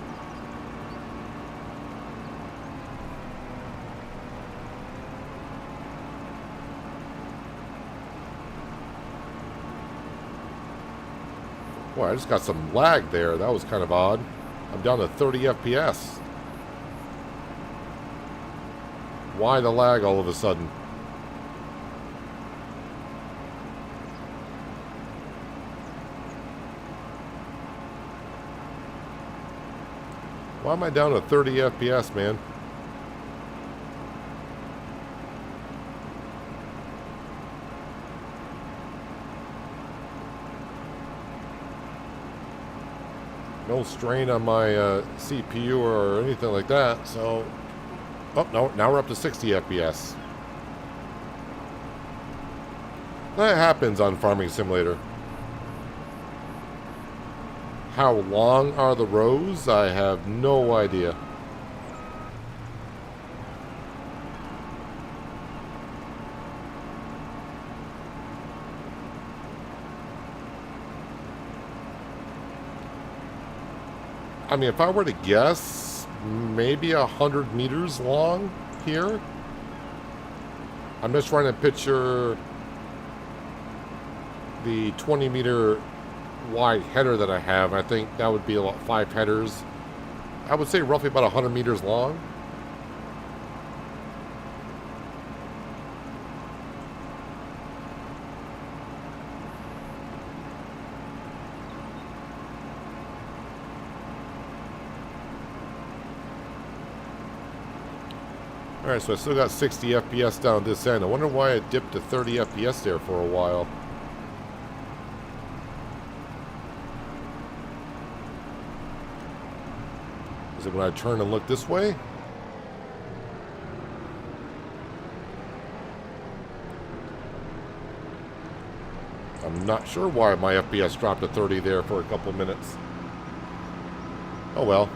Boy, I just got some lag there. That was kind of odd. I'm down to 30 FPS. Why the lag all of a sudden? Why am I down to 30 FPS, man? No strain on my CPU or anything like that, so... Oh, no, now we're up to 60 FPS. That happens on Farming Simulator. How long are the rows? I have no idea. I mean, if I were to guess, maybe 100 meters long here. I'm just trying to picture the 20-meter wide header that I have. I think that would be about 5 headers. I would say roughly about 100 meters long. Alright, so I still got 60 FPS down this end. I wonder why it dipped to 30 FPS there for a while. Is it when I turn and look this way? I'm not sure why my FPS dropped to 30 there for a couple minutes. Oh well.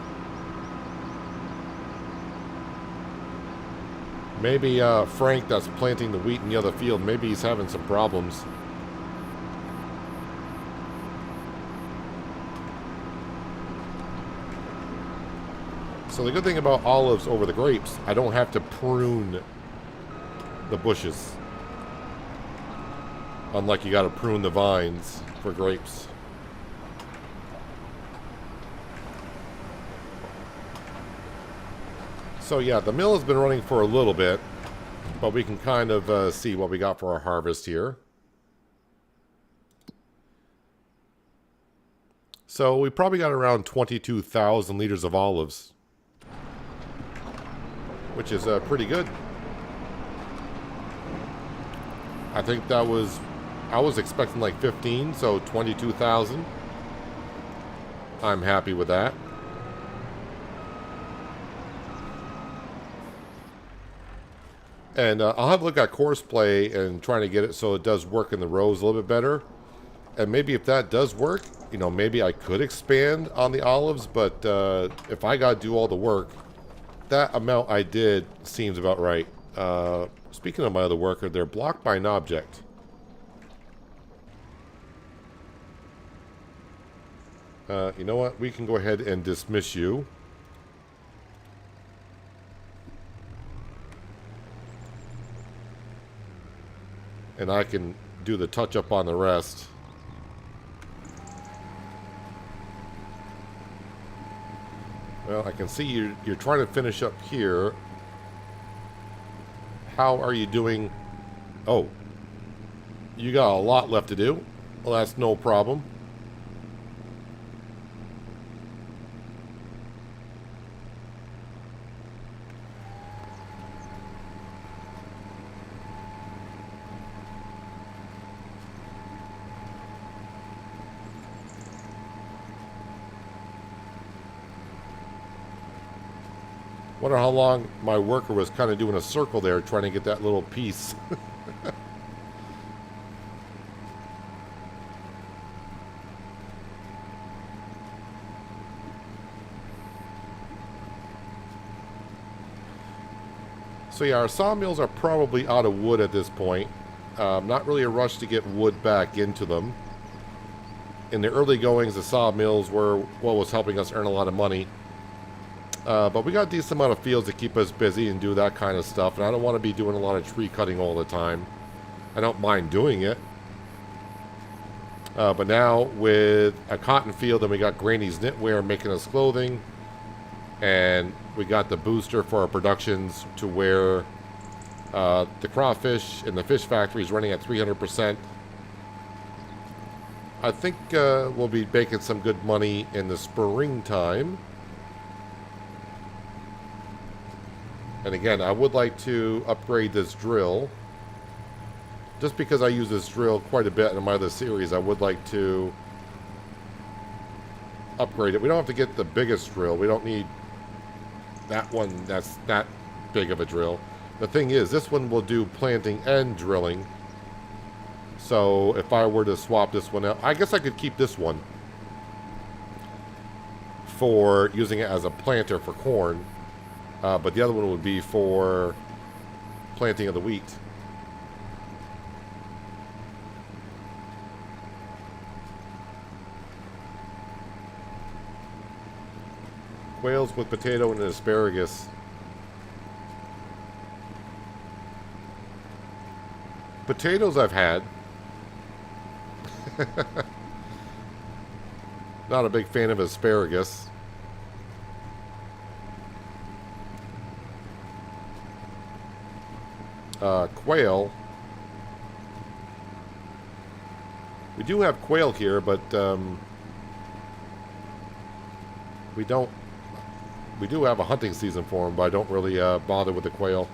Maybe Frank that's planting the wheat in the other field, maybe he's having some problems. So the good thing about olives over the grapes, I don't have to prune the bushes. Unlike you got to prune the vines for grapes. So yeah, the mill has been running for a little bit, but we can kind of see what we got for our harvest here. So we probably got around 22,000 liters of olives, which is pretty good. I think that was, I was expecting like 15, so 22,000. I'm happy with that. And I'll have a look at courseplay and trying to get it so it does work in the rows a little bit better. And maybe if that does work, you know, maybe I could expand on the olives. But if I got to do all the work, that amount I did seems about right. Speaking of my other worker, they're blocked by an object. You know what? We can go ahead and dismiss you. And I can do the touch-up on the rest. Well, I can see you're trying to finish up here. How are you doing? Oh. You got a lot left to do. Well, that's no problem. Wonder how long my worker was kind of doing a circle there trying to get that little piece. So yeah, our sawmills are probably out of wood at this point. Not really a rush to get wood back into them. In the early goings, the sawmills were what was helping us earn a lot of money. But we got a decent amount of fields to keep us busy and do that kind of stuff. And I don't want to be doing a lot of tree cutting all the time. I don't mind doing it. But now with a cotton field and we got Granny's Knitwear making us clothing. And we got the booster for our productions to where the crawfish in the fish factory is running at 300%. I think we'll be making some good money in the springtime. And again, I would like to upgrade this drill. Just because I use this drill quite a bit in my other series, I would like to upgrade it. We don't have to get the biggest drill. We don't need that one that's that big of a drill. The thing is, this one will do planting and drilling. So if I were to swap this one out, I guess I could keep this one for using it as a planter for corn. But the other one would be for planting of the wheat. Quails with potato and asparagus. Potatoes I've had. Not a big fan of asparagus. Quail. We do have quail here, but we don't. We do have a hunting season for them, but I don't really bother with the quail.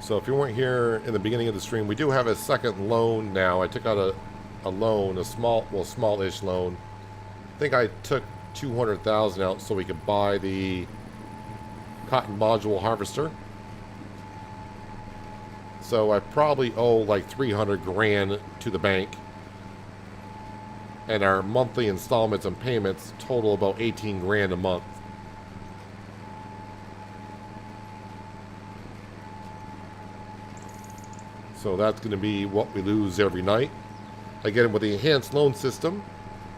So if you weren't here in the beginning of the stream, we do have a second loan now. I took out a loan, a small, well, small-ish loan. I think I took $200,000 out so we could buy the cotton module harvester. So I probably owe like 300 grand to the bank. And our monthly installments and payments total about 18 grand a month. So that's going to be what we lose every night. Again, with the enhanced loan system,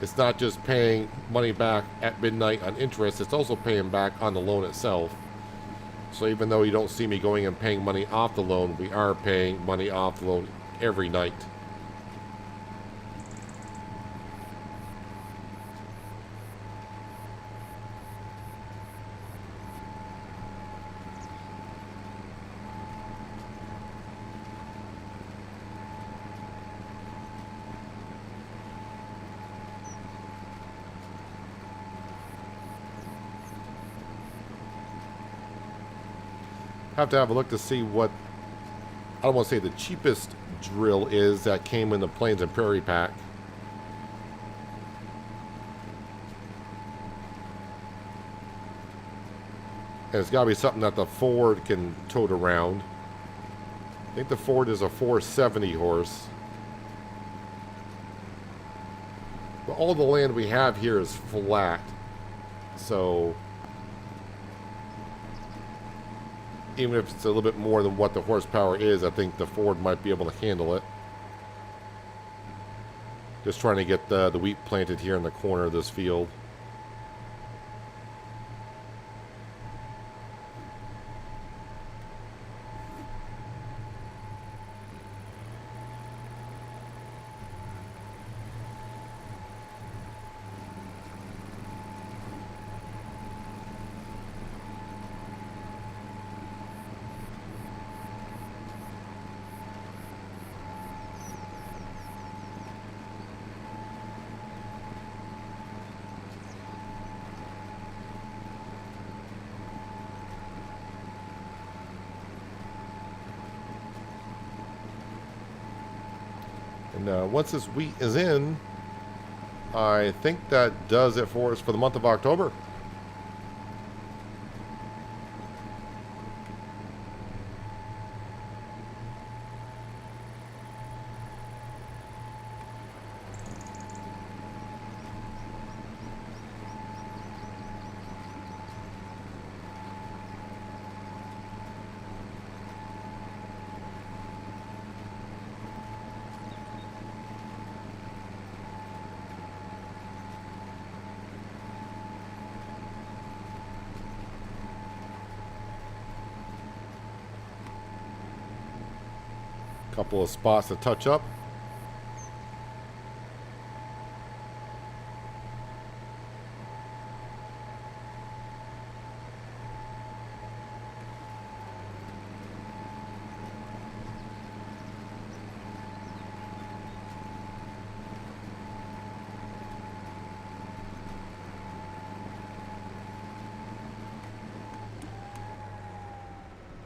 it's not just paying money back at midnight on interest, it's also paying back on the loan itself. So even though you don't see me going and paying money off the loan, we are paying money off the loan every night. Have to have a look to see what, I don't want to say the cheapest drill is that came in the Plains and Prairie pack. And it's got to be something that the Ford can tote around. I think the Ford is a 470 horse. But all the land we have here is flat. So even if it's a little bit more than what the horsepower is, I think the Ford might be able to handle it. Just trying to get the wheat planted here in the corner of this field. And once this wheat is in, I think that does it for us for the month of October. Couple of spots to touch up.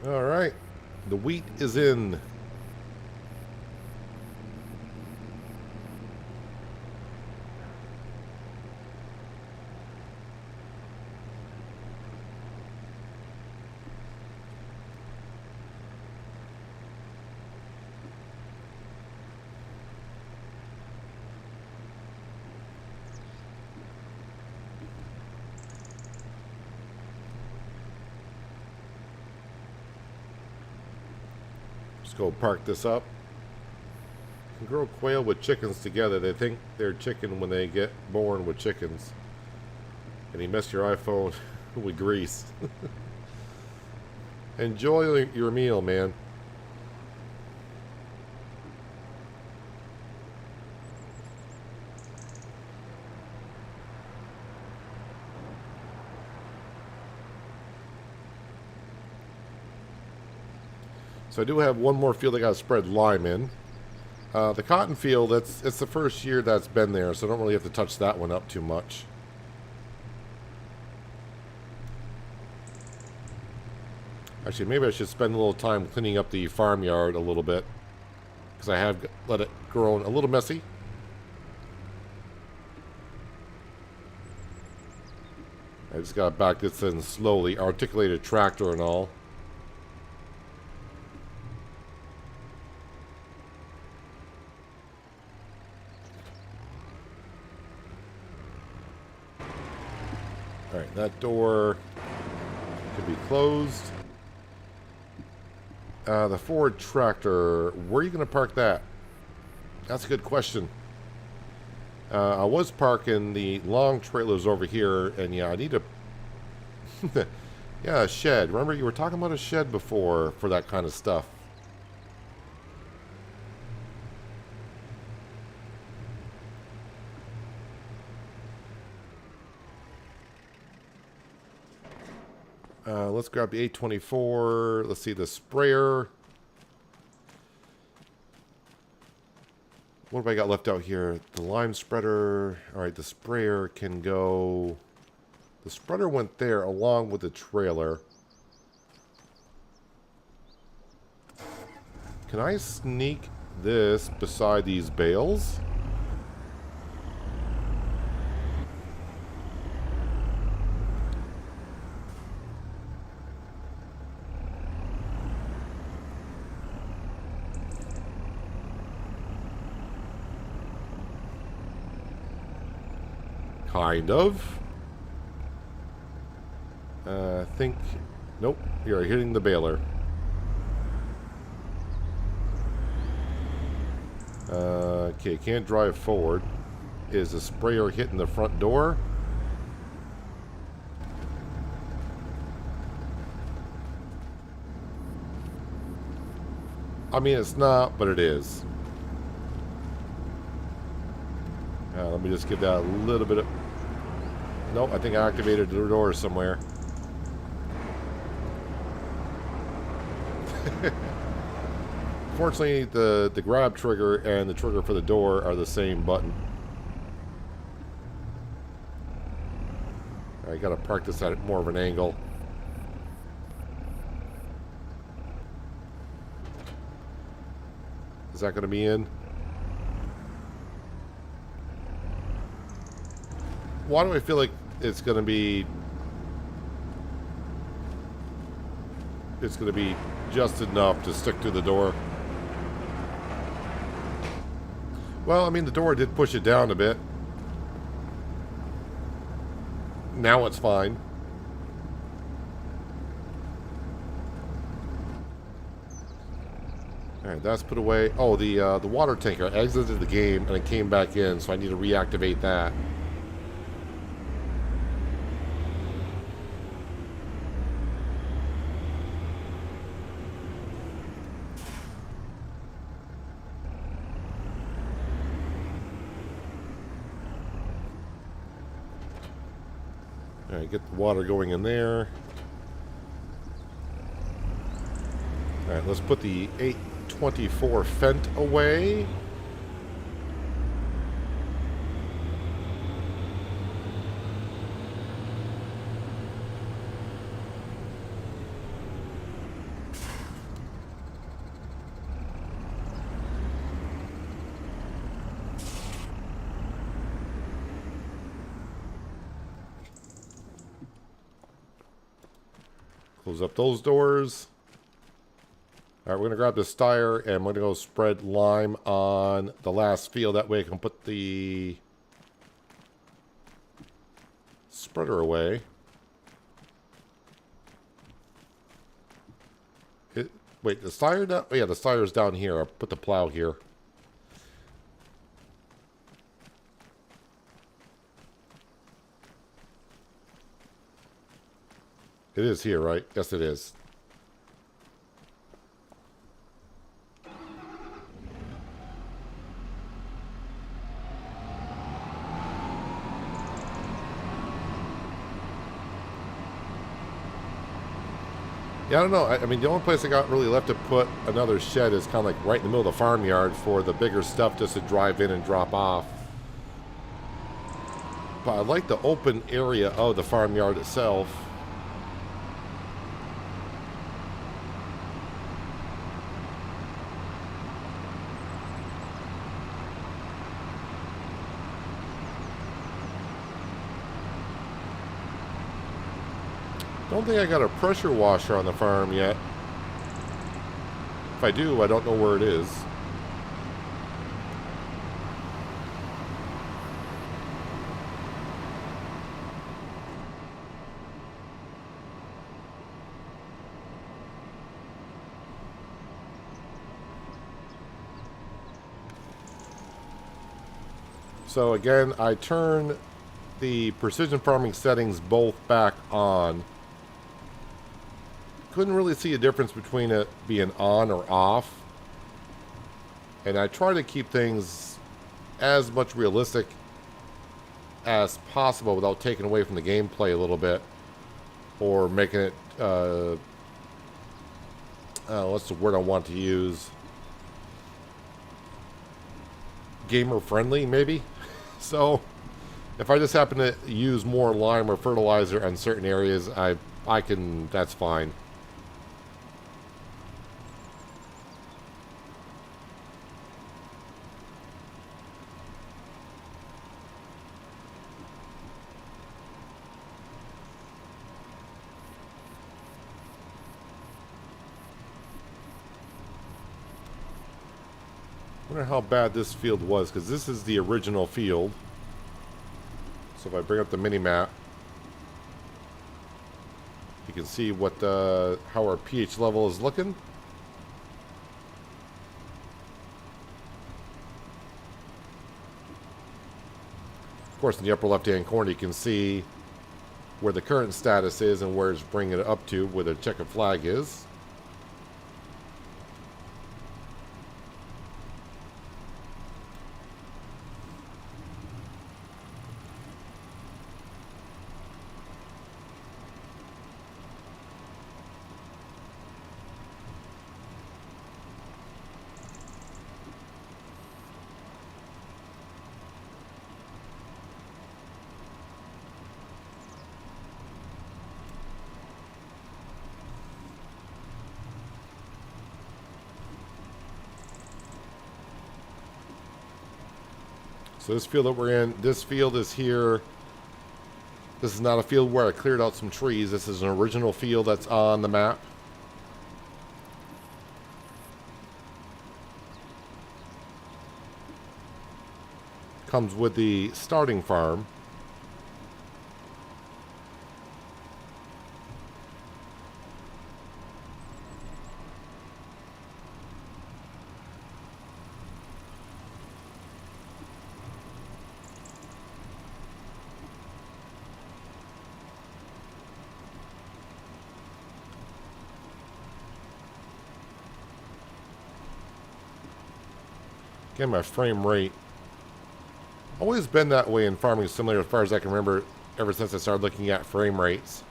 All right, the wheat is in. Let's go park this up. You can grow quail with chickens together. They think they're chicken when they get born with chickens. And you mess your iPhone with grease. Enjoy your meal, man. So I do have one more field I got to spread lime in. The cotton field, it's the first year that's been there, so I don't really have to touch that one up too much. Actually, maybe I should spend a little time cleaning up the farmyard a little bit, because I have let it grow a little messy. I just got to back this in slowly, articulated tractor and all. Alright, that door can be closed. The Ford tractor, where are you going to park that? That's a good question. I was parking the long trailers over here, and yeah, I need a... yeah, a shed. Remember, you were talking about a shed before for that kind of stuff. Let's grab the 824. Let's see the sprayer. What have I got left out here? The lime spreader. All right, the sprayer can go... The spreader went there along with the trailer. Can I sneak this beside these bales? Kind of. I think... Nope, you're hitting the baler. Okay, can't drive forward. Is the sprayer hitting the front door? I mean, it's not, but it is. Let me just give that a little bit of... Nope, I think I activated the door somewhere. Fortunately, the grab trigger and the trigger for the door are the same button. I gotta park this at more of an angle. Is that gonna be in? Why do I feel like it's gonna be... It's gonna be just enough to stick to the door? Well, I mean, the door did push it down a bit. Now it's fine. Alright, that's put away. Oh, the water tanker exited the game and it came back in, so I need to reactivate that. Alright, get the water going in there. Alright, let's put the 824 Fent away. Close up those doors. All right, we're going to grab the Steyr and we're going to go spread lime on the last field. That way I can put the spreader away. Wait, the sire down? Oh, yeah, the sire's down here. I'll put the plow here. It is here, right? Yes, it is. Yeah, I don't know. I mean, the only place I got really left to put another shed is kind of like right in the middle of the farmyard for the bigger stuff just to drive in and drop off. But I like the open area of the farmyard itself. Don't think I got a pressure washer on the farm yet. If I do, I don't know where it is. So again, I turn the precision farming settings both back on. Couldn't really see a difference between it being on or off. And I try to keep things as much realistic as possible without taking away from the gameplay a little bit. Or making it, what's the word I want to use? Gamer friendly, maybe? So, if I just happen to use more lime or fertilizer in certain areas, I can, that's fine. I wonder how bad this field was, because this is the original field. So if I bring up the mini-map, you can see what how our pH level is looking. Of course, in the upper left-hand corner, you can see where the current status is and where it's bringing it up to, where the checkered flag is. So this field that we're in, this field is here. This is not a field where I cleared out some trees. This is an original field that's on the map. Comes with the starting farm. Again, my frame rate always been that way in Farming Simulator as far as I can remember, ever since I started looking at frame rates.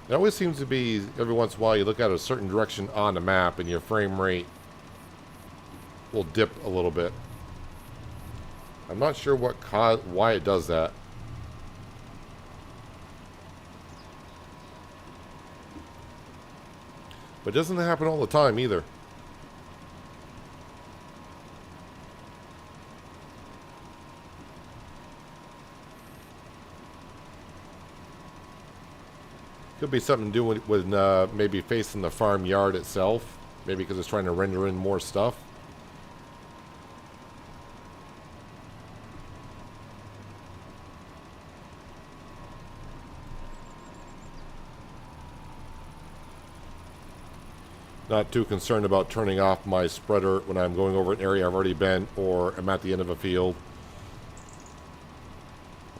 It always seems to be, every once in a while you look at a certain direction on the map and your frame rate will dip a little bit. I'm not sure why it does that. But it doesn't happen all the time either. Could be something to do with maybe facing the farmyard itself. Maybe because it's trying to render in more stuff. Not too concerned about turning off my spreader when I'm going over an area I've already been or I'm at the end of a field.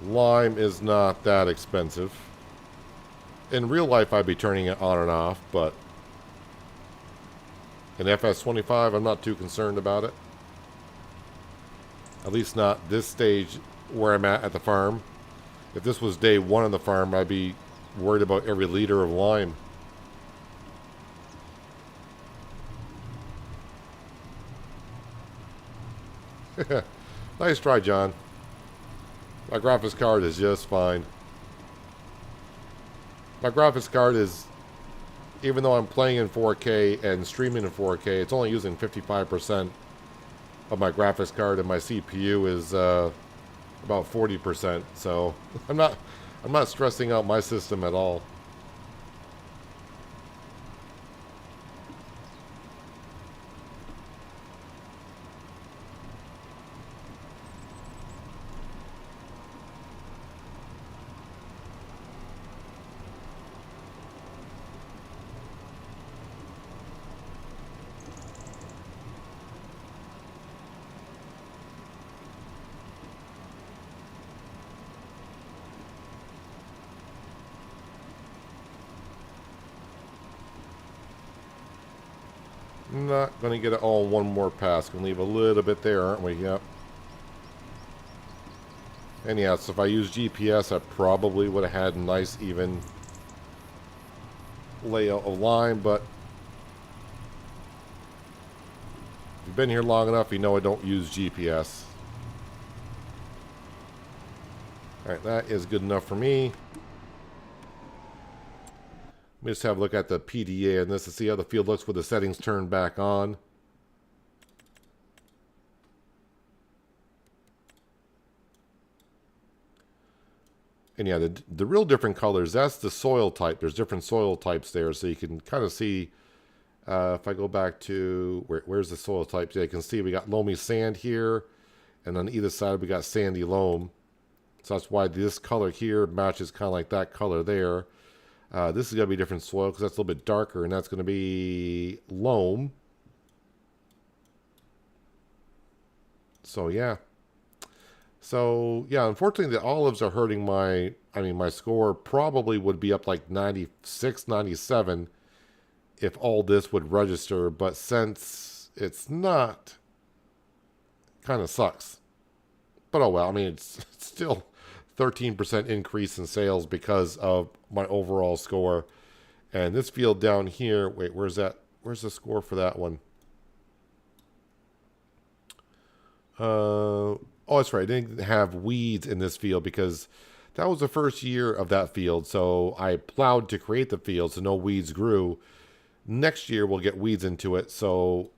Lime is not that expensive. In real life, I'd be turning it on and off, but in FS25, I'm not too concerned about it. At least not this stage where I'm at the farm. If this was day one on the farm, I'd be worried about every liter of lime. Nice try, John. My graphics card is just fine. My graphics card is, even though I'm playing in 4K and streaming in 4K, it's only using 55% of my graphics card, and my CPU is about 40%. So I'm not stressing out my system at all. I'm not going to get it all in one more pass. Going to leave a little bit there, aren't we? Yep. And yeah, so if I use GPS, I probably would have had a nice, even layout of line, but if you've been here long enough, you know I don't use GPS. Alright, that is good enough for me. Let me just have a look at the PDA on this to see how the field looks with the settings turned back on. And yeah, the real different colors, that's the soil type. There's different soil types there, so you can kind of see, if I go back to, where's the soil types? Yeah, you can see we got loamy sand here, and on either side we got sandy loam. So that's why this color here matches kind of like that color there. This is going to be different soil because that's a little bit darker, and that's going to be loam. So yeah. So yeah, unfortunately the olives are hurting my, my score probably would be up like 96, 97 if all this would register, but since it's not, kind of sucks. But oh well, it's still 13% increase in sales because of my overall score. And this field down here, wait, where's that? Where's the score for that one? Oh, that's right. I didn't have weeds in this field because that was the first year of that field. So I plowed to create the field, so no weeds grew. Next year we'll get weeds into it. So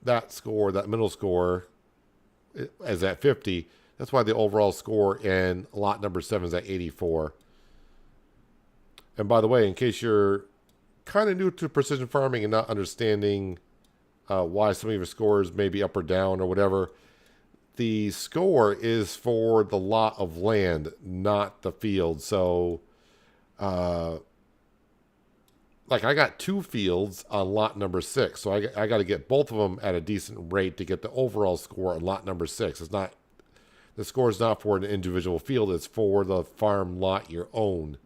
that score, that middle score, is at 50. That's why the overall score in lot number 7 is at 84. And by the way, in case you're kind of new to precision farming and not understanding why some of your scores may be up or down or whatever, the score is for the lot of land, not the field. So, like I got 2 fields on lot number 6. So I got to get both of them at a decent rate to get the overall score on lot number 6. It's not, the score is not for an individual field. It's for the farm lot you own.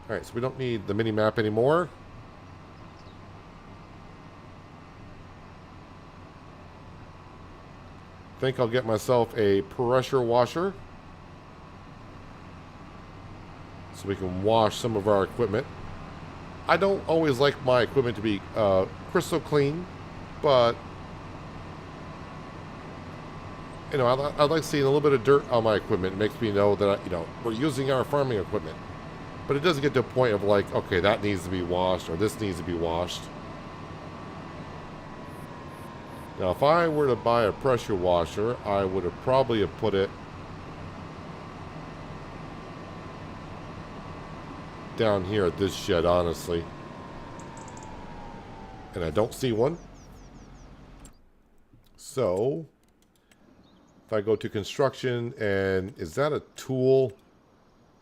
All right, so we don't need the mini map anymore. I think I'll get myself a pressure washer so we can wash some of our equipment. I don't always like my equipment to be crystal clean, but you know, I like seeing a little bit of dirt on my equipment. It makes me know that we're using our farming equipment. But it doesn't get to a point of like, okay, that needs to be washed or this needs to be washed. Now, if I were to buy a pressure washer, I would have probably put it down here at this shed, honestly. And I don't see one. So, if I go to construction, and is that a tool?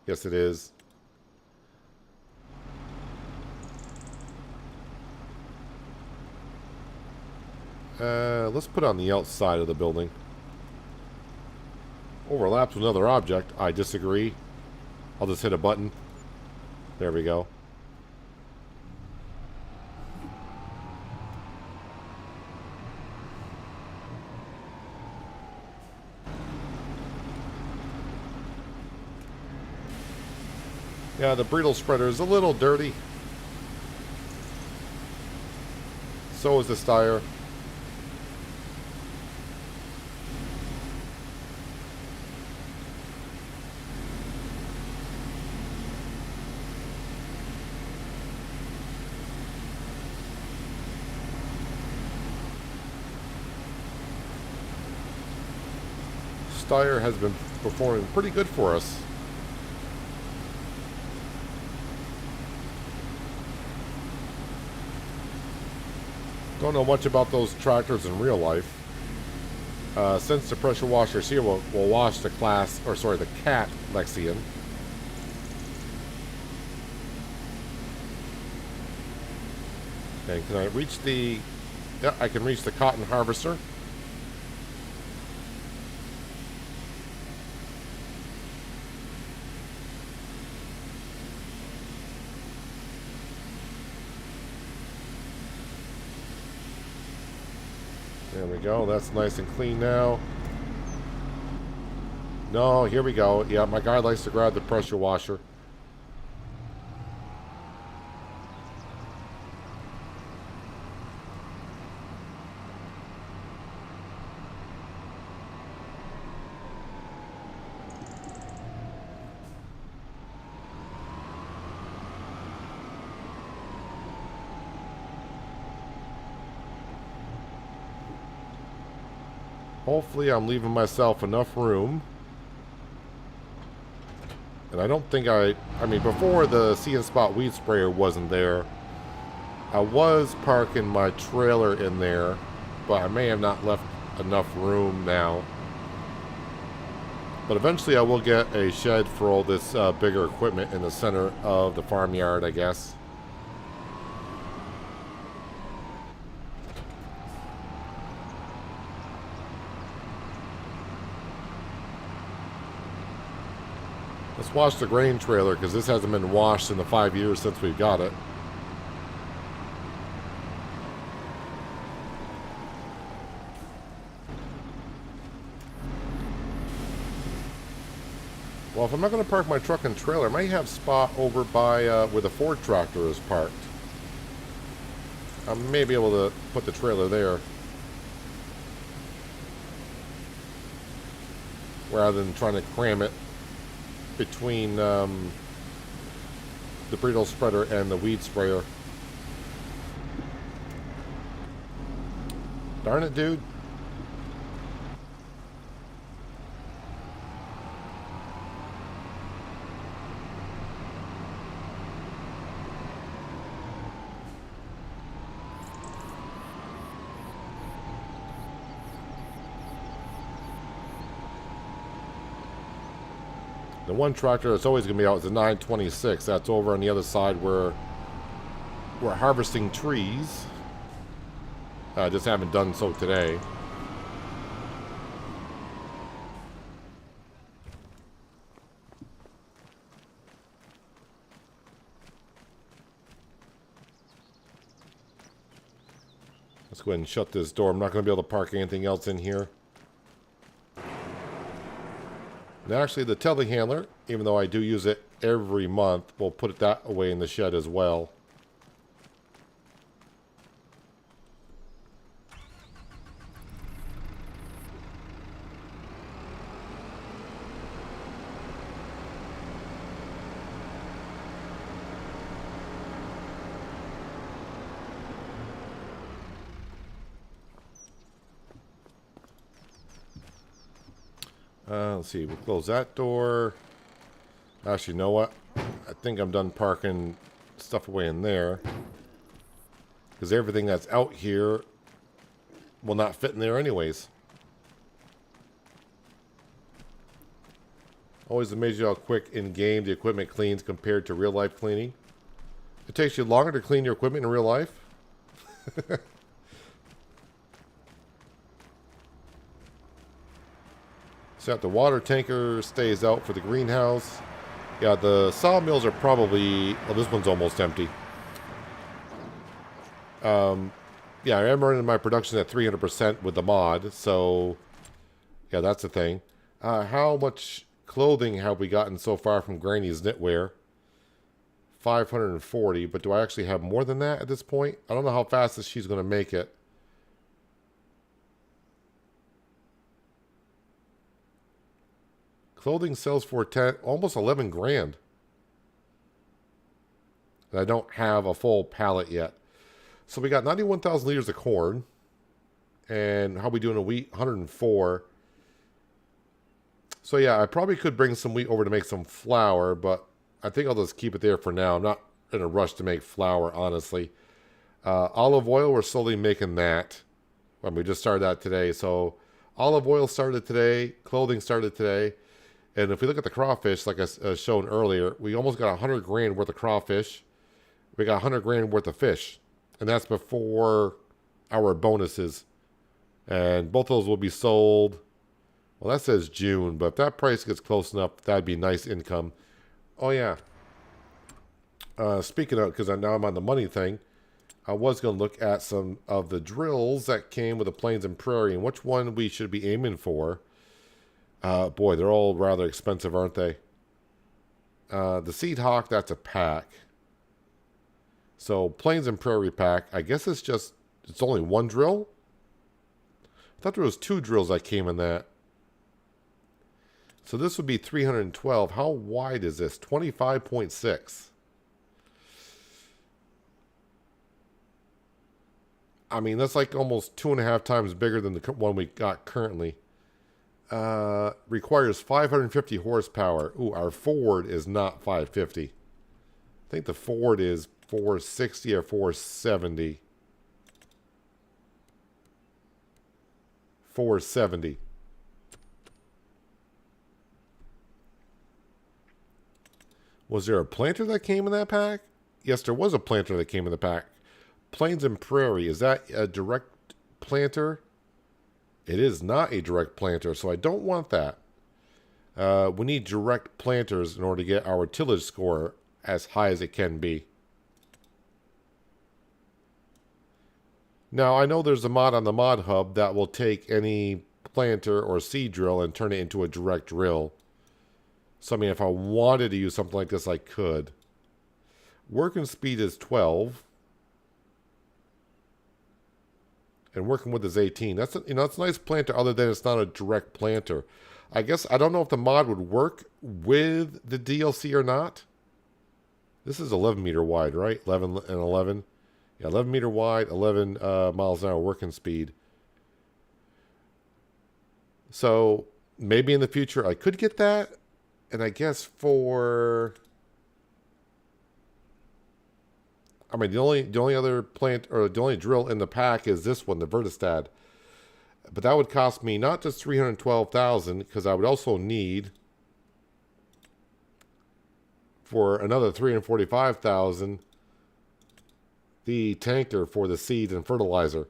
Yes, it is. Let's put it on the outside of the building. Overlaps with another object. I disagree. I'll just hit a button. There we go. Yeah, the bridle spreader is a little dirty. So is the styre. Styre has been performing pretty good for us. Don't know much about those tractors in real life. Since the pressure washers here will wash the the cat Lexian. Okay, can I reach the... Yeah, I can reach the cotton harvester. There we go. That's nice and clean now. No, here we go. Yeah, my guy likes to grab the pressure washer. Hopefully I'm leaving myself enough room. And I don't think I mean, before the See and Spot weed sprayer wasn't there, I was parking my trailer in there, but I may have not left enough room now. But eventually I will get a shed for all this bigger equipment in the center of the farmyard, I guess. Let's wash the grain trailer, because this hasn't been washed in the 5 years since we've got it. Well, if I'm not going to park my truck and trailer, I might have a spot over by where the Ford tractor is parked. I may be able to put the trailer there, rather than trying to cram it between the bridle spreader and the weed sprayer. Darn it, dude. The one tractor that's always going to be out is the 926. That's over on the other side where we're harvesting trees. I just haven't done so today. Let's go ahead and shut this door. I'm not going to be able to park anything else in here. And actually, the telehandler, even though I do use it every month, we'll put it that away in the shed as well. Let's see, we'll close that door. Actually, you know what? I think I'm done parking stuff away in there, because everything that's out here will not fit in there anyways. Always amazing how quick in-game the equipment cleans compared to real-life cleaning. It takes you longer to clean your equipment in real life. So that the water tanker stays out for the greenhouse. Yeah, the sawmills are probably... Well, this one's almost empty. Yeah, I am running my production at 300% with the mod, so... Yeah, that's the thing. How much clothing have we gotten so far from Granny's Knitwear? 540, but do I actually have more than that at this point? I don't know how fast she's going to make it. Clothing sells for 10, almost 11 grand. And I don't have a full pallet yet. So we got 91,000 liters of corn. And how we doing a wheat? 104. So yeah, I probably could bring some wheat over to make some flour, but I think I'll just keep it there for now. I'm not in a rush to make flour, honestly. Olive oil, we're slowly making that. We just started that today. So olive oil started today. Clothing started today. And if we look at the crawfish, like I shown earlier, we almost got 100 grand worth of crawfish. We got 100 grand worth of fish. And that's before our bonuses. And both of those will be sold. Well, that says June, but if that price gets close enough, that'd be nice income. Oh, yeah. Speaking of, because now I'm on the money thing, I was going to look at some of the drills that came with the Plains and Prairie and which one we should be aiming for. Boy, they're all rather expensive, aren't they? The Seed Hawk, that's a pack. So, Plains and Prairie pack, I guess it's only one drill? I thought there was 2 drills that came in that. So this would be 312. How wide is this? 25.6. I mean, that's like almost 2.5 times bigger than the one we got currently. Requires 550 horsepower. Ooh, our Ford is not 550. I think the Ford is 460 or 470. 470. Was there a planter that came in that pack? Yes, there was a planter that came in the pack. Plains and Prairie, is that a direct planter? It is not a direct planter, so I don't want that. We need direct planters in order to get our tillage score as high as it can be. Now, I know there's a mod on the mod hub that will take any planter or seed drill and turn it into a direct drill. So, I mean, if I wanted to use something like this, I could. Working speed is 12. And working with is 18. That's it's a nice planter other than it's not a direct planter. I guess, I don't know if the mod would work with the DLC or not. This is 11 meter wide, right? 11 and 11. Yeah, 11 meter wide, 11 miles an hour working speed. So, maybe in the future I could get that. And I guess for... I mean, the only other plant, or the only drill in the pack is this one, the Vertistad. But that would cost me not just 312,000, because I would also need for another 345,000 the tanker for the seeds and fertilizer.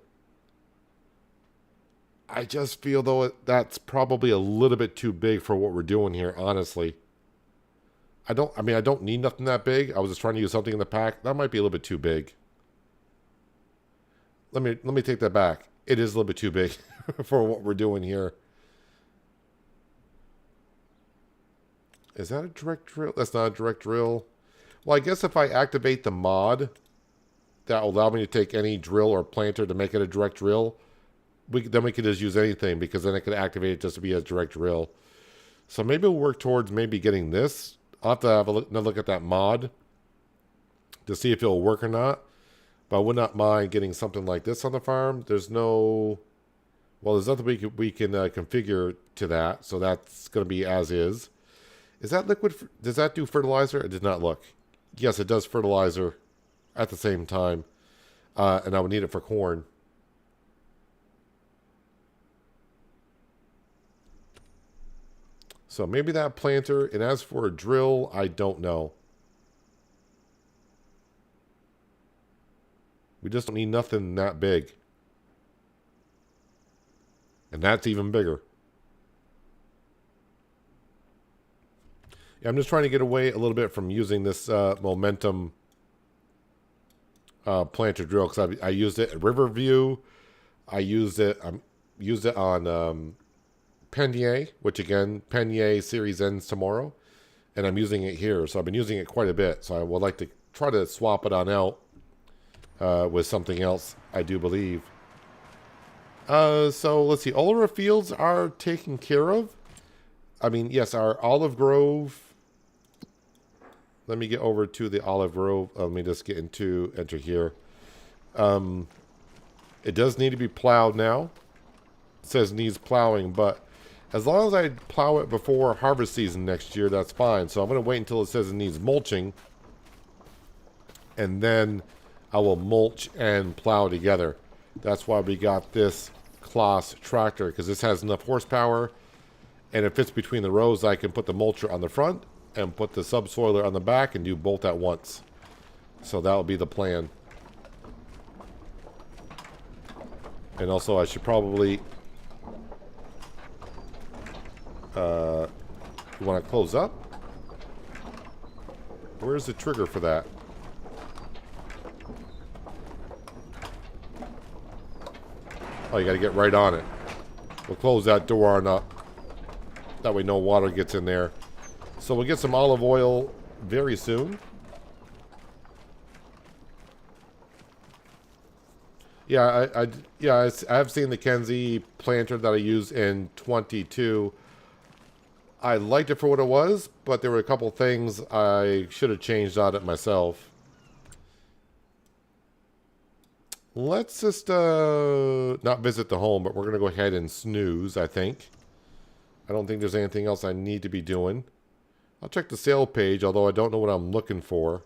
I just feel though that's probably a little bit too big for what we're doing here, honestly. I don't need nothing that big. I was just trying to use something in the pack. That might be a little bit too big. Let me take that back. It is a little bit too big for what we're doing here. Is that a direct drill? That's not a direct drill. Well, I guess if I activate the mod, that will allow me to take any drill or planter to make it a direct drill. Then we could just use anything, because then I could activate it just to be a direct drill. So maybe we'll work towards maybe getting this. I'll have to have another look at that mod to see if it'll work or not. But I would not mind getting something like this on the farm. There's no... Well, there's nothing we can configure to that. So that's going to be as is. Is that liquid? Does that do fertilizer? It did not look. Yes, it does fertilizer at the same time. And I would need it for corn. So maybe that planter. And as for a drill, I don't know. We just don't need nothing that big. And that's even bigger. I'm just trying to get away a little bit from using this momentum planter drill because I used it at Riverview. I used it on Penier, which again, Penier series ends tomorrow, and I'm using it here. So I've been using it quite a bit. So I would like to try to swap it on out with something else, I do believe. So let's see. All of our fields are taken care of. I mean, yes, our olive grove. Let me get over to the olive grove. Let me just get enter here. It does need to be plowed now. It says needs plowing, but as long as I plow it before harvest season next year, that's fine. So I'm going to wait until it says it needs mulching, and then I will mulch and plow together. That's why we got this Claas tractor, because this has enough horsepower, and it fits between the rows. I can put the mulcher on the front and put the subsoiler on the back and do both at once. So that will be the plan. And also I should probably want to close up. Where's the trigger for that? Oh, you got to get right on it. We'll close that door on up. That way no water gets in there. So we'll get some olive oil very soon. Yeah, I have seen the Kenzie planter that I used in 22. I liked it for what it was, but there were a couple things I should have changed on it myself. Let's just not visit the home, but we're going to go ahead and snooze, I think. I don't think there's anything else I need to be doing. I'll check the sale page, although I don't know what I'm looking for.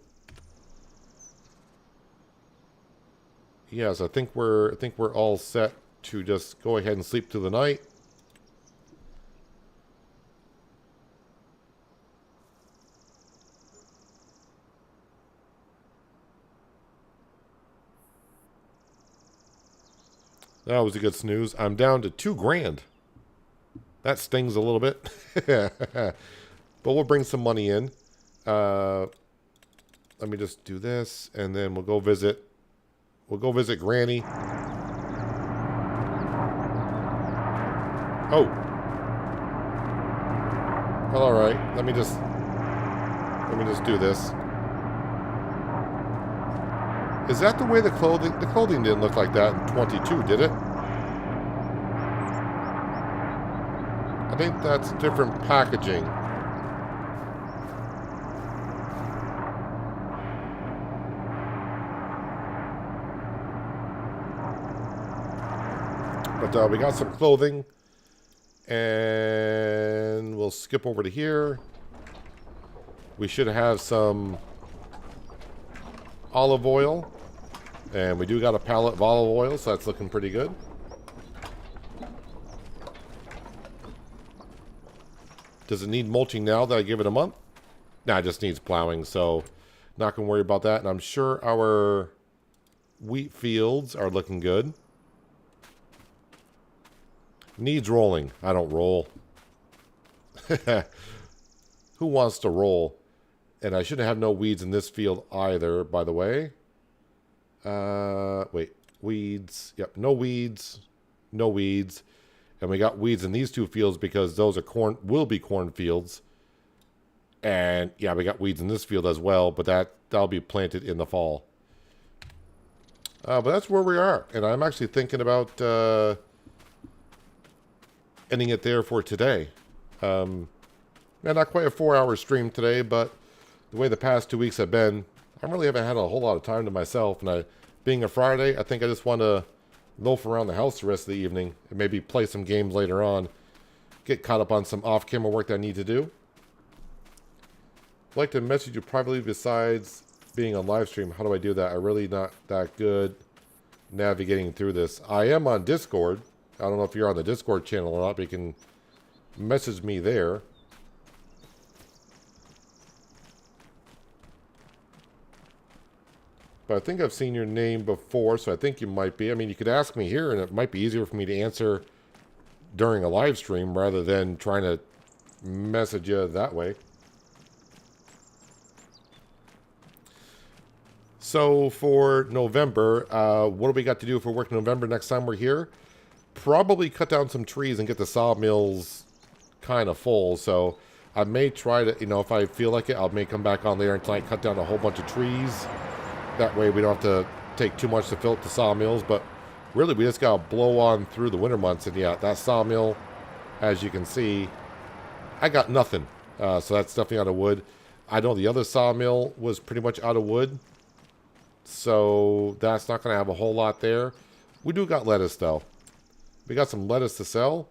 Yes, I think we're all set to just go ahead and sleep through the night. That was a good snooze. I'm down to $2,000. That stings a little bit. But we'll bring some money in. Let me just do this, and then we'll go visit. We'll go visit Granny. Oh. Well, all right. Let me just do this. Is that the way the clothing didn't look like that in 22, did it? I think that's different packaging. But we got some clothing, and we'll skip over to here. We should have some olive oil, and we do got a pallet of olive oil, so that's looking pretty good. Does it need mulching now that I give it a month? Nah, it just needs plowing, so not gonna worry about that. And I'm sure our wheat fields are looking good. Needs rolling. I don't roll. Who wants to roll? And I shouldn't have no weeds in this field either, by the way. Wait. Weeds. Yep, no weeds. No weeds. And we got weeds in these two fields because those are will be corn fields. And yeah, we got weeds in this field as well, but that'll be planted in the fall. But that's where we are. And I'm actually thinking about ending it there for today. Not quite a 4-hour stream today, but the way the past 2 weeks have been, I really haven't had a whole lot of time to myself. And being a Friday, I think I just want to loaf around the house the rest of the evening and maybe play some games later on. Get caught up on some off-camera work that I need to do. I'd like to message you privately besides being on live stream. How do I do that? I'm really not that good navigating through this. I am on Discord. I don't know if you're on the Discord channel or not, but you can message me there. But I think I've seen your name before, so I think you might be. I mean, you could ask me here, and it might be easier for me to answer during a live stream rather than trying to message you that way. So for November, what do we got to do for work in November next time we're here? Probably cut down some trees and get the sawmills kind of full. So I may try to, if I feel like it, I may come back on there and tonight cut down a whole bunch of trees. That way we don't have to take too much to fill up the sawmills. But really, we just got to blow on through the winter months. And yeah, that sawmill, as you can see, I got nothing. So that's definitely out of wood. I know the other sawmill was pretty much out of wood. So that's not going to have a whole lot there. We do got lettuce, though. We got some lettuce to sell.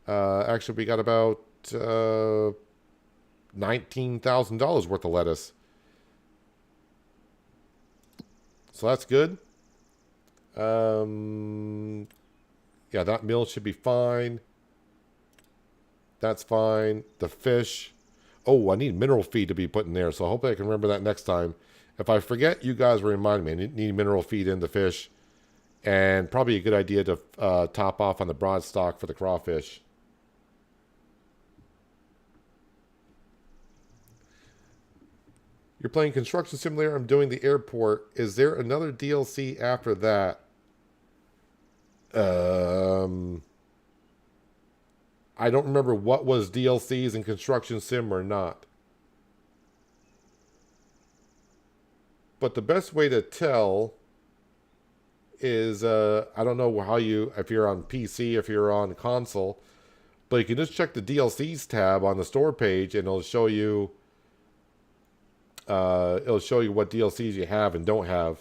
Actually, we got about $19,000 worth of lettuce. So that's good. Yeah, that meal should be fine. That's fine. The fish. Oh, I need mineral feed to be put in there, so hopefully I can remember that next time. If I forget, you guys remind me. I need mineral feed in the fish. And probably a good idea to top off on the broad stock for the crawfish. You're playing Construction Simulator. I'm doing the airport. Is there another DLC after that? I don't remember what was DLCs in Construction Sim or not. But the best way to tell is, I don't know how if you're on PC, if you're on console, but you can just check the DLCs tab on the store page and it'll show you what DLCs you have and don't have.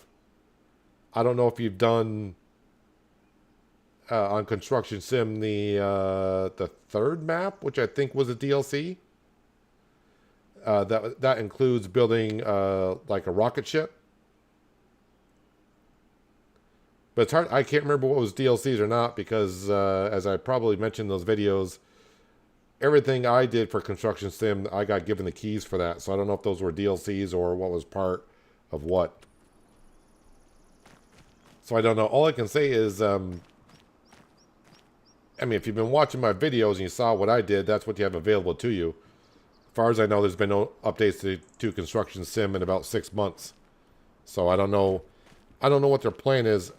I don't know if you've done on Construction Sim the third map, which I think was a DLC. That includes building like a rocket ship. But it's hard. I can't remember what was DLCs or not because, as I probably mentioned in those videos, everything I did for Construction Sim, I got given the keys for that. So I don't know if those were DLCs or what was part of what. So I don't know. All I can say is, I mean, if you've been watching my videos and you saw what I did, that's what you have available to you. As far as I know, there's been no updates to Construction Sim in about 6 months. So I don't know. I don't know what their plan is,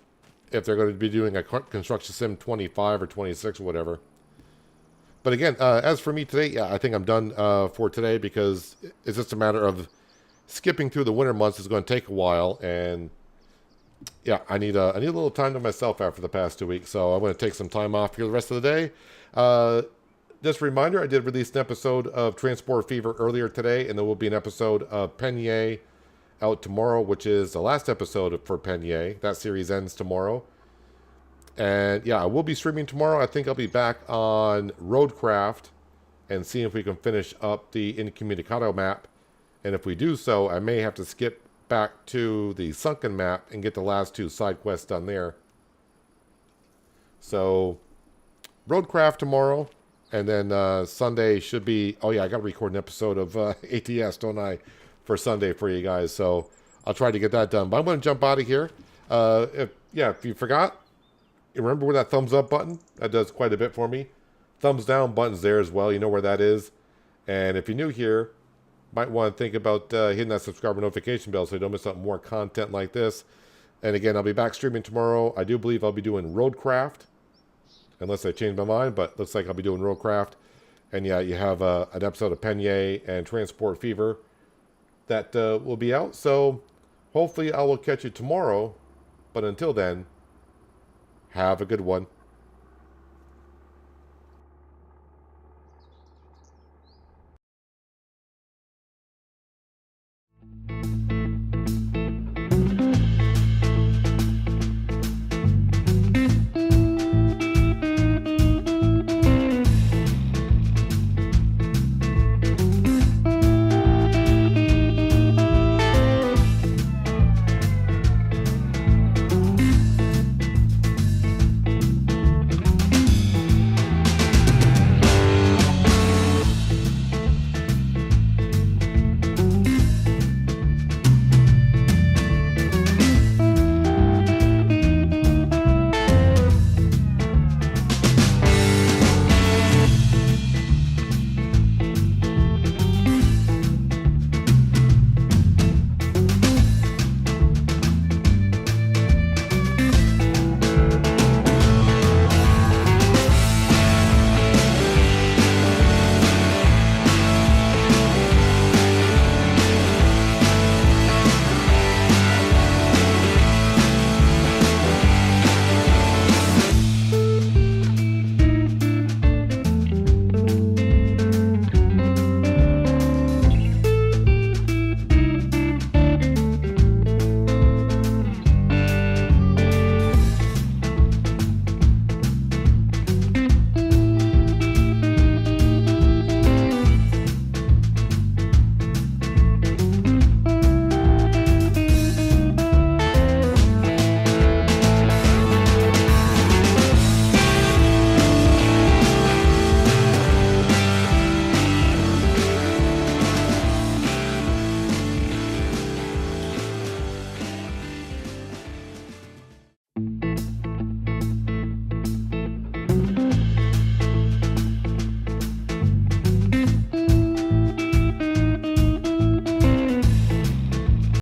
if they're going to be doing a Construction Sim 25 or 26 or whatever. But again, as for me today, yeah, I think I'm done for today because it's just a matter of skipping through the winter months. Is going to take a while, and yeah, I need a little time to myself after the past 2 weeks. So I'm going to take some time off here the rest of the day. Just a reminder, I did release an episode of Transport Fever earlier today, and there will be an episode of Peña out tomorrow, which is the last episode for Peña. That series ends tomorrow. And yeah, I will be streaming tomorrow. I think I'll be back on Roadcraft and see if we can finish up the Incommunicado map. And if we do so, I may have to skip back to the Sunken map and get the last 2 side quests done there. So, Roadcraft tomorrow. And then Sunday should be... Oh yeah, I got to record an episode of ATS, don't I? For Sunday for you guys. So, I'll try to get that done. But I'm going to jump out of here. If you forgot, you remember where that thumbs up button? That does quite a bit for me. Thumbs down button's there as well. You know where that is. And if you're new here, might want to think about hitting that subscriber notification bell so you don't miss out more content like this. And again, I'll be back streaming tomorrow. I do believe I'll be doing Roadcraft. Unless I change my mind, but looks like I'll be doing Roadcraft. And yeah, you have an episode of Peña and Transport Fever that will be out. So hopefully I will catch you tomorrow. But until then, have a good one.